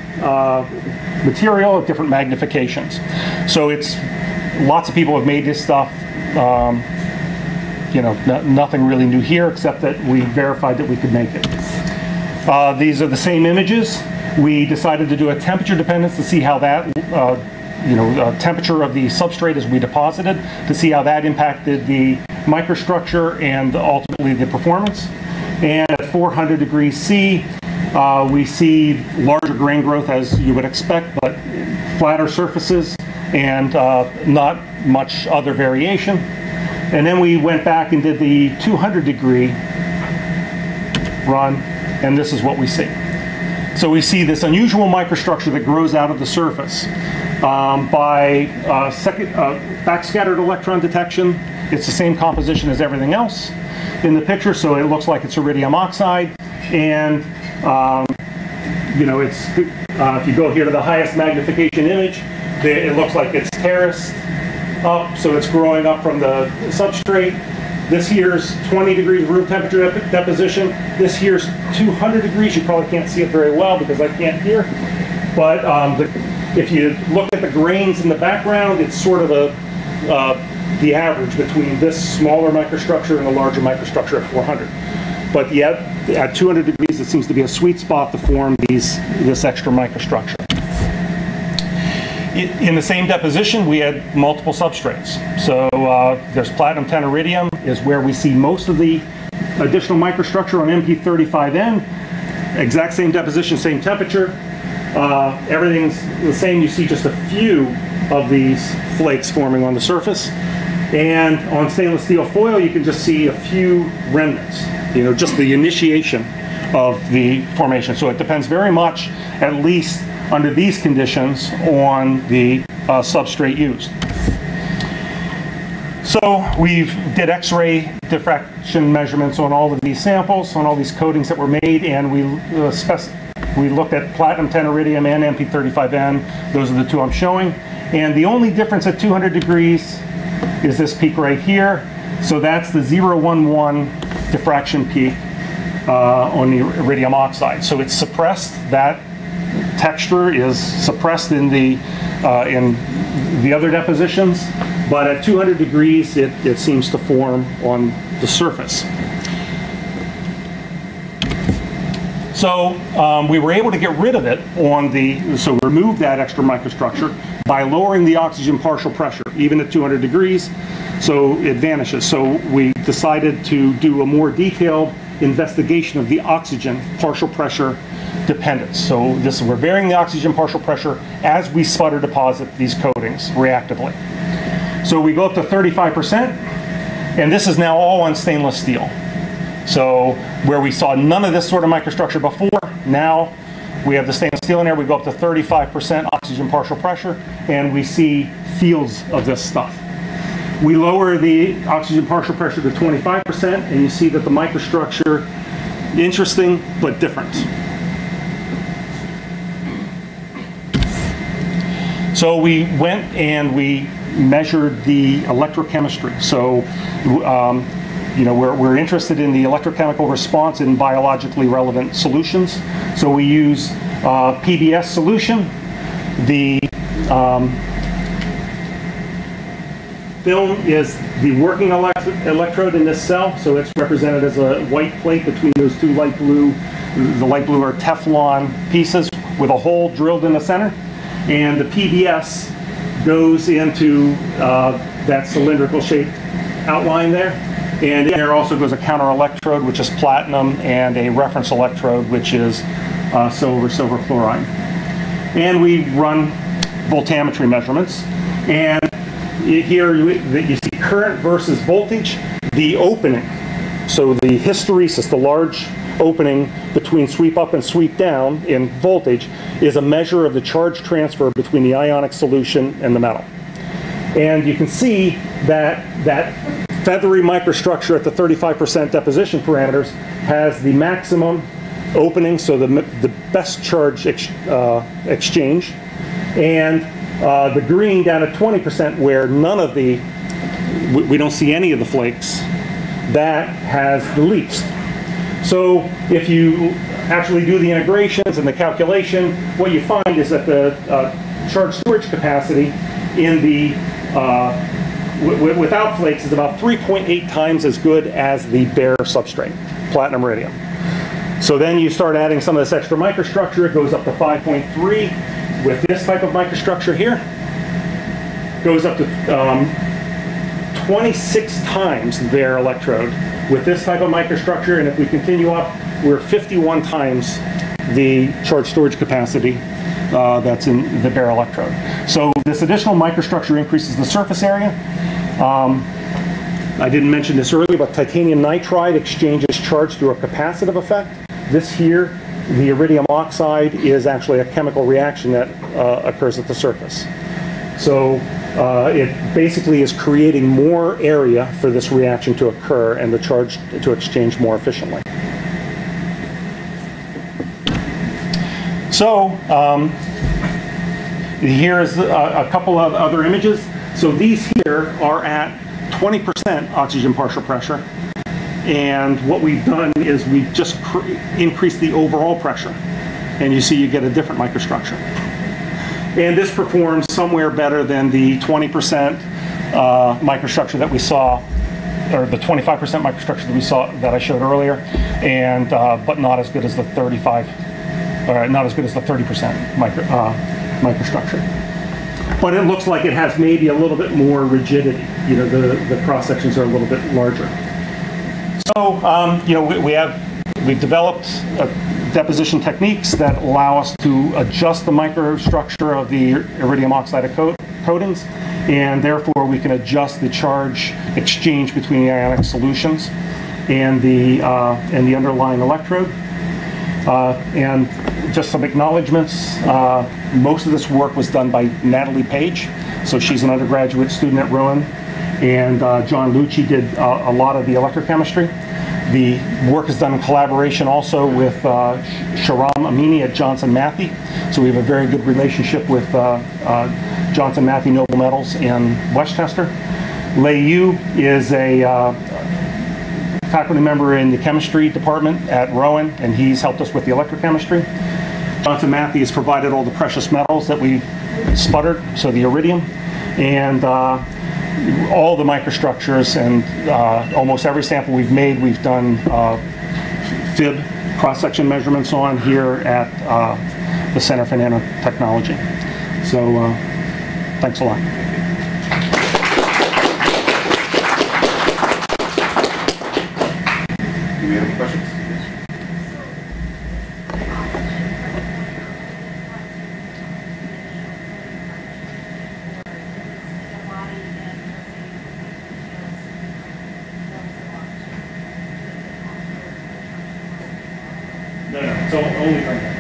S15: material at different magnifications. So it's, lots of people have made this stuff. You know, nothing really new here except that we verified that we could make it. These are the same images. We decided to do a temperature dependence to see how that, temperature of the substrate as we deposited, to see how that impacted the microstructure and ultimately the performance. And at 400 degrees C, we see larger grain growth as you would expect, but flatter surfaces and not much other variation. And then we went back and did the 200-degree run, and this is what we see. So we see this unusual microstructure that grows out of the surface. By backscattered electron detection, it's the same composition as everything else in the picture, so it looks like it's iridium oxide. And it's if you go here to the highest magnification image, it looks like it's terraced up, so it's growing up from the substrate. This here's 20 degrees room temperature deposition. This here's 200 degrees. You probably can't see it very well because I can't hear. But if you look at the grains in the background, it's sort of the average between this smaller microstructure and the larger microstructure at 400. But yet, at 200 degrees, it seems to be a sweet spot to form this extra microstructure. In the same deposition, we had multiple substrates. So there's platinum 10 iridium is where we see most of the additional microstructure on MP35N. Exact same deposition, same temperature. Everything's the same. You see just a few of these flakes forming on the surface. And on stainless steel foil, you can just see a few remnants, just the initiation of the formation. So it depends very much, at least under these conditions, on the substrate used. So we did X-ray diffraction measurements on all of these samples, on all these coatings that were made, and we looked at platinum 10 iridium and MP35N. Those are the two I'm showing. And the only difference at 200 degrees is this peak right here. So that's the 011 diffraction peak on the iridium oxide. So it's suppressed. That texture is suppressed in the other depositions, but at 200 degrees it seems to form on the surface. So we were able to get rid of it so remove that extra microstructure by lowering the oxygen partial pressure, even at 200 degrees, so it vanishes. So we decided to do a more detailed investigation of the oxygen partial pressure dependence. So we're varying the oxygen partial pressure as we sputter deposit these coatings reactively. So we go up to 35%, and this is now all on stainless steel. So where we saw none of this sort of microstructure before, now we have the stainless steel in there. We go up to 35% oxygen partial pressure, and we see fields of this stuff. We lower the oxygen partial pressure to 25%, and you see that the microstructure, interesting but different. So we went and we measured the electrochemistry. So, you know, we're interested in the electrochemical response in biologically relevant solutions. So we use PBS solution. The film is the working electrode in this cell. So it's represented as a white plate between those two light blue. The light blue are Teflon pieces with a hole drilled in the center. And the PBS goes into that cylindrical shaped outline there. And there also goes a counter electrode, which is platinum, and a reference electrode, which is silver chloride. And we run voltammetry measurements. And here you see current versus voltage, the opening. So the hysteresis, the large opening between sweep up and sweep down in voltage, is a measure of the charge transfer between the ionic solution and the metal. And you can see that that feathery microstructure at the 35% deposition parameters has the maximum opening, so the best charge exchange, and the green down at 20%, where none of the, we don't see any of the flakes, that has the least. So if you actually do the integrations and the calculation, what you find is that the charge storage capacity in the without flakes is about 3.8 times as good as the bare substrate, platinum iridium. So then you start adding some of this extra microstructure. It goes up to 5.3 with this type of microstructure here. Goes up to 26 times the bare electrode with this type of microstructure, and if we continue up, we're 51 times the charge storage capacity that's in the bare electrode. So this additional microstructure increases the surface area. I didn't mention this earlier, but titanium nitride exchanges charge through a capacitive effect. This here, the iridium oxide, is actually a chemical reaction that occurs at the surface. So it basically is creating more area for this reaction to occur and the charge to exchange more efficiently. So here is a couple of other images. So these here are at 20% oxygen partial pressure. And what we've done is we've just increased the overall pressure. And you see you get a different microstructure. And this performs somewhere better than the 20% microstructure that we saw, or the 25% microstructure that we saw, that I showed earlier, and but not as good as the 30% microstructure. But it looks like it has maybe a little bit more rigidity. You know, the cross sections are a little bit larger. So you know, we've developed deposition techniques that allow us to adjust the microstructure of the iridium oxide coatings, and therefore we can adjust the charge exchange between the ionic solutions and the underlying electrode. And just some acknowledgments. Most of this work was done by Natalie Page, so she's an undergraduate student at Rowan, and John Lucci did a lot of the electrochemistry. The work is done in collaboration also with Shahram Amini at Johnson Matthey. So we have a very good relationship with Johnson Matthey Noble Metals in Westchester. Lei Yu is a faculty member in the chemistry department at Rowan, and he's helped us with the electrochemistry. Johnson Matthey has provided all the precious metals that we've sputtered, so the iridium, and all the microstructures, and almost every sample we've made, we've done fib cross-section measurements on here at the Center for Nanotechnology. So thanks a lot.
S16: Do we have any questions?
S15: No, it's only from that.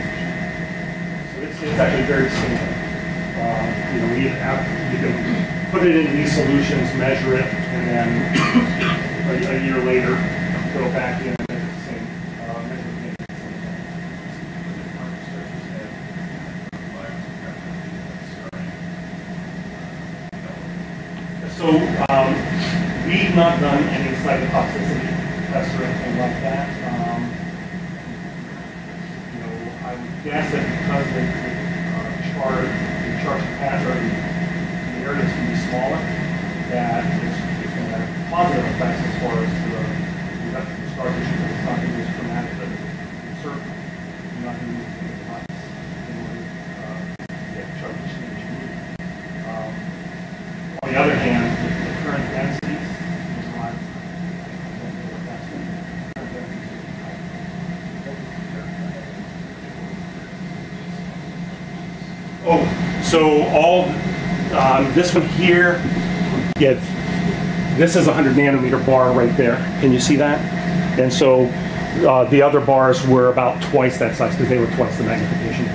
S15: So it's actually very simple. You know, you can put it into these solutions, measure it, and then a year later, go back in and make the same measurement. So we've not done any cytotoxicity tests or anything like that. I would guess that because the charge capacity, the areas can be smaller, that it's going to have positive effects as far as the reduction of scar tissue, but it's not going to be as dramatic, but it's certainly not going to use the device in order to get charge exchange moving. On the other hand, the current densities, oh, so all this one here, this is a 100 nanometer bar right there. Can you see that? And so the other bars were about twice that size because they were twice the magnification.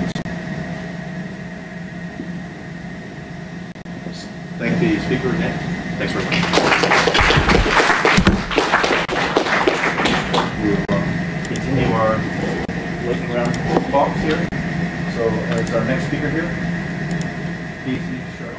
S7: Thank the speaker again. Thanks very much. We'll continue our lightning round talks here. So as our next speaker here, please start.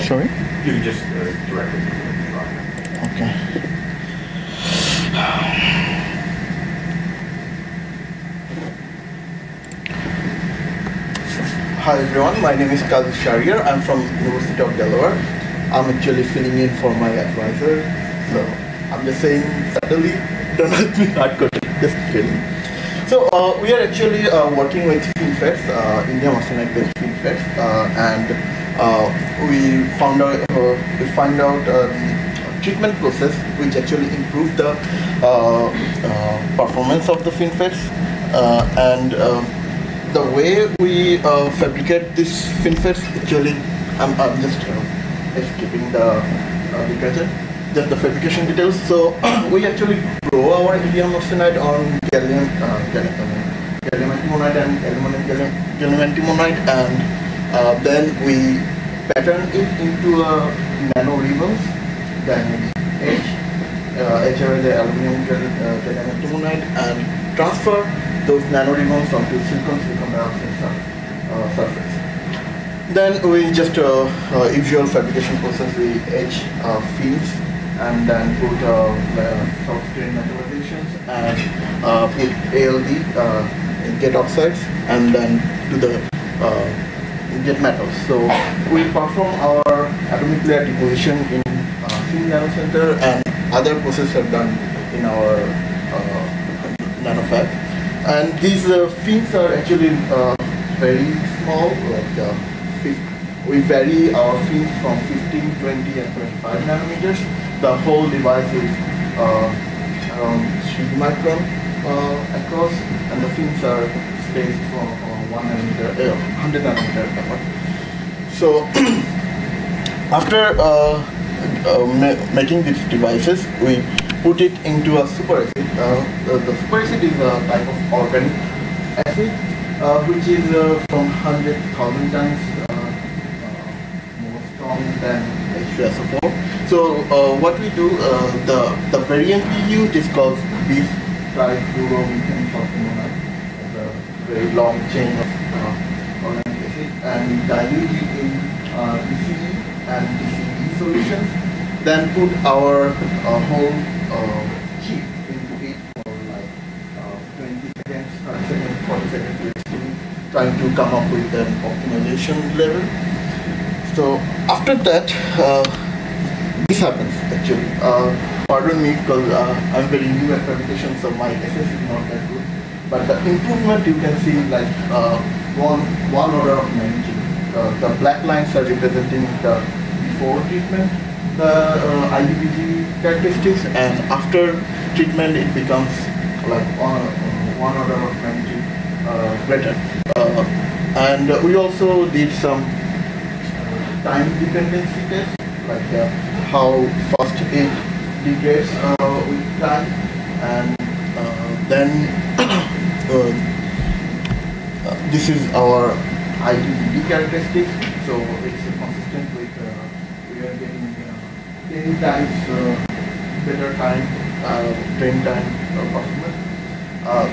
S16: Sorry?
S7: You can just directly.
S16: Okay. Hi everyone, my name is Kazi Shariar. I'm from University of Delaware. I'm actually filling in for my advisor. So I'm just saying subtly, don't help me not good. Just kidding. So we are actually working with FinFETs, Indium arsenide-based FinFETs, and we found out the treatment process which actually improved the performance of the FinFETs, and the way we fabricate this FinFETs, actually I'm just skipping the literature, just the fabrication details. So we actually grow our indium arsenide on gallium antimonide and aluminum gallium antimonide, and then we pattern it into nano ribbons, then etch away the aluminum gallium antimonide and transfer those nano ribbons onto silicon dioxide surface. Then we just usual fabrication process. We etch fins and then put soft strain metalizations and put ALD gate oxides and then do the gate metals. So we perform our atomic layer deposition in Singh nanocenter, and other processes are done in our nanofab. And these fins are actually very small. Like we vary our fins from 15, 20, and 25 nanometers. The whole device is around 3 micron across, and the fins are spaced from 1 nanometer, 100 nanometer apart. So after making these devices, we put it into a superacid. The superacid is a type of organic acid which is from 100,000 times more strong than H2SO4. So what we do, the variant we use is called bis-trifluoromethane sulfonamide. It's a very long chain of organic acid, and dilute it in DCE and DCE solutions. Then put our whole chip into it for like 20 seconds, 30 seconds, 40 seconds, trying to come up with an optimization level. So after that, this happens actually. Pardon me because I'm very new at fabrication, so my SS is not that good. But the improvement you can see like one order of magnitude. The black lines are representing the before treatment, the IDPG characteristics, and after treatment it becomes like one order of magnitude greater. And we also did some time dependency tests, like how fast it degrades with time, and then this is our IDPG characteristics. So it's consistent with we are getting 10 times better time, train time performance.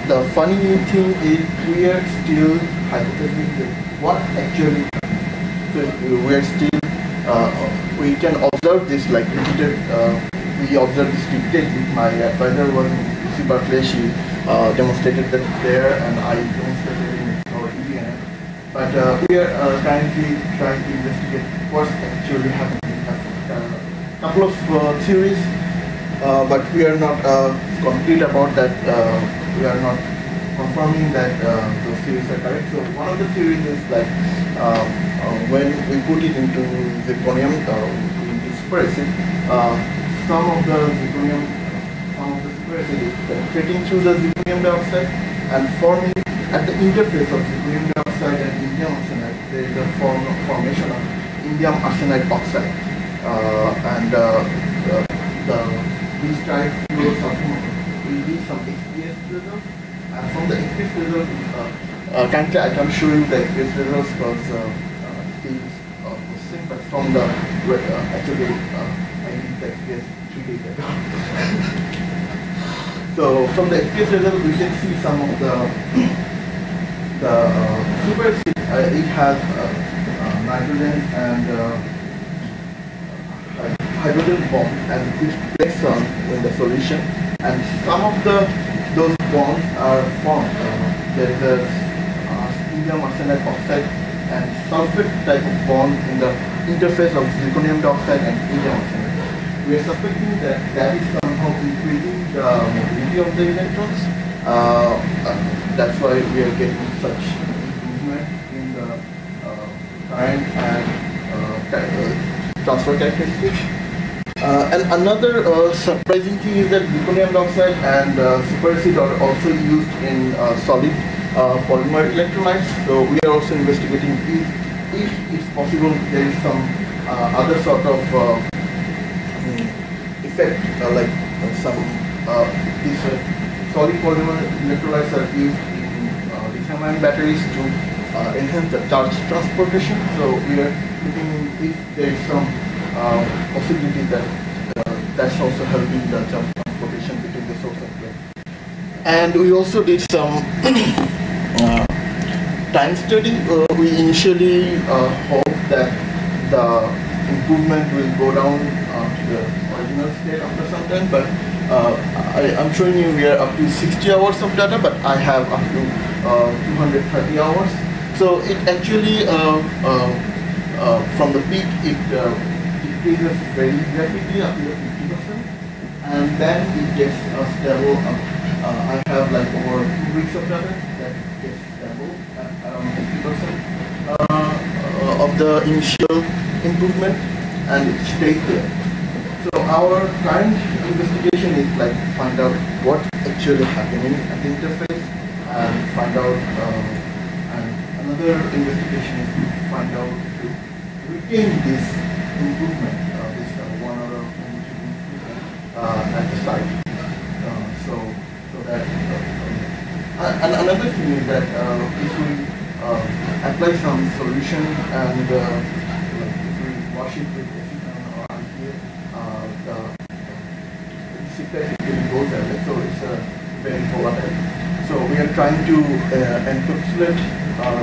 S16: The funny thing is we are still hypothesizing what actually happened. So we are still we can observe this like repeated. We observed this repeated with my advisor was in UC Berkeley. She demonstrated that there, and I demonstrated in our EDNF. But we are currently trying to investigate what's actually happening. We have a couple of theories, but we are not complete about that. We are not confirming that those theories are correct. So one of the theories is like when we put it into zirconium, into superacid, some of the superacid is penetrating through the zirconium dioxide and forming at the interface of zirconium dioxide and indium arsenide. There is a formation of indium arsenide oxide, and these type fluorosulfur will be some XPS results. And from the XPS results, currently I can show you the XPS results because still processing, but from the actually I did the XPS 3 days ago. So from the XPS results, we can see some of the superacid. It has nitrogen and hydrogen bond, and it plays on in the solution. And some of those bonds are formed. There is a indium arsenide oxide and sulfate type of bond in the interface of zirconium dioxide and indium arsenide. We are suspecting that that is somehow increasing the mobility of the electrons. That's why we are getting such improvement in the current and transfer characteristics. And another surprising thing is that zirconium dioxide and superacid are also used in solid polymer electrolytes. So we are also investigating if it's possible there is some other sort of effect, like some these solid polymer electrolytes are used in lithium-ion batteries to enhance the charge transportation. So we are looking if there is some possibility that that's also helping the charge transportation between the source and plate. And we also did some time study. We initially hoped that the improvement will go down to the original state after some time, but I'm showing you we are up to 60 hours of data, but I have up to 230 hours. So it actually, from the peak, it decreases very rapidly up to 50%, and then it gets stable. I have like over 2 weeks of data that gets stable at around 50% of the initial improvement, and it stays there. So our current investigation is like find out what actually happening at the interface, and find out. And another investigation is to find out to retain this improvement, this 1 order of magnitude improvement at the site. So that. And another thing is that if we apply some solution and if we wash it with acetone or IPA, this effect goes away. So it's very volatile. So we are trying to encapsulate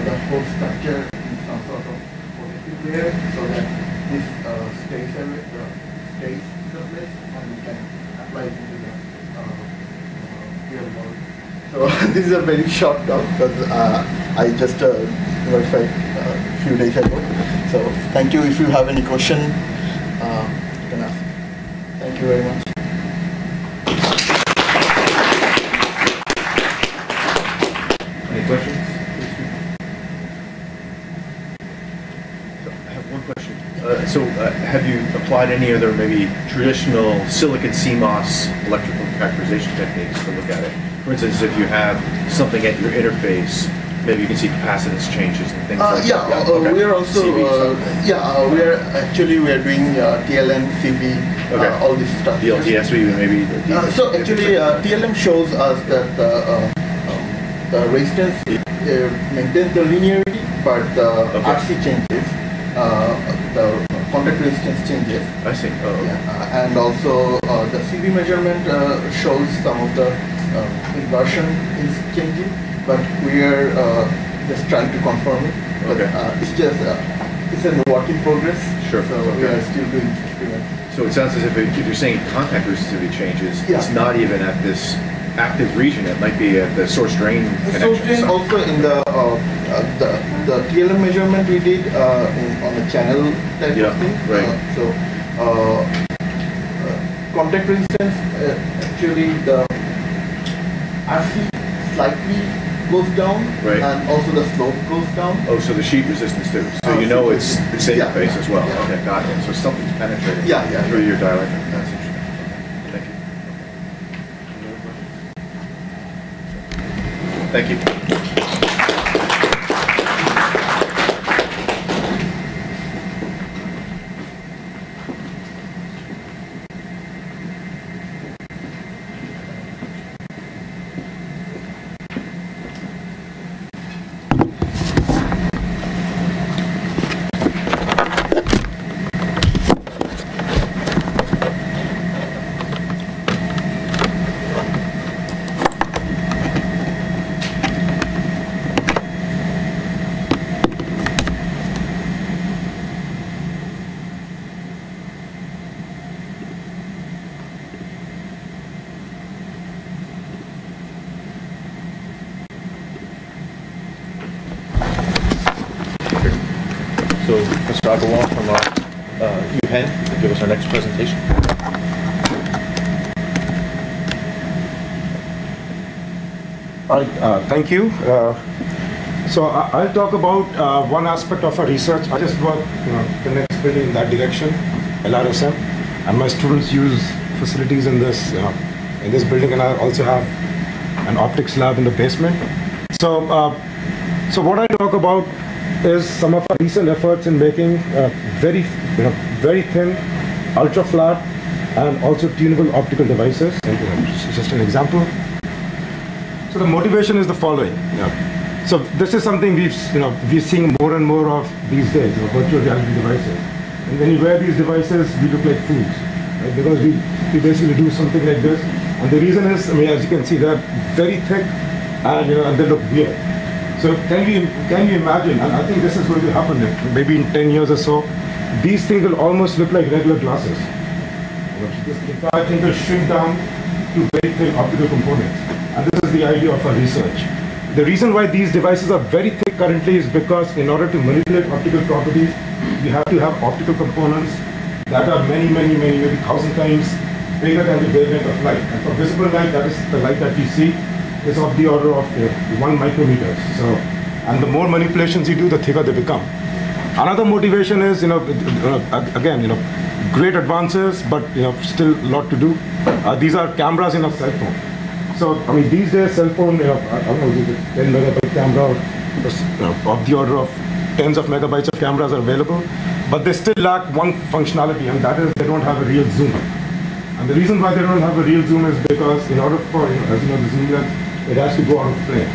S16: the whole structure in some sort of protective layer so that this stays away, stays in the place, and we can apply it into the real world. So this is a very short talk because I just verified a few days ago. So thank you. If you have any question, you can ask. Thank you very much.
S17: So have you applied any other maybe traditional silicon CMOS electrical characterization techniques to look at it? For instance, if you have something at your interface, maybe you can see capacitance changes and things like
S16: yeah,
S17: that. Okay.
S16: we are also, we are doing TLM, CV, all this stuff.
S17: DLTSV, maybe?
S16: So actually, TLM shows us that the resistance maintains the linearity, but the RC changes, the contact resistance changes.
S17: I see.
S16: And also the CV measurement shows some of the inversion is changing, but we are just trying to confirm it. But, it's just it's a work in progress.
S17: Sure.
S16: So we are still doing experiments.
S17: So it sounds as if you're saying contact resistivity changes, it's not even at this active region. It might be at the source drain connection.
S16: Source drain also in the TLM measurement we did on the channel type of thing.
S17: Right.
S16: Contact resistance actually the RC slightly goes down, and also the slope goes down.
S17: Oh, so the sheet resistance too. So you know it's in phase as well. Okay, got it. So something's penetrating through your dielectric. That's interesting. Thank you. Thank you.
S7: So Mr. Agarwal from UPenn will give us our next presentation.
S18: All right, thank you. So I'll talk about one aspect of our research. I just work the next building in that direction, LRSM, and my students use facilities in this building, and I also have an optics lab in the basement. So what I talk about is some of our recent efforts in making very thin, ultra flat, and also tunable optical devices. And, just an example. So the motivation is the following. So this is something we're seeing more and more of these days, virtual reality devices. And when you wear these devices, we look like fools, right? Because we basically do something like this. And the reason is, as you can see, they're very thick and and they look weird. So can you imagine, and I think this is going to happen maybe in 10 years or so, these things will almost look like regular glasses. This entire thing will shrink down to very thin optical components. And this is the idea of our research. The reason why these devices are very thick currently is because in order to manipulate optical properties, you have to have optical components that are many, maybe 1,000 times bigger than the wavelength of light. And for visible light, that is the light that we see, is of the order of 1 micrometer. So, and the more manipulations you do, the thicker they become. Another motivation is, again, great advances, but still a lot to do. These are cameras in a cell phone. So, these days, cell phone, I don't know, 10 megabyte camera, of the order of tens of megabytes of cameras are available, but they still lack one functionality, and that is they don't have a real zoom. And the reason why they don't have a real zoom is because in order for, as you know, the zoom lens, it has to go out of plane.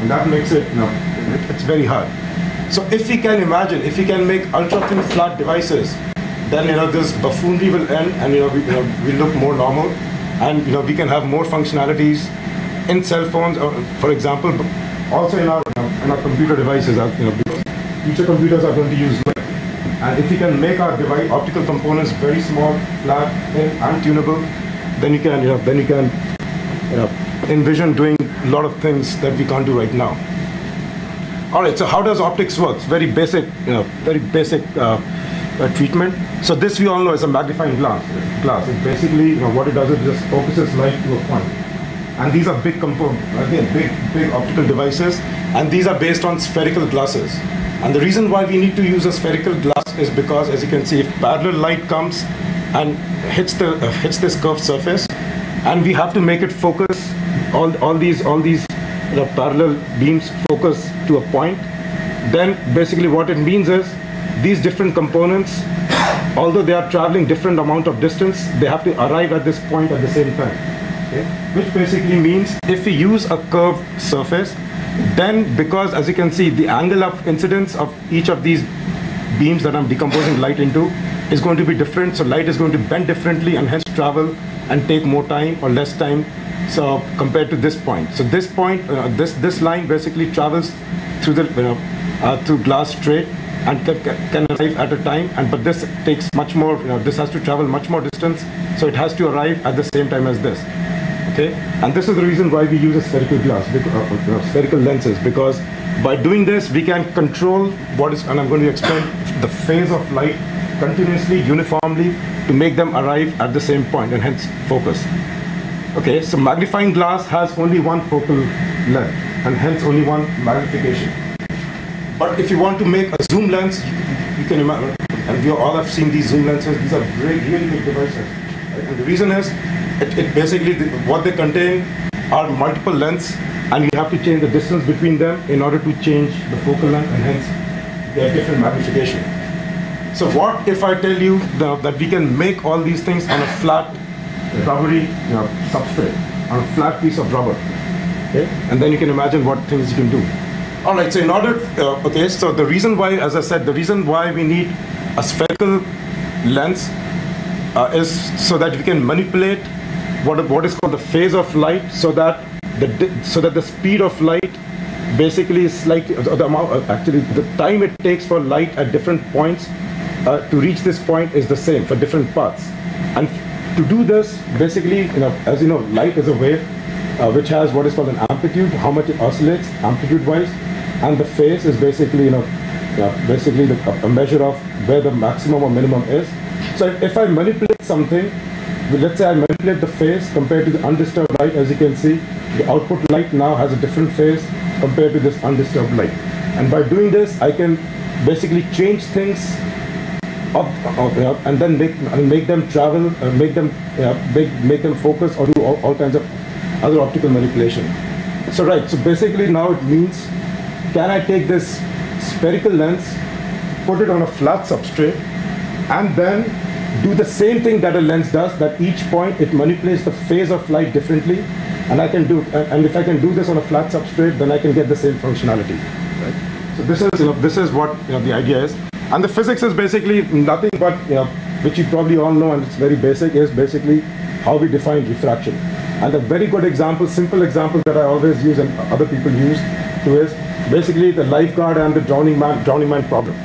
S18: And that makes it, it's very hard. So if we can imagine, if we can make ultra-thin flat devices, then, this buffoonery will end, and, we look more normal. And we can have more functionalities in cell phones, for example, but also in our computer devices. Because future computers are going to use light, and if we can make our device optical components very small, flat, thin, and tunable, then you can envision doing a lot of things that we can't do right now. All right. So how does optics work? It's very basic, treatment. So this we all know is a magnifying glass. It basically, what it does is it just focuses light to a point. And these are big components, again, big optical devices, and these are based on spherical glasses. And the reason why we need to use a spherical glass is because, as you can see, if parallel light comes and hits this curved surface, and we have to make it focus, all these parallel beams focus to a point, then basically what it means is these different components, although they are traveling different amount of distance, they have to arrive at this point at the same time. Okay? Which basically means if we use a curved surface, then because, as you can see, the angle of incidence of each of these beams that I'm decomposing light into is going to be different. So light is going to bend differently and hence travel and take more time or less time, so compared to this point. So this point, this line basically travels through the through glass straight and can arrive at a time, but this takes much more. This has to travel much more distance, so it has to arrive at the same time as this. Okay, and this is the reason why we use a spherical glass, spherical lenses, because by doing this we can control what is, and I'm going to explain the phase of light continuously, uniformly, to make them arrive at the same point and hence focus. Okay, so magnifying glass has only one focal length and hence only one magnification. But if you want to make a zoom lens, you can imagine, and we all have seen these zoom lenses. These are really big devices. Right? And the reason is, it basically, what they contain are multiple lengths, and you have to change the distance between them in order to change the focal length, and hence they have different magnification. So what if I tell you that we can make all these things on a flat, rubbery substrate, on a flat piece of rubber, okay? And then you can imagine what things you can do. All right, so in order, okay, so the reason why, as I said, the reason why we need a spherical lens is so that we can manipulate what is called the phase of light, so that the speed of light basically is slightly, the amount, actually the time it takes for light at different points to reach this point is the same for different paths. And to do this, basically, as you know, light is a wave which has what is called an amplitude, how much it oscillates amplitude-wise, and the phase is basically, basically a measure of where the maximum or minimum is. So if I manipulate something, let's say I manipulate the phase compared to the undisturbed light, as you can see, the output light now has a different phase compared to this undisturbed light. And by doing this, I can basically change things up, and then make them travel, make them focus, or do all kinds of other optical manipulation. So right, so basically now it means, can I take this spherical lens, put it on a flat substrate, and then do the same thing that a lens does, that each point it manipulates the phase of light differently, and I can do, and if I can do this on a flat substrate, then I can get the same functionality. Right? So this is what the idea is, and the physics is basically nothing but which you probably all know, and it's very basic, is basically how we define refraction. And a very good example, simple example that I always use and other people use too is basically the lifeguard and the drowning man problem.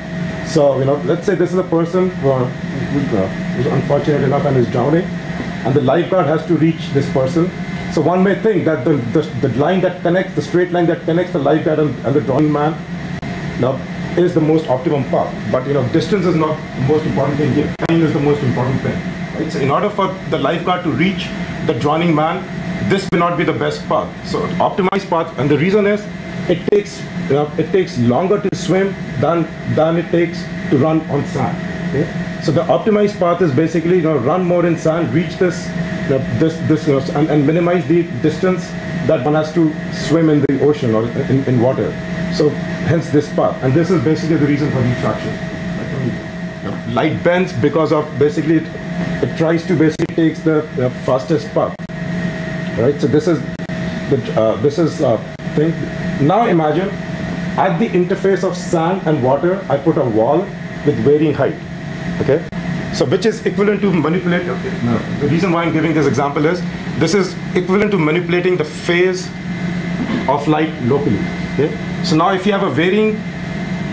S18: So let's say this is a person who's unfortunate enough and is drowning, and the lifeguard has to reach this person. So one may think that the line that connects, the straight line that connects the lifeguard and the drowning man is the most optimum path. But distance is not the most important thing here. Time is the most important thing. Right? So in order for the lifeguard to reach the drowning man, this may not be the best path. So optimized path, and the reason is it takes longer to swim than it takes to run on sand. Okay? So the optimized path is basically run more in sand, reach this and minimize the distance that one has to swim in the ocean or in water. So hence this path, and this is basically the reason for refraction. Light bends because of basically it tries to basically takes the fastest path. Right. So this is the thing. Now imagine at the interface of sand and water, I put a wall with varying height. Okay. So which is equivalent to manipulate. The reason why I'm giving this example is this is equivalent to manipulating the phase of light locally. Okay. So now if you have a varying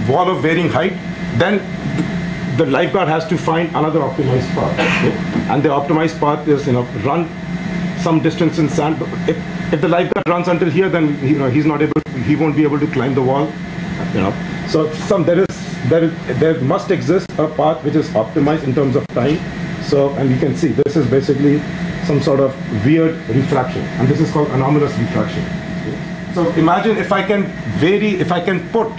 S18: wall of varying height, then the lifeguard has to find another optimized path. Okay? And the optimized path is run some distance in sand. If the lifeguard runs until here, then he won't be able to climb the wall. So there must exist a path which is optimized in terms of time. So, and you can see this is basically some sort of weird refraction, and this is called anomalous refraction. So imagine if I can put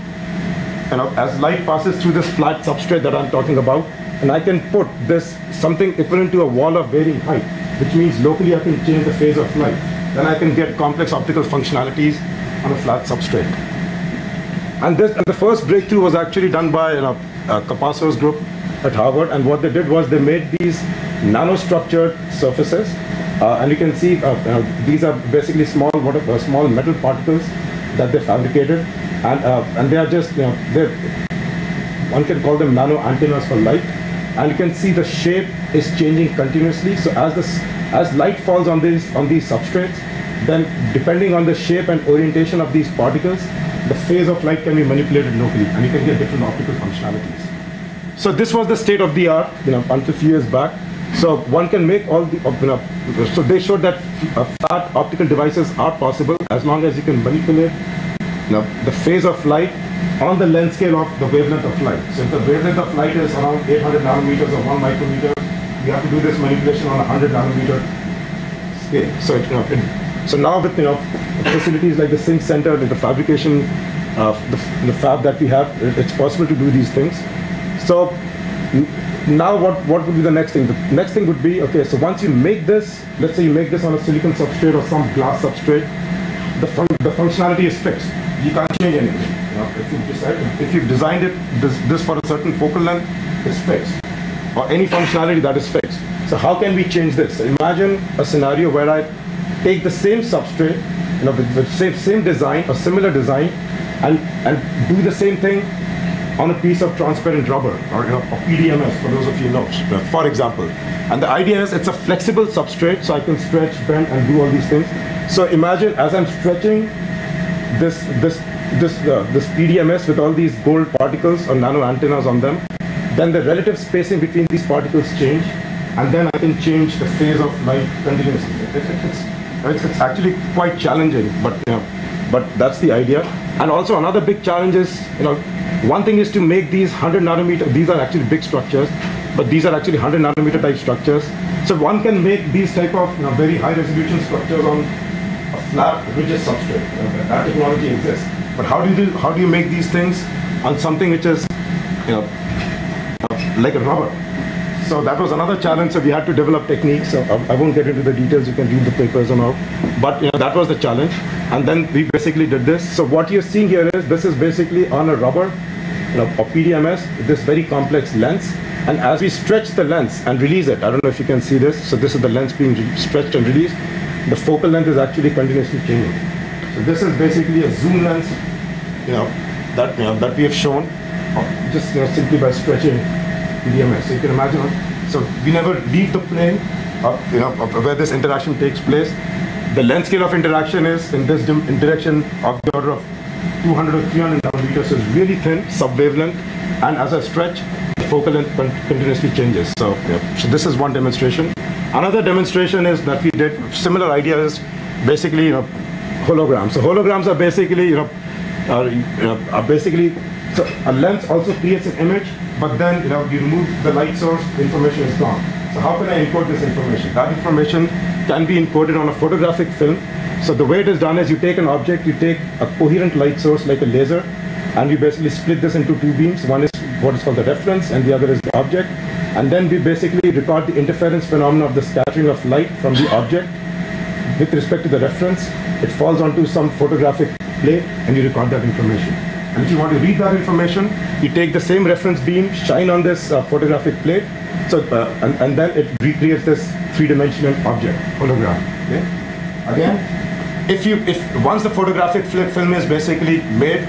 S18: as light passes through this flat substrate that I'm talking about, and I can put this something equivalent to a wall of varying height, which means locally I can change the phase of light. Then I can get complex optical functionalities on a flat substrate. And the first breakthrough was actually done by Capasso's group at Harvard, and what they did was they made these nanostructured surfaces, and you can see these are basically small metal particles that they fabricated, and they are just one can call them nano antennas for light, and you can see the shape is changing continuously. So as light falls on these substrates, then depending on the shape and orientation of these particles, the phase of light can be manipulated locally, and you can get different optical functionalities. So this was the state of the art, until a few years back. So one can make all the, so they showed that flat optical devices are possible as long as you can manipulate the phase of light on the length scale of the wavelength of light. So if the wavelength of light is around 800 nanometers or 1 micrometer, you have to do this manipulation on a 100 nanometer scale. So so now with facilities like the Singh Center, with the fabrication, the fab that we have, it's possible to do these things. So now what would be the next thing? The next thing would be, okay, so once you make this, let's say you make this on a silicon substrate or some glass substrate, the functionality is fixed. You can't change anything. If you've designed it this for a certain focal length, it's fixed. Or any functionality that is fixed. So how can we change this? So imagine a scenario where I take the same substrate, with the same design or similar design, and do the same thing on a piece of transparent rubber, or a PDMS, for those of you know, for example. And the idea is it's a flexible substrate, so I can stretch, bend, and do all these things. So imagine as I'm stretching this PDMS with all these gold particles or nano antennas on them, then the relative spacing between these particles change, and then I can change the phase of light continuously. It's actually quite challenging, but that's the idea. And also another big challenge is, one thing is to make these 100 nanometer, these are actually big structures, but these are actually 100 nanometer type structures. So one can make these type of very high resolution structures on a flat, rigid substrate. That technology exists. But how do you make these things on something which is, like a rubber? So that was another challenge. So we had to develop techniques. So I won't get into the details. You can read the papers and all. But that was the challenge. And then we basically did this. So what you're seeing here is this is basically on a rubber, or PDMS, this very complex lens. And as we stretch the lens and release it, I don't know if you can see this. So this is the lens being stretched and released. The focal length is actually continuously changing. So this is basically a zoom lens, that we have shown, just simply by stretching PDMS. So you can imagine. So we never leave the plane of where this interaction takes place. The length scale of interaction is in this direction of the order of 200 or 300 nanometers. So it's really thin, sub-wavelength, and as I stretch, the focal length continuously changes. So, so this is one demonstration. Another demonstration is that we did similar ideas, basically holograms. So holograms are basically so a lens also creates an image, but then you remove the light source, the information is gone. So how can I encode this information? That information can be encoded on a photographic film. So the way it is done is you take an object, you take a coherent light source like a laser, and we basically split this into two beams. One is what is called the reference, and the other is the object. And then we basically record the interference phenomena of the scattering of light from the object with respect to the reference. It falls onto some photographic plate, and you record that information. And if you want to read that information, you take the same reference beam, shine on this photographic plate, so and then it recreates this three-dimensional object, hologram. Okay? Again, if once the photographic film is basically made,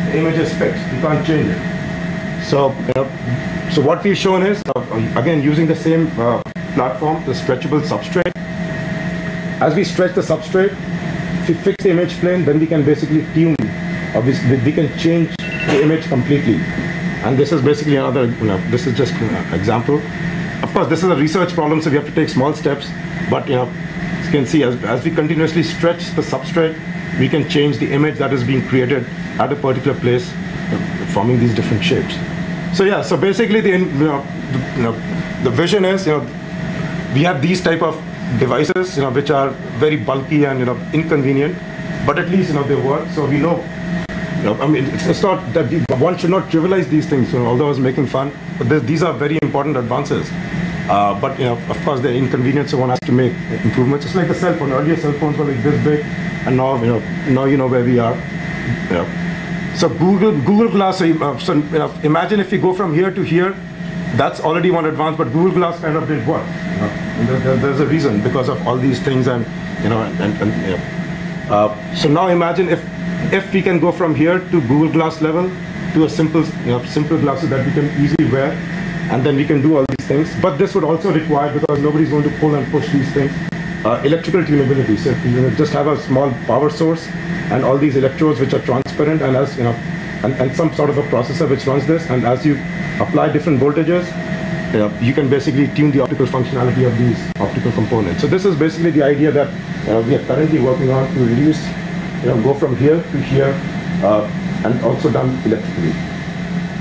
S18: the image is fixed. You can't change it. So so what we've shown is, again, using the same platform, the stretchable substrate. As we stretch the substrate, if we fix the image plane, then we can basically tune. Obviously, we can change the image completely. And this is basically another, this is just an example. Of course, this is a research problem, so we have to take small steps. But as you can see, as we continuously stretch the substrate, we can change the image that is being created at a particular place, forming these different shapes. So yeah, so basically the vision is, we have these type of devices, which are very bulky and inconvenient, but at least they work. So we know I mean, it's not that one should not trivialize these things. Although I was making fun, but these are very important advances. But of course, the inconvenience one has to make improvements. It's like the cell phone. Earlier cell phones were like this big, and now now where we are. So Google Glass. So imagine if we go from here to here. That's already one advance, but Google Glass kind of did what? And there's a reason because of all these things, and so now imagine if we can go from here to Google Glass level to a simple glasses that we can easily wear, and then we can do all these things. But this would also require, because nobody's going to pull and push these things, electrical tunability. So if you just have a small power source and all these electrodes which are transparent, and as and some sort of a processor which runs this, and as you apply different voltages, you can basically tune the optical functionality of these optical components. So this is basically the idea that we are currently working on to reduce, go from here to here, and also done electrically.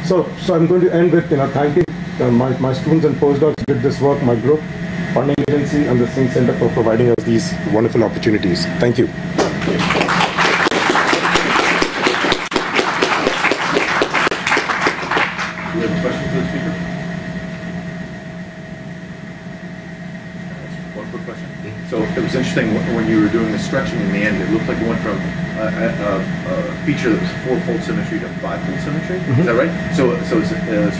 S18: So I'm going to end with thanking my students and postdocs who did this work, my group, funding agency, and the Singh Center for providing us these wonderful opportunities. Thank you.
S17: Do we have a question for the speaker? One quick question. So it was interesting when you were doing the stretching in the end, it looked like it went from a feature that was 4-fold symmetry to 5-fold symmetry. Is that right? So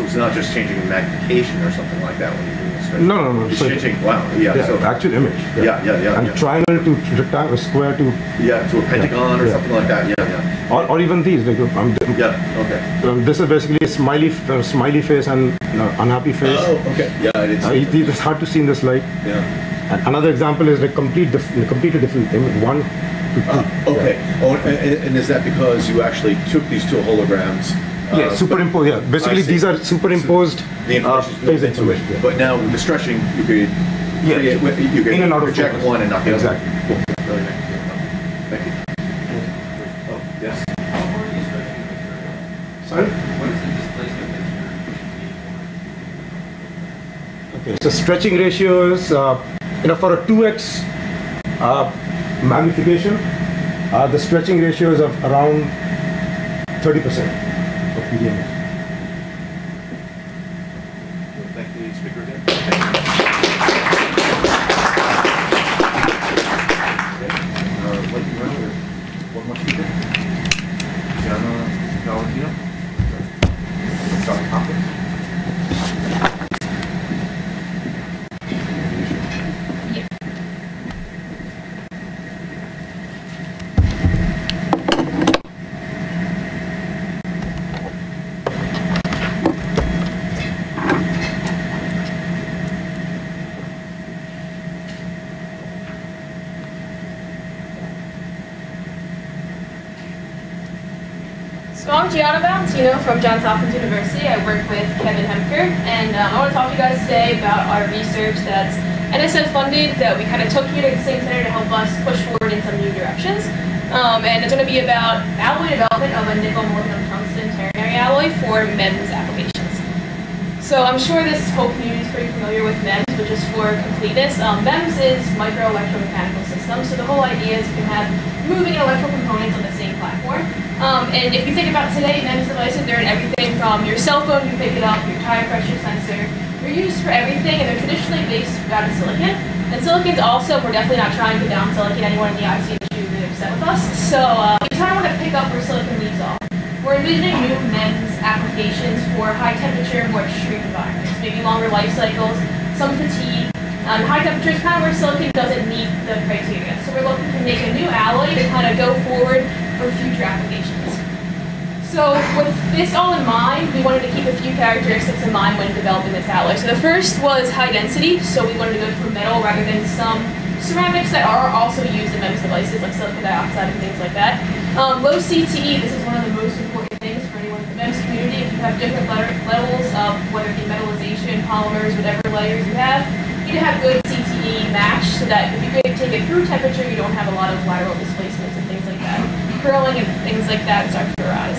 S17: it's not just changing magnification or something like that when you're doing the stretching.
S18: No.
S17: It's changing. Wow. Yeah. So
S18: actual image.
S17: Yeah.
S18: And triangle to rectangle, square to.
S17: Yeah, to a pentagon or something like that. Yeah.
S18: Or even these. Like,
S17: okay.
S18: This is basically a smiley face and unhappy face.
S17: Oh, okay. Yeah, it is.
S18: It's hard to see in this light.
S17: Yeah.
S18: And another example is like completely different image, 1 to 2.
S17: Okay. Oh, and is that because you actually took these two holograms?
S18: Superimpose. Yeah, basically these are superimposed phase information.
S17: Yeah. But now with the stretching, you could you
S18: in and out
S17: project
S18: of
S17: one and not the other.
S18: Exactly.
S17: Cool. Really nice. Thank you. Oh, yes.
S18: Sorry.
S11: What is the displacement that
S18: Okay. So stretching ratios, for a 2x magnification, the stretching ratio is of around 30%. PDM.
S17: Thank the speaker again. Lightning round or one more speaker? Valentino? Dr. Topics?
S19: So I'm Gianna Valentino from Johns Hopkins University. I work with Kevin Hemker, and I want to talk to you guys today about our research that's NSF funded that we kind of took here to the Singh Center to help us push forward in some new directions. And it's going to be about alloy development of a nickel molybdenum tungsten ternary alloy for MEMS applications. So I'm sure this whole community is pretty familiar with MEMS, but just for completeness, MEMS is micro electromechanical systems. So the whole idea is you can have moving electrical components on the same platform. And if you think about today, MEMS devices, they're in everything from your cell phone, you pick it up, your tire pressure sensor. They're used for everything, and they're traditionally based out of silicon. And silicons also, we're definitely not trying to down silicon. Anyone in the IC industry would be upset with us. So we kind of want to pick up where silicon leaves off. We're envisioning new MEMS applications for high temperature, more extreme environments, maybe longer life cycles, some fatigue. High temperature is kind of where silicon doesn't meet the criteria. So we're looking to make a new alloy to kind of go forward for future applications. So with this all in mind, we wanted to keep a few characteristics in mind when developing this alloy. So the first was high density, so we wanted to go for metal rather than some ceramics that are also used in MEMS devices like silicon dioxide and things like that. Low CTE, this is one of the most important things for anyone in the MEMS community. If you have different levels of whether it be metallization, polymers, whatever layers you have, you need to have good CTE match so that if you could take it through temperature, you don't have a lot of lateral displacements and things like that. Curling and things like that start to arise.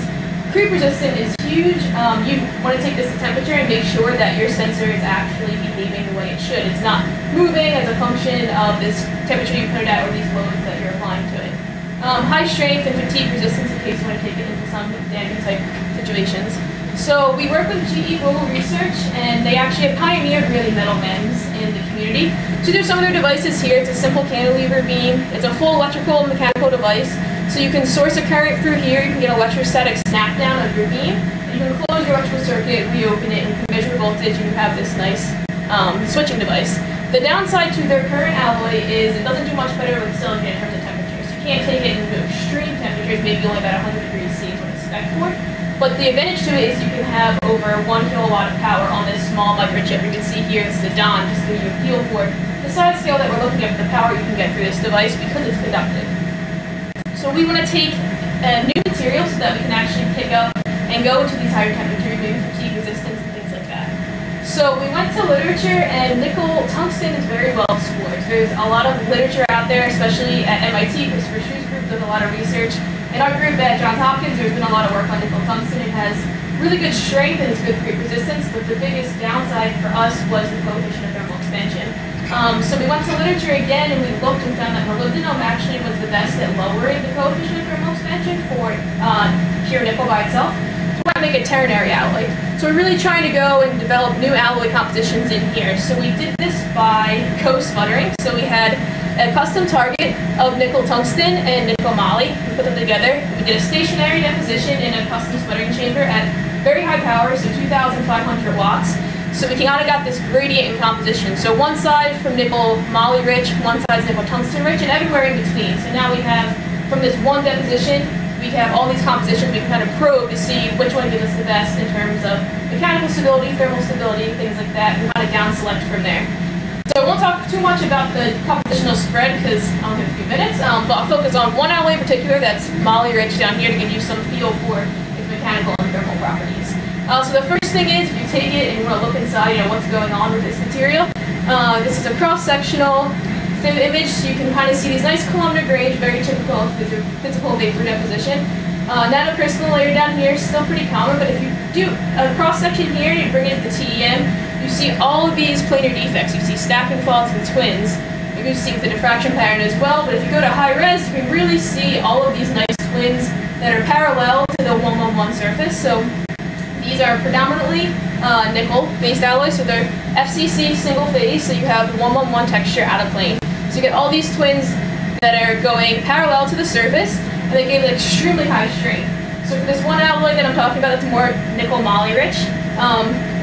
S19: Creep resistant is huge. You want to take this to temperature and make sure that your sensor is actually behaving the way it should. It's not moving as a function of this temperature you put it at or these loads that you're applying to it. high strength and fatigue resistance in case you want to take it into some damping type situations. So we work with GE Global Research, and they actually have pioneered really metal MEMS in the community. So there's some of their devices here. It's a simple cantilever beam. It's a full electrical and mechanical device. So you can source a current through here. You can get electrostatic snap down of your beam. You can close your electrical circuit, reopen it, and you can measure voltage, and you have this nice switching device. The downside to their current alloy is it doesn't do much better with silicon in terms of temperatures. You can't take it into extreme temperatures, maybe only about 100 degrees C is what it's spec for. But the advantage to it is you can have over 1 kilowatt of power on this small microchip. You can see here, this is the DON, just to give you a feel for the size scale that we're looking at, the power you can get through this device because it's conductive. So we want to take new materials so that we can actually pick up and go into these higher temperatures, maybe fatigue resistance and things like that. So we went to literature, and nickel tungsten is very well explored. There's a lot of literature out there, especially at MIT. Christopher Shu's group does a lot of research. In our group at Johns Hopkins, there's been a lot of work on nickel tungsten. It has really good strength and it's good creep resistance, but the biggest downside for us was the coefficient of thermal expansion. So we went to literature again, and we looked and found that molybdenum actually was the best at lowering the coefficient of thermal expansion for pure nickel by itself. So we want to make a ternary alloy. So we're really trying to go and develop new alloy compositions in here. So we did this by co-sputtering. So we had a custom target of nickel tungsten and nickel moly. We put them together. We did a stationary deposition in a custom sputtering chamber at very high power, so 2,500 watts. So we kind of got this gradient in composition. So one side from nickel moly rich, one side is nickel tungsten rich, and everywhere in between. So now we have, from this one deposition, we have all these compositions we can kind of probe to see which one gives us the best in terms of mechanical stability, thermal stability, things like that, and kind of down select from there. So I won't talk too much about the compositional spread because I only have a few minutes, but I'll focus on one alloy in particular that's moly rich down here to give you some feel for its mechanical and thermal properties. So the first thing is, if you take it and you want to look inside, what's going on with this material. This is a cross-sectional image, so you can kind of see these nice columnar grains, very typical of physical vapor deposition. Nanocrystal layer down here is still pretty common, but if you do a cross-section here and you bring it to TEM, you see all of these planar defects. You see stacking faults and twins. You can see the diffraction pattern as well, but if you go to high res, you can really see all of these nice twins that are parallel to the 111 surface. So these are predominantly nickel-based alloys, so they're FCC single phase, so you have the 111 texture out of plane. So you get all these twins that are going parallel to the surface, and they give it extremely high strength. So for this one alloy that I'm talking about, that's more nickel moly rich.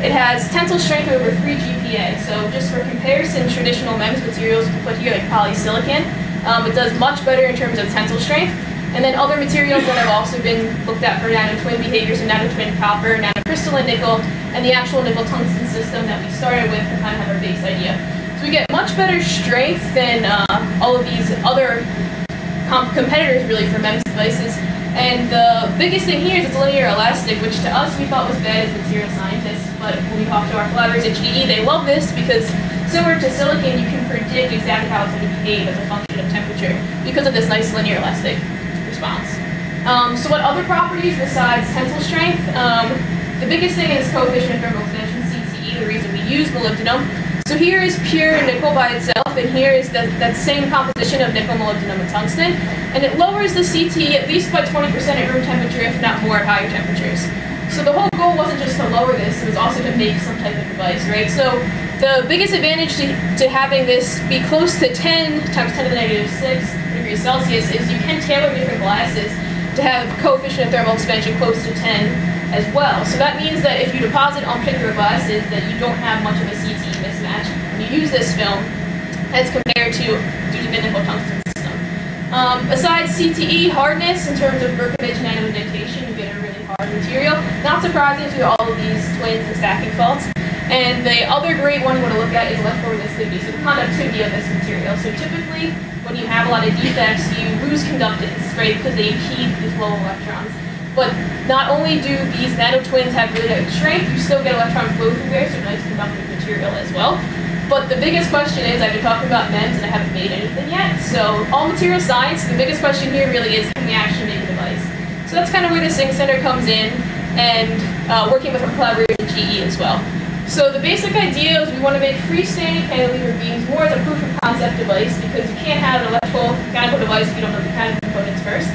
S19: It has tensile strength of over 3 GPa. So just for comparison, traditional MEMS materials you can put here like polysilicon, it does much better in terms of tensile strength. And then other materials that have also been looked at for nanotwin behavior, so nanotwin copper, nanocrystalline nickel, and the actual nickel tungsten system that we started with to kind of have our base idea. So we get much better strength than all of these other competitors really for MEMS devices. And the biggest thing here is it's linear elastic, which to us we thought was bad as material scientists, but when we talked to our collaborators at GE, they love this because similar to silicon, you can predict exactly how it's going to behave as a function of temperature because of this nice linear elastic response. So what other properties besides tensile strength? The biggest thing is coefficient of thermal expansion, CTE, the reason we use molybdenum. So here is pure nickel by itself, and here is that same composition of nickel, molybdenum, and tungsten. And it lowers the CTE at least by 20% at room temperature, if not more at higher temperatures. So the whole goal wasn't just to lower this, it was also to make some type of device, right? So the biggest advantage to having this be close to 10 times 10 to the negative 6 degrees Celsius is you can tailor different glasses to have coefficient of thermal expansion close to 10 as well. So that means that if you deposit on particular glasses that you don't have much of a CTE mismatch when you use this film as compared to using the nickel tungsten system. Besides CTE hardness, in terms of Berkovich nanoindentation, you get a really hard material. Not surprising to all of these twins and stacking faults. And the other great one you want to look at is electroresistivity, so the conductivity of this material. So typically, when you have a lot of defects, you lose conductance, right, because they impede the flow of electrons. But not only do these nanotwins have really good strength, you still get electron flow through there, so nice conductive material as well. But the biggest question is, I've been talking about MEMS and I haven't made anything yet. So all material science, the biggest question here really is, can we actually make a device? So that's kind of where the Singh Center comes in, and working with our collaborators at GE as well. So the basic idea is we want to make freestanding cantilever beams more as a proof of concept device, because you can't have an electrical mechanical device if you don't know the mechanical components first.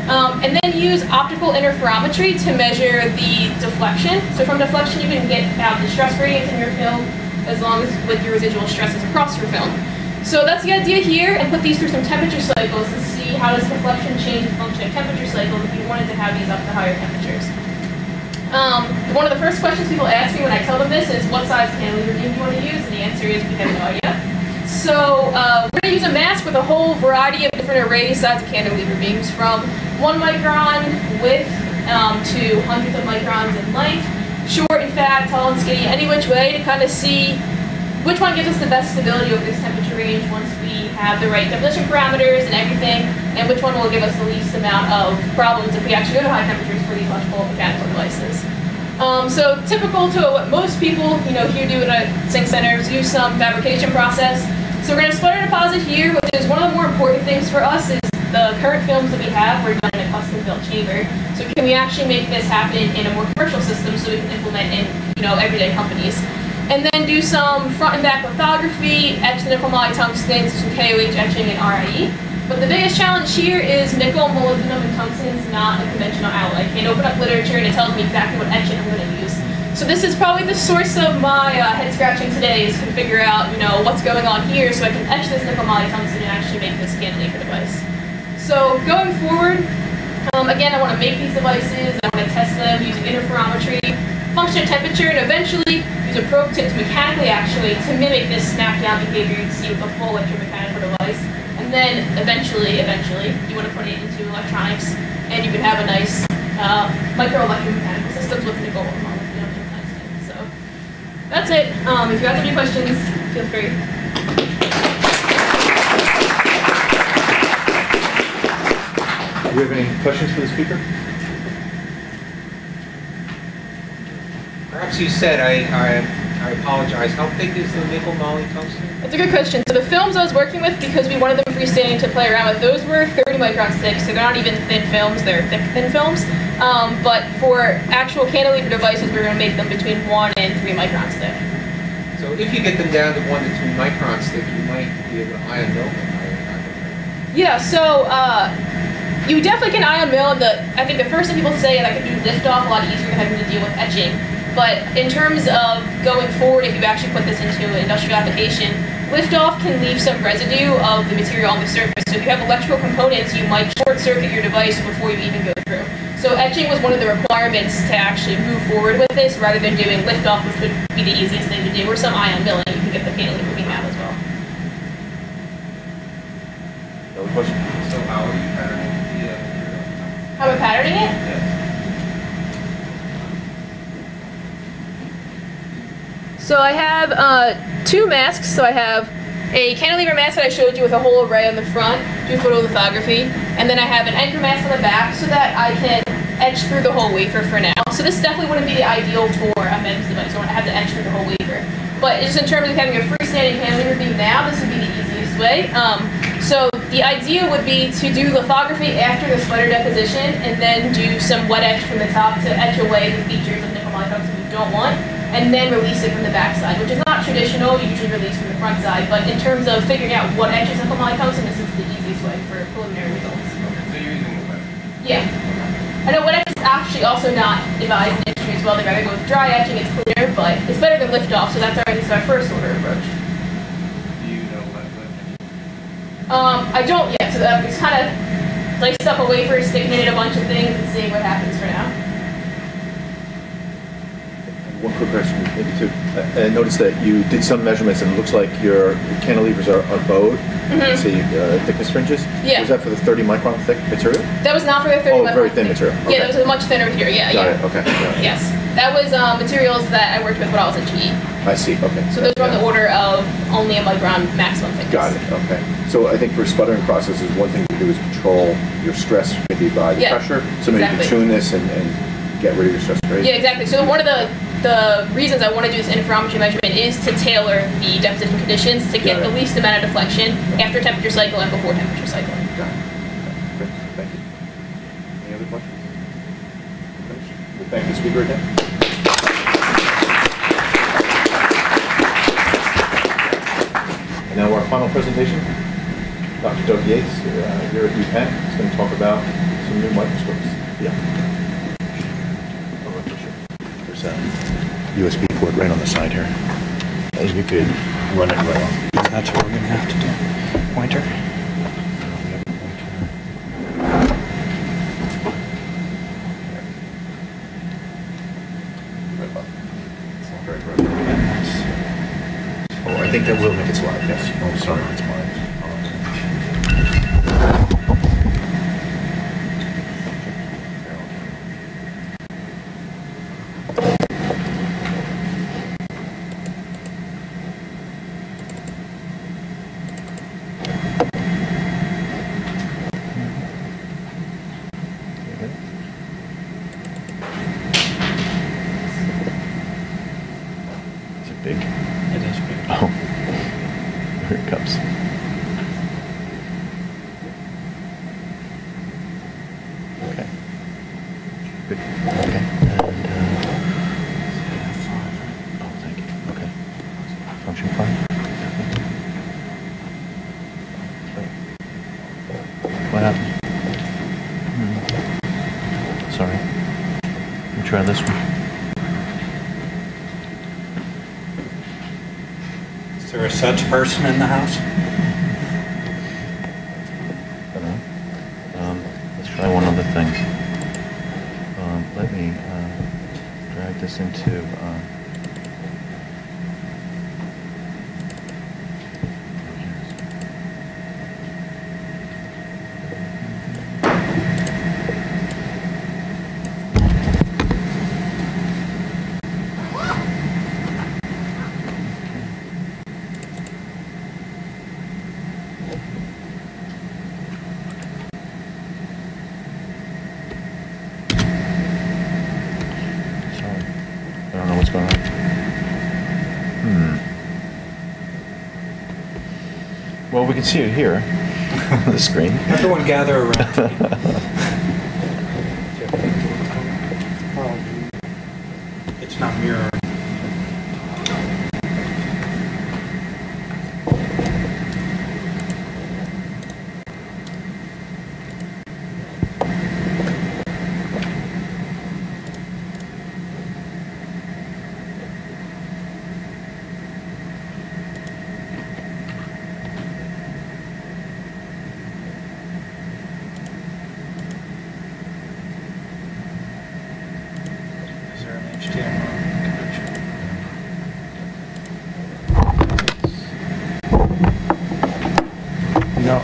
S19: And then use optical interferometry to measure the deflection. So from deflection you can get out the stress gradients in your film as long as with your residual stresses across your film. So that's the idea here, and put these through some temperature cycles to see how does deflection change the function of temperature cycles if you wanted to have these up to higher temperatures. One of the first questions people ask me when I tell them this is, what size cantilever beam do you want to use? And the answer is, we have no idea. So we're going to use a mask with a whole variety of different array size of cantilever beams, from 1 micron width to hundreds of microns in length, short and fat, tall and skinny, any which way, to kind of see which one gives us the best stability over this temperature range once we have the right deposition parameters and everything, and which one will give us the least amount of problems if we actually go to high temperatures for these electrical and mechanical devices. So typical to what most people here do at Singh centers, use some fabrication process. So we're going to sputter deposit here, which is one of the more important things for us. Is the current films that we have were done in a custom-built chamber. So can we actually make this happen in a more commercial system so we can implement in everyday companies? And then do some front and back lithography, etch the nickel moly tungsten, some KOH etching and RIE. But the biggest challenge here is nickel, molybdenum, and tungsten is not a conventional alloy. I can't open up literature and it tells me exactly what etchant I'm going to use. So this is probably the source of my head scratching today, is to figure out what's going on here so I can etch this nickel moly tungsten and actually make this cantilever device. So going forward, again, I want to make these devices, I want to test them using interferometry, function of temperature, and eventually use a probe tip to mechanically actually to mimic this snap-down behavior you'd see with a full electromechanical device. And then eventually, you want to put it into electronics, and you can have a nice micro-electromechanical systems with nickel or molybdenum and tungsten. So that's it. If you guys have any questions, feel free.
S17: Do we have any questions for the speaker?
S20: Perhaps you said, I apologize, how thick is the nickel moly tungsten?
S19: That's a good question. So the films I was working with, because we wanted them freestanding to play around with, those were 30 microns thick, so they're not even thin films, they're thick, thin films. But for actual cantilever devices, we're going to make them between 1 and 3 microns thick.
S20: So if you get them down to 1 to 2 microns thick, you might be able to ion mill them.
S19: Yeah, so you definitely can ion mill. I think the first thing people say is I can do liftoff a lot easier than having to deal with etching. But in terms of going forward, if you actually put this into an industrial application, liftoff can leave some residue of the material on the surface. So if you have electrical components, you might short circuit your device before you even go through. So etching was one of the requirements to actually move forward with this, rather than doing liftoff, which would be the easiest thing to do, or some ion milling. You can get the cantilever beam out as well.
S17: Another question?
S20: So how are you patterning the material?
S19: How am I patterning it?
S20: Yes.
S19: So I have 2 masks. So I have a cantilever mask that I showed you with a whole array on the front, do photolithography, and then I have an anchor mask on the back so that I can etch through the whole wafer for now. So this definitely wouldn't be the ideal for a MEMS device. I want to have to etch through the whole wafer. But just in terms of having a freestanding cantilever beam now, this would be the easiest way. So the idea would be to do lithography after the sputter deposition, and then do some wet etch from the top to etch away the features of nickel moly tungsten you don't want, and then release it from the back side, which is not traditional. You usually release from the front side, but in terms of figuring out what etches nickel moly tungsten, this is the easiest way for preliminary results.
S20: So you're using the wet?
S19: Yeah. I know wet etch is actually also not advised in industry as well. They'd rather go with dry etching, it's cleaner, but it's better than liftoff, so that's our first order approach.
S20: Do you know what etching?
S19: I don't yet, so it's kind of diced up a wafer, sticking in a bunch of things, and seeing what happens for now.
S17: One quick question, maybe too. I noticed that you did some measurements, and it looks like your cantilevers are bowed. Let's see, thickness fringes.
S19: Yeah.
S17: Was that for the 30 micron thick material?
S19: That was not for the 30 micron.
S17: Oh, very thin material. Okay.
S19: Yeah, that was a much thinner material. Yeah,
S17: Got
S19: yeah.
S17: it. Okay. Got it.
S19: Yes, that was materials that I worked with when I was at GE.
S17: I see. Okay.
S19: So those were on the order of only a micron maximum thickness.
S17: Got it. Okay. So I think for sputtering processes, one thing to do is control your stress maybe by the pressure. So maybe you can tune this and get rid of your stress rate.
S19: Yeah, exactly. So one of the reasons I want to do this interferometry measurement is to tailor the deposition conditions to get the least amount of deflection after temperature cycle and before temperature cycle.
S17: Got it. Okay. Great. Thank you. Any other questions? We'll thank the speaker again. final presentation. Dr. Doug Yates here at UPenn is going to talk about some new microscopes. Yeah. There's a USB port right on the side here. And you could run it right on. That's what we're going to have to do. Pointer. Oh, I think that will make it slide, yes. Oh, sorry, it's mine. Is it big? It is big. Oh, here it comes. Okay. Good. Okay. And, oh, thank you. Okay. Function fine. What happened? Sorry. Let me try this one.
S21: Is there a such person in the house?
S17: Let's try one other thing. Let me drag this into. I don't know what's going on. Well, we can see it here on the screen.
S21: Everyone gather around. It's not mirroring. Is there an HDMI connection? No.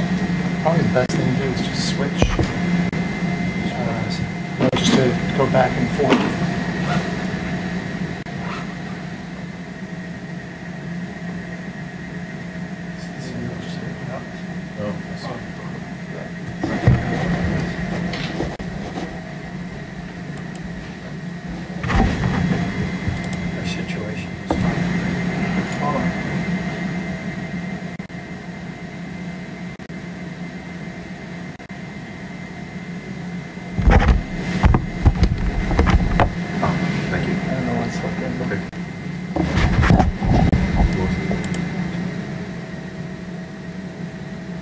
S21: Probably the best thing to do is just switch. Just to go back and forth. Our situation is fine.
S17: Thank you.
S21: I don't know what's looking.
S17: Okay.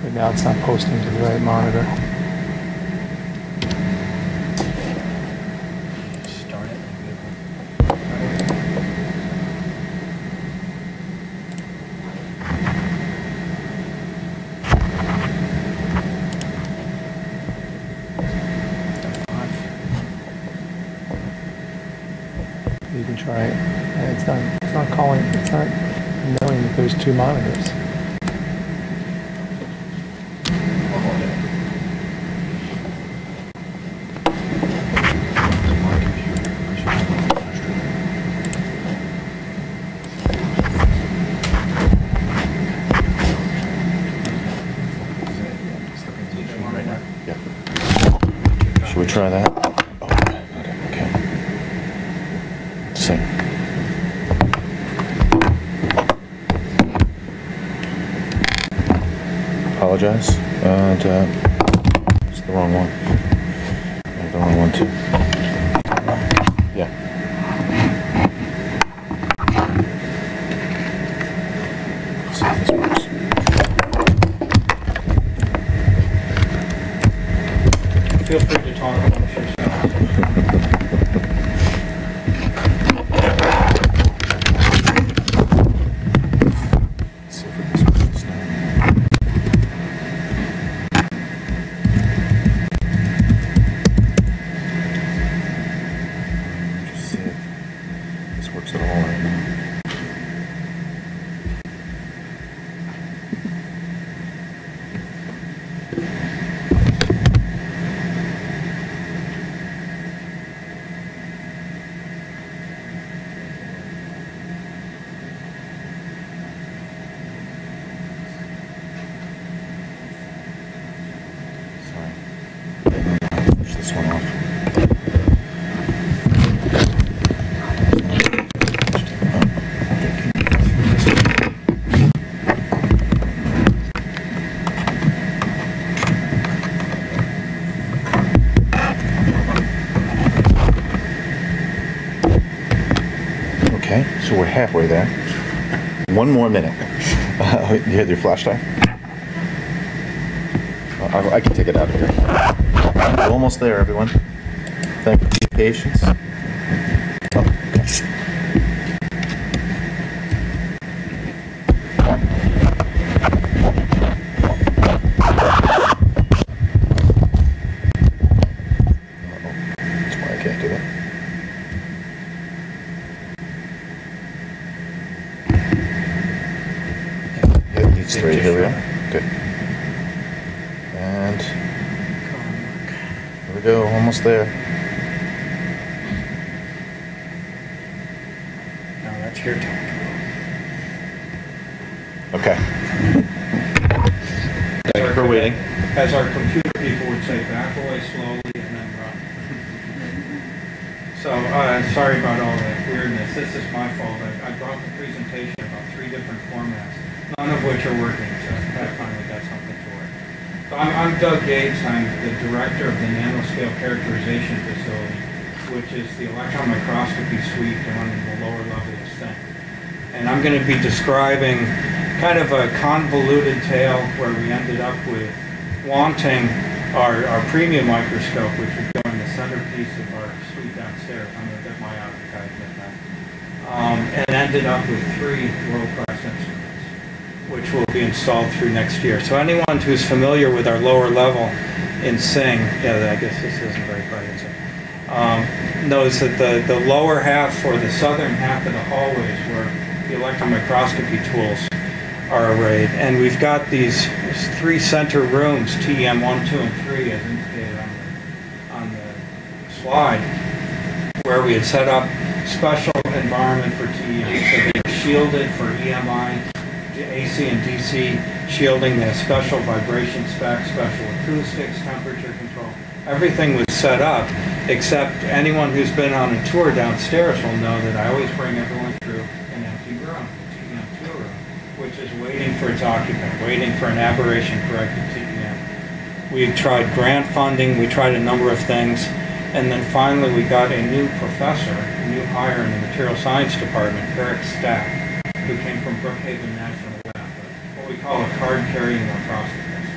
S21: Right now it's not posting to the right monitor. Start it. You can try it. And it's not calling, it's not knowing that there's two monitors.
S17: Should we try that? Oh, okay. See. Apologize. And it's the wrong one. The wrong one too. Yeah. Let's see if this works.
S15: feel free to talk amongst yourselves.
S7: Push this one off. Okay, so we're halfway there. One more minute. You had your flashlight? I can take it out of here. We're almost there, everyone. Thank you for your patience. Oh, okay. That's why I can't do that. Yeah, these three. Here we are. Good. And here we go, almost there.
S15: Now that's your turn.
S7: Okay. Thank you for waiting.
S15: As our computer people would say, back away slowly and then run. So, sorry about all that weirdness. This is my fault. I brought the presentation about 3 different formats, none of which are working, so I finally got something to work. So I'm Doug Gates. I'm the director of the Nanoscale Characterization Facility, which is the electron microscopy suite down in the lower level of Singh. And I'm going to be describing kind of a convoluted tale where we ended up with wanting our premium microscope, which would go in the centerpiece of our suite downstairs. I'm a bit myopic, I admit that. And ended up with 3 world-class instruments, which will be installed through next year. So anyone who's familiar with our lower level in Singh, yeah, I guess this isn't very bright, is it? Knows that the lower half or the southern half of the hallways where the electron microscopy tools are arrayed. And we've got these 3 center rooms, TEM 1, 2, and 3, as indicated on the slide, where we had set up special environment for TEM. So they're shielded for EMI, AC and DC shielding. They have special vibration specs, special acoustics, temperature control. Everything was set up, except anyone who's been on a tour downstairs will know that I always bring everyone through an empty room, TEM 2 room, which is waiting for its occupant, waiting for an aberration-corrected TEM. We tried grant funding, we tried a number of things, and then finally we got a new professor, a new hire in the material science department, Eric Stack, who came from Brookhaven National Lab, what we call a card-carrying microscopist.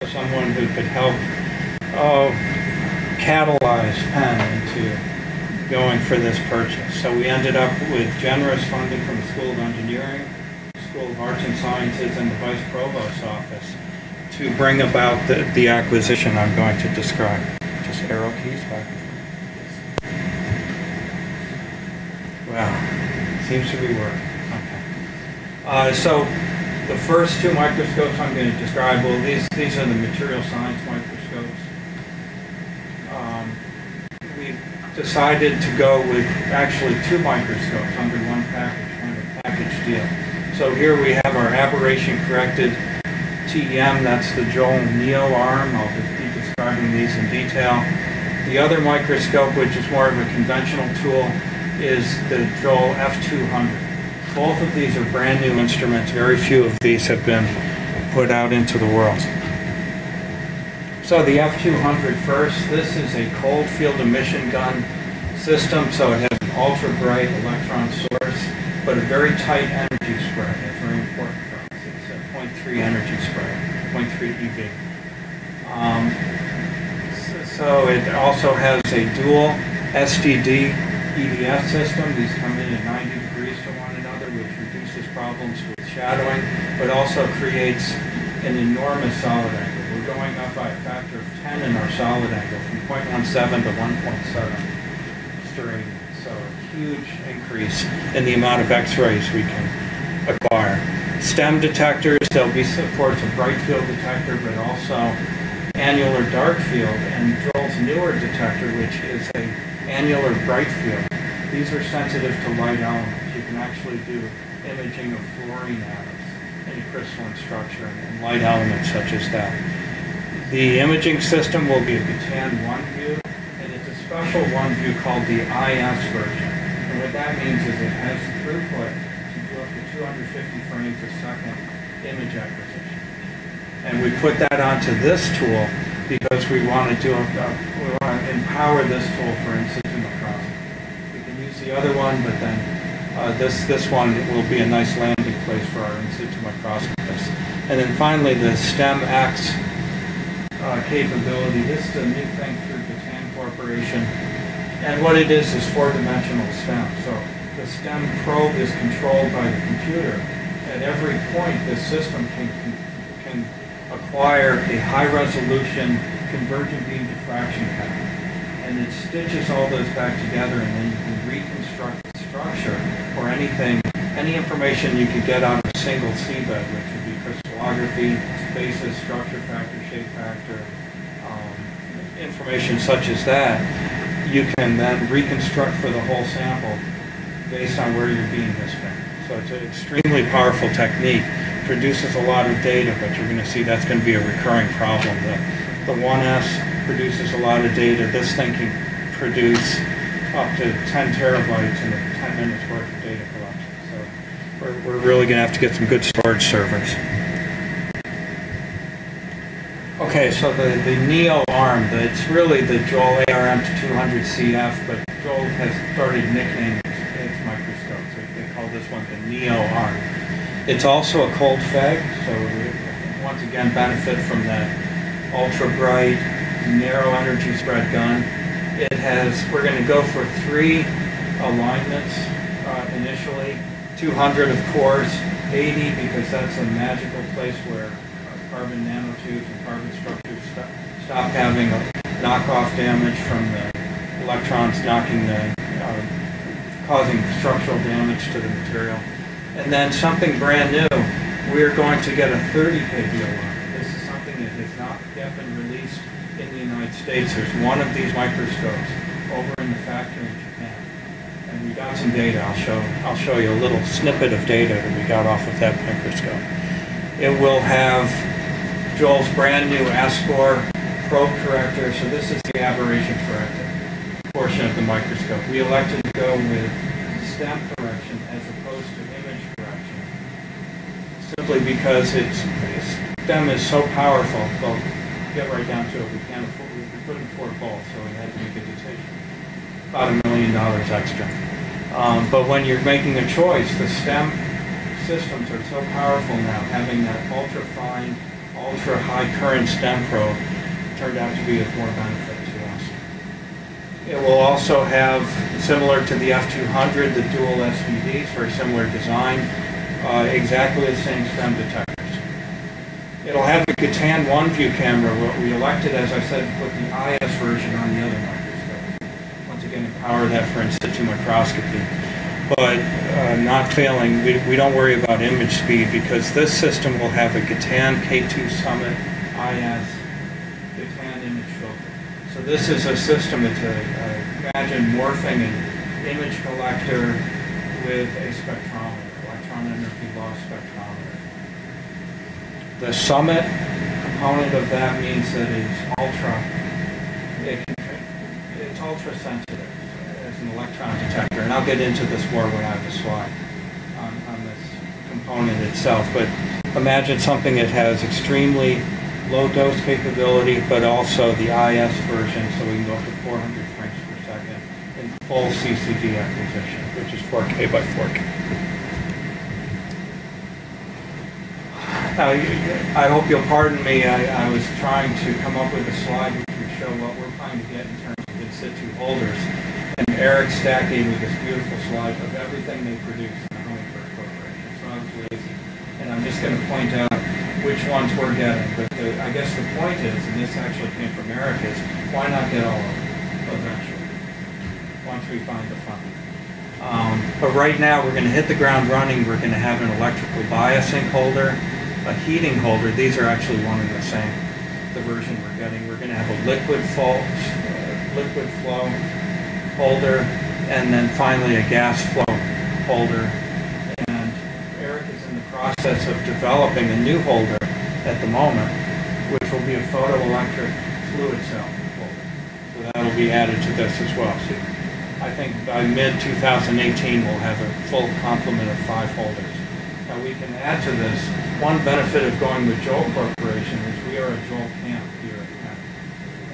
S15: So someone who could help catalyze Penn into going for this purchase. So we ended up with generous funding from the School of Engineering, School of Arts and Sciences, and the Vice Provost's office to bring about the acquisition I'm going to describe. Just arrow keys back and forth. Wow, seems to be working. Okay. So the first 2 microscopes I'm going to describe, well, these are the material science microscopes. We decided to go with actually 2 microscopes under one package, kind of a package deal. So here we have our aberration-corrected TEM, that's the Joel Neo arm. I'll be describing these in detail. The other microscope, which is more of a conventional tool, is the Joel F200. Both of these are brand new instruments. Very few of these have been put out into the world. So the F200 first, this is a cold field emission gun system, so it has an ultra-bright electron source, but a very tight energy spread. That's very important for us. It's a 0.3 energy spread, 0.3 eV.
S5: So it also has a dual STD EDS system. These come in at 90 degrees to one another, which reduces problems with shadowing, but also creates an enormous solid angle. We're going up by a factor of 10 in our solid angle, from 0.17 to 1.7 stereo. So a huge increase in the amount of X-rays we can acquire. STEM detectors, there'll be supports a bright field detector, but also annular dark field, and Joel's newer detector, which is a annular bright field. These are sensitive to light elements. You can actually do imaging of fluorine atoms in a crystalline structure and light elements such as that. The imaging system will be a Gatan 1 view, and it's a special one view called the IS version. And what that means is it has throughput to do up to 250 frames a second image acquisition. And we put that onto this tool because we want to empower this tool for in situ microscopy. We can use the other one, but then this one will be a nice landing place for our in situ microscopists. And then finally, the STEM-X capability. This is a new thing through Gatan Corporation. And what it is four-dimensional STEM. So the STEM probe is controlled by the computer. At every point, this system can acquire a high-resolution convergent beam diffraction pattern. And it stitches all those back together, and then you can reconstruct the structure or anything, any information you could get out of a single seabed, which would be crystallography, basis, structure factor, shape factor, information such as that. You can then reconstruct for the whole sample based on where your beam has been. So it's an extremely powerful technique. Produces a lot of data, but you're going to see that's going to be a recurring problem. The 1S produces a lot of data. This thing can produce up to 10 terabytes in 10 minutes worth of data collection. So we're really going to have to get some good storage servers. Okay, so the NEO arm, it's really the Joel ARM200CF, but Joel has started nicknaming its microscope, so they call this one the NEO arm. It's also a cold fag, so we once again benefit from that ultra bright, narrow energy spread gun. It has, we're going to go for 3 alignments initially, 200 of course, 80 because that's a magical place where carbon nanotubes and carbon structures stop having a knockoff damage from the electrons causing structural damage to the material. And then something brand new, we're going to get a 30 kV alarm. This is something that has not yet been released in the United States. There's one of these microscopes over in the factory in Japan. And we got some data. I'll show you a little snippet of data that we got off of that microscope. It will have Joel's brand new ASCOR probe corrector. So this is the aberration corrector portion of the microscope. We elected to go with STEM correction as opposed to image correction, simply because STEM is so powerful. Well, get right down to it. We couldn't afford both, so we had to make a decision. About $1 million extra. But when you're making a choice, the STEM systems are so powerful now. Having that ultra fine, ultra high current STEM probe turned out to be of more benefit to us. It will also have, similar to the F200, the dual SVDs, very similar design, exactly the same STEM detectors. It'll have a Gatan 1 view camera. What we elected, as I said, to put the IS version on the other microscope. Once again, empower that for in situ microscopy. But not failing, we don't worry about image speed because this system will have a Gatan K2 Summit IS Gatan image filter. So this is a system, imagine morphing an image collector with a spectrometer, electron energy loss spectrometer. The Summit component of that means that it's ultra sensitive as an electron detector, and I'll get into this more when I have a slide on this component itself. But imagine something that has extremely low dose capability, but also the IS version, so we can go up to 400 frames per second in full CCD acquisition, which is 4K by 4K. I hope you'll pardon me. I was trying to come up with a slide which would show what we're trying to get in terms of in situ holders. And Eric Stack gave me this beautiful slide of everything they produce in the Hummingbird Corporation. So I was lazy. And I'm just going to point out which ones we're getting. But I guess the point is, and this actually came from Eric, is why not get all of them eventually, once we find the funding. But right now we're going to hit the ground running. We're going to have an electrical biasing holder, a heating holder. These are actually one and the same, the version we're getting. We're going to have a liquid flow holder, and then finally a gas flow holder. And Eric is in the process of developing a new holder at the moment, which will be a photoelectric fluid cell holder. So that will be added to this as well. So I think by mid-2018 we'll have a full complement of 5 holders. Now we can add to this, one benefit of going with Joel Corporation is we are a Joel camp here at Penn.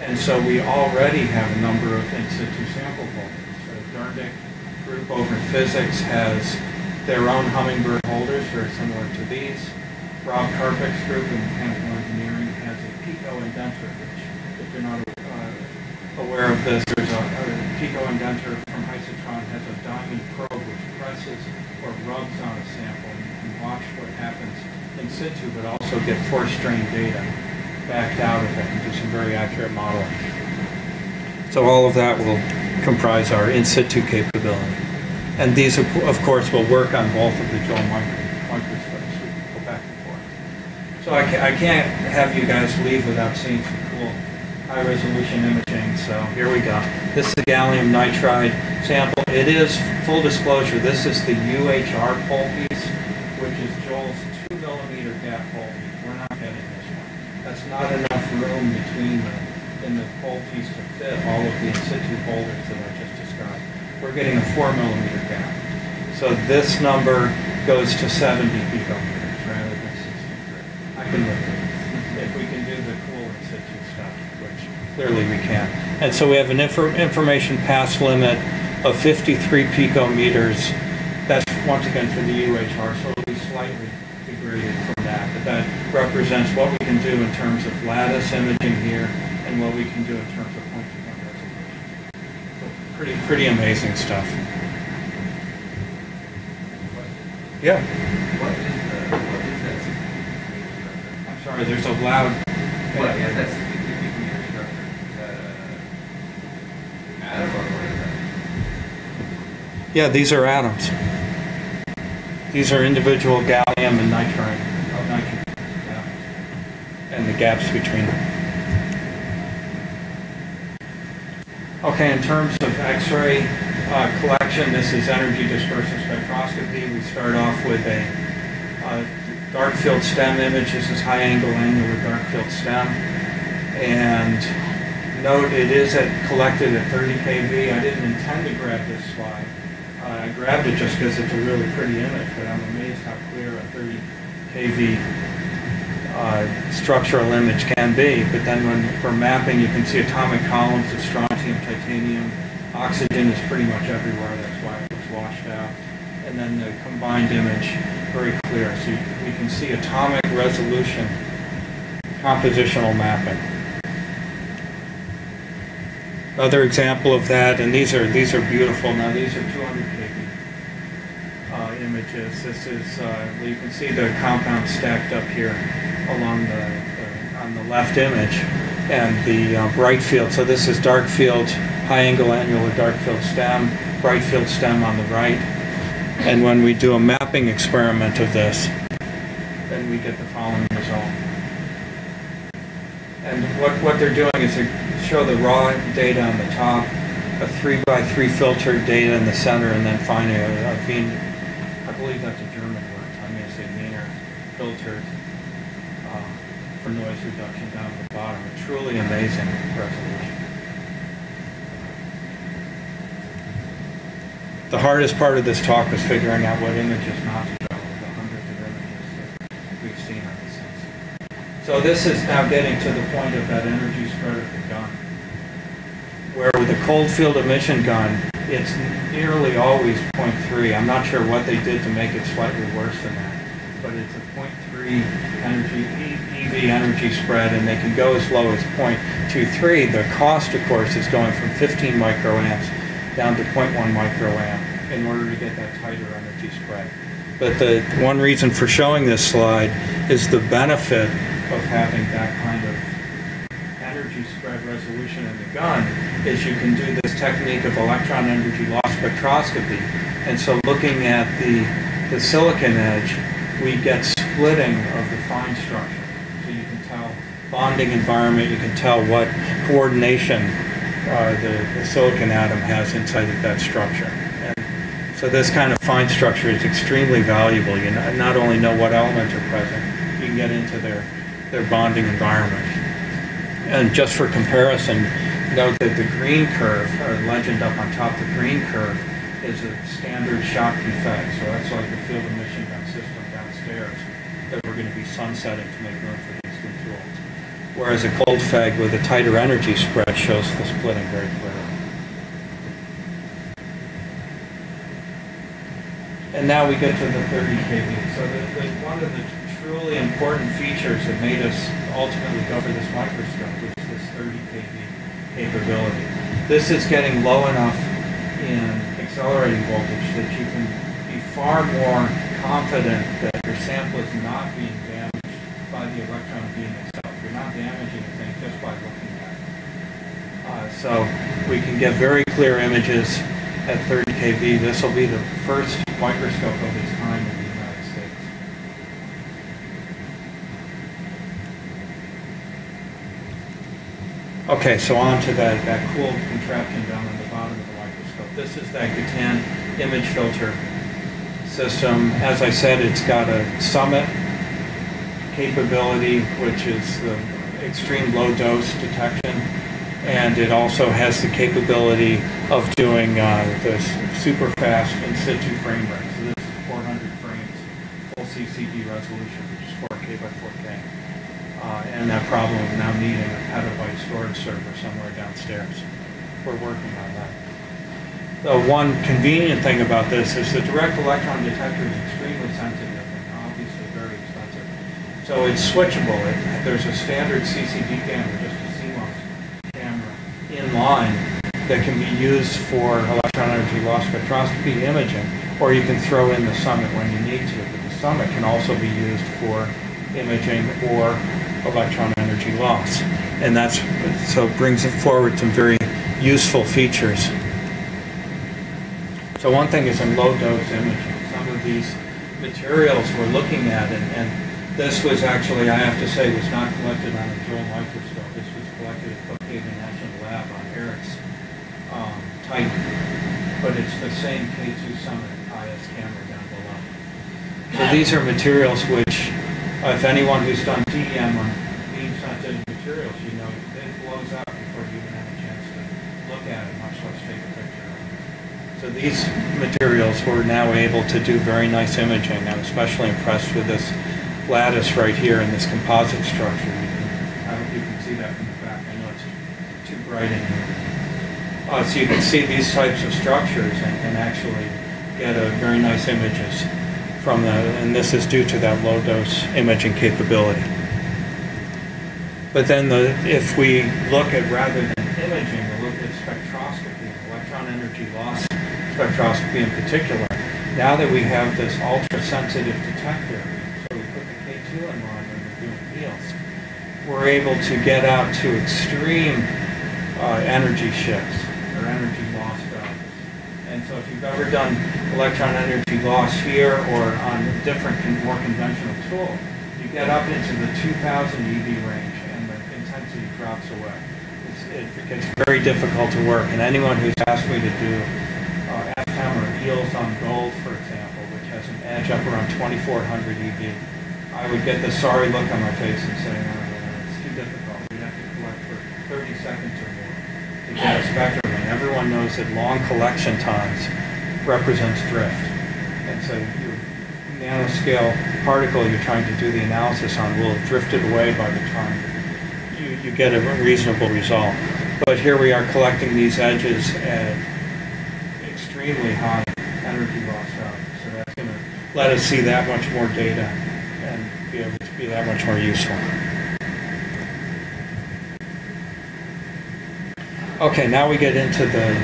S5: And so we already have a number of in situ sample holders. So Dardick group over in physics has their own Hummingbird holders, very similar to these. Rob Karpik's group in mechanical engineering has a pico indenter, which, if you're not aware of this, there's a pico indenter from Isotron has a diamond probe which presses or rubs on a sample, and you can watch what happens in situ, but also get force strain data backed out of it and do some very accurate modeling. So all of that will comprise our in situ capability. And these, of course, will work on both of the Joel microscopes. We can go back and forth. So I can't have you guys leave without seeing some cool high-resolution imaging. So here we go. This is the gallium nitride sample. It is, full disclosure, this is the UHR pole piece, which is Joel's 2mm gap pole piece. We're not getting this one. That's not enough room between in the pole piece to fit all of the in situ holders that I just described. We're getting a 4mm gap. So this number goes to 70 picometers rather than 63. I can live with it if we can do the cool in situ stuff, which clearly we can. And so we have an information pass limit of 53 picometers. That's once again for the UHR, so it'll be slightly degraded from that. But that represents what we can do in terms of lattice imaging here and what we can do in terms of point-to-point resolution. So pretty amazing stuff. Yeah.
S3: What is that 63 structure?
S5: I'm sorry, there's a loud...
S3: What is that 63 picometer structure? Is that an atom or what is that?
S5: Yeah, these are atoms. These are individual gallium and nitride, nitrogen atoms, and the gaps between them. Okay, in terms of X-ray collection, this is energy dispersive spectroscopy. We start off with a dark field stem image. This is high angle annular dark field stem. And note it is collected at 30 kV. I didn't intend to grab this slide. I grabbed it just because it's a really pretty image, but I'm amazed how clear a 30 kV structural image can be. But then when we're mapping, you can see atomic columns of strontium, titanium. Oxygen is pretty much everywhere. That's why it was washed out. And then the combined image, very clear. So we can see atomic resolution, compositional mapping. Another example of that, and these are beautiful. Now these are 200 kV images. This is you can see the compound stacked up here along on the left image, and the bright field. So this is dark field, high angle annular dark field stem, bright field stem on the right. And when we do a mapping experiment of this, then we get the following result. And what they're doing is they show the raw data on the top, a 3x3 filtered data in the center, and then finally a Wiener, I believe that's a German word, I may say Wiener, filtered for noise reduction down at the bottom. A truly amazing resolution. The hardest part of this talk was figuring out what images not to show, the hundreds of images that we've seen on these things. So this is now getting to the point of that energy spread of the gun, where with a cold field emission gun, it's nearly always 0.3. I'm not sure what they did to make it slightly worse than that. but it's a 0.3 energy, EV energy spread, and they can go as low as 0.23. The cost, of course, is going from 15 microamps down to 0.1 microamp in order to get that tighter energy spread. But the one reason for showing this slide is the benefit of having that kind of energy spread resolution in the gun is you can do this technique of electron energy loss spectroscopy. And so looking at the silicon edge, we get splitting of the fine structure. So you can tell bonding environment, you can tell what coordination the silicon atom has inside of that structure. And so this kind of fine structure is extremely valuable. You not only know what elements are present, you can get into their bonding environment. And just for comparison, note that the green curve, or legend up on top, the green curve is a standard shock defect. So that's like the field emission gun system downstairs that we're going to be sunsetting to make room for these new tools. Whereas a cold fag with a tighter energy spread shows the splitting very clearly. And now we get to the 30 kV. So one of the truly important features that made us ultimately go for this microscope is this 30 kV capability. This is getting low enough in accelerating voltage that you can be far more confident that your sample is not being damaged by the electron beam itself. You're not damaging a thing just by looking at it. So we can get very clear images at 30 kV. This will be the first microscope of its kind in the United States. Okay, so on to that cool contraption down on the bottom of the microscope. This is that Gatan image filter system. As I said, it's got a summit capability, which is the extreme low dose detection, and it also has the capability of doing this super fast in situ frame rate. So this is 400 frames, full CCD resolution, which is 4K by 4K. And that problem of now needing a petabyte storage server somewhere downstairs. We're working on that. The one convenient thing about this is the direct electron detector is extremely sensitive and obviously very expensive. So it's switchable. There's a standard CCD camera, just a CMOS camera in line that can be used for electron energy loss spectroscopy imaging, or you can throw in the summit when you need to. But the summit can also be used for imaging or electron energy loss. And so it brings it forward some very useful features. So one thing is in low dose imaging. Some of these materials we're looking at, and this was actually, I have to say, was not collected on a Joule microscope. This was collected at Brookhaven National Lab on Eric's Titan. But it's the same K2 Summit IS camera down below. So these are materials which, if anyone who's done TEM on beam sensitive materials, you know it blows up before you even have a chance to look at it, much less take a picture of it. So these materials we're now able to do very nice imaging. I'm especially impressed with this lattice right here in this composite structure. I hope you can see that from the back. I know it's too bright in here. So you can see these types of structures and actually get a very nice images from and this is due to that low dose imaging capability. But then if we look at, rather than imaging, we look at spectroscopy, electron energy loss spectroscopy in particular. Now that we have this ultra-sensitive detector, so we put the K2 in line when we're doing fields, we're able to get out to extreme energy shifts or energy loss values. And so if you've ever done electron energy loss here or on a different, more conventional tool, you get up into the 2000 EV range and the intensity drops away. It gets very difficult to work. And anyone who's asked me to do FTEM or EELs on gold, for example, which has an edge up around 2400 EV, I would get the sorry look on my face and say, no, it's too difficult. We have to collect for 30 seconds or more to get a spectrum. And everyone knows that long collection times represents drift. And so your nanoscale particle you're trying to do the analysis on will have drifted away by the time you get a reasonable result. But here we are collecting these edges at extremely high energy loss values. So that's going to let us see that much more data be able to be that much more useful. Okay, now we get into the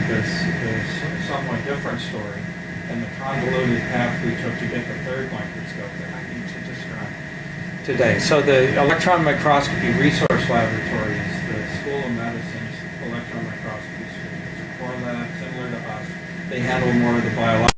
S5: somewhat different story and the convoluted path we took to get the third microscope that I need to describe today. So the electron microscopy resource laboratory is the School of Medicine's electron microscopy suite. It's a core lab similar to us. They handle more of the biological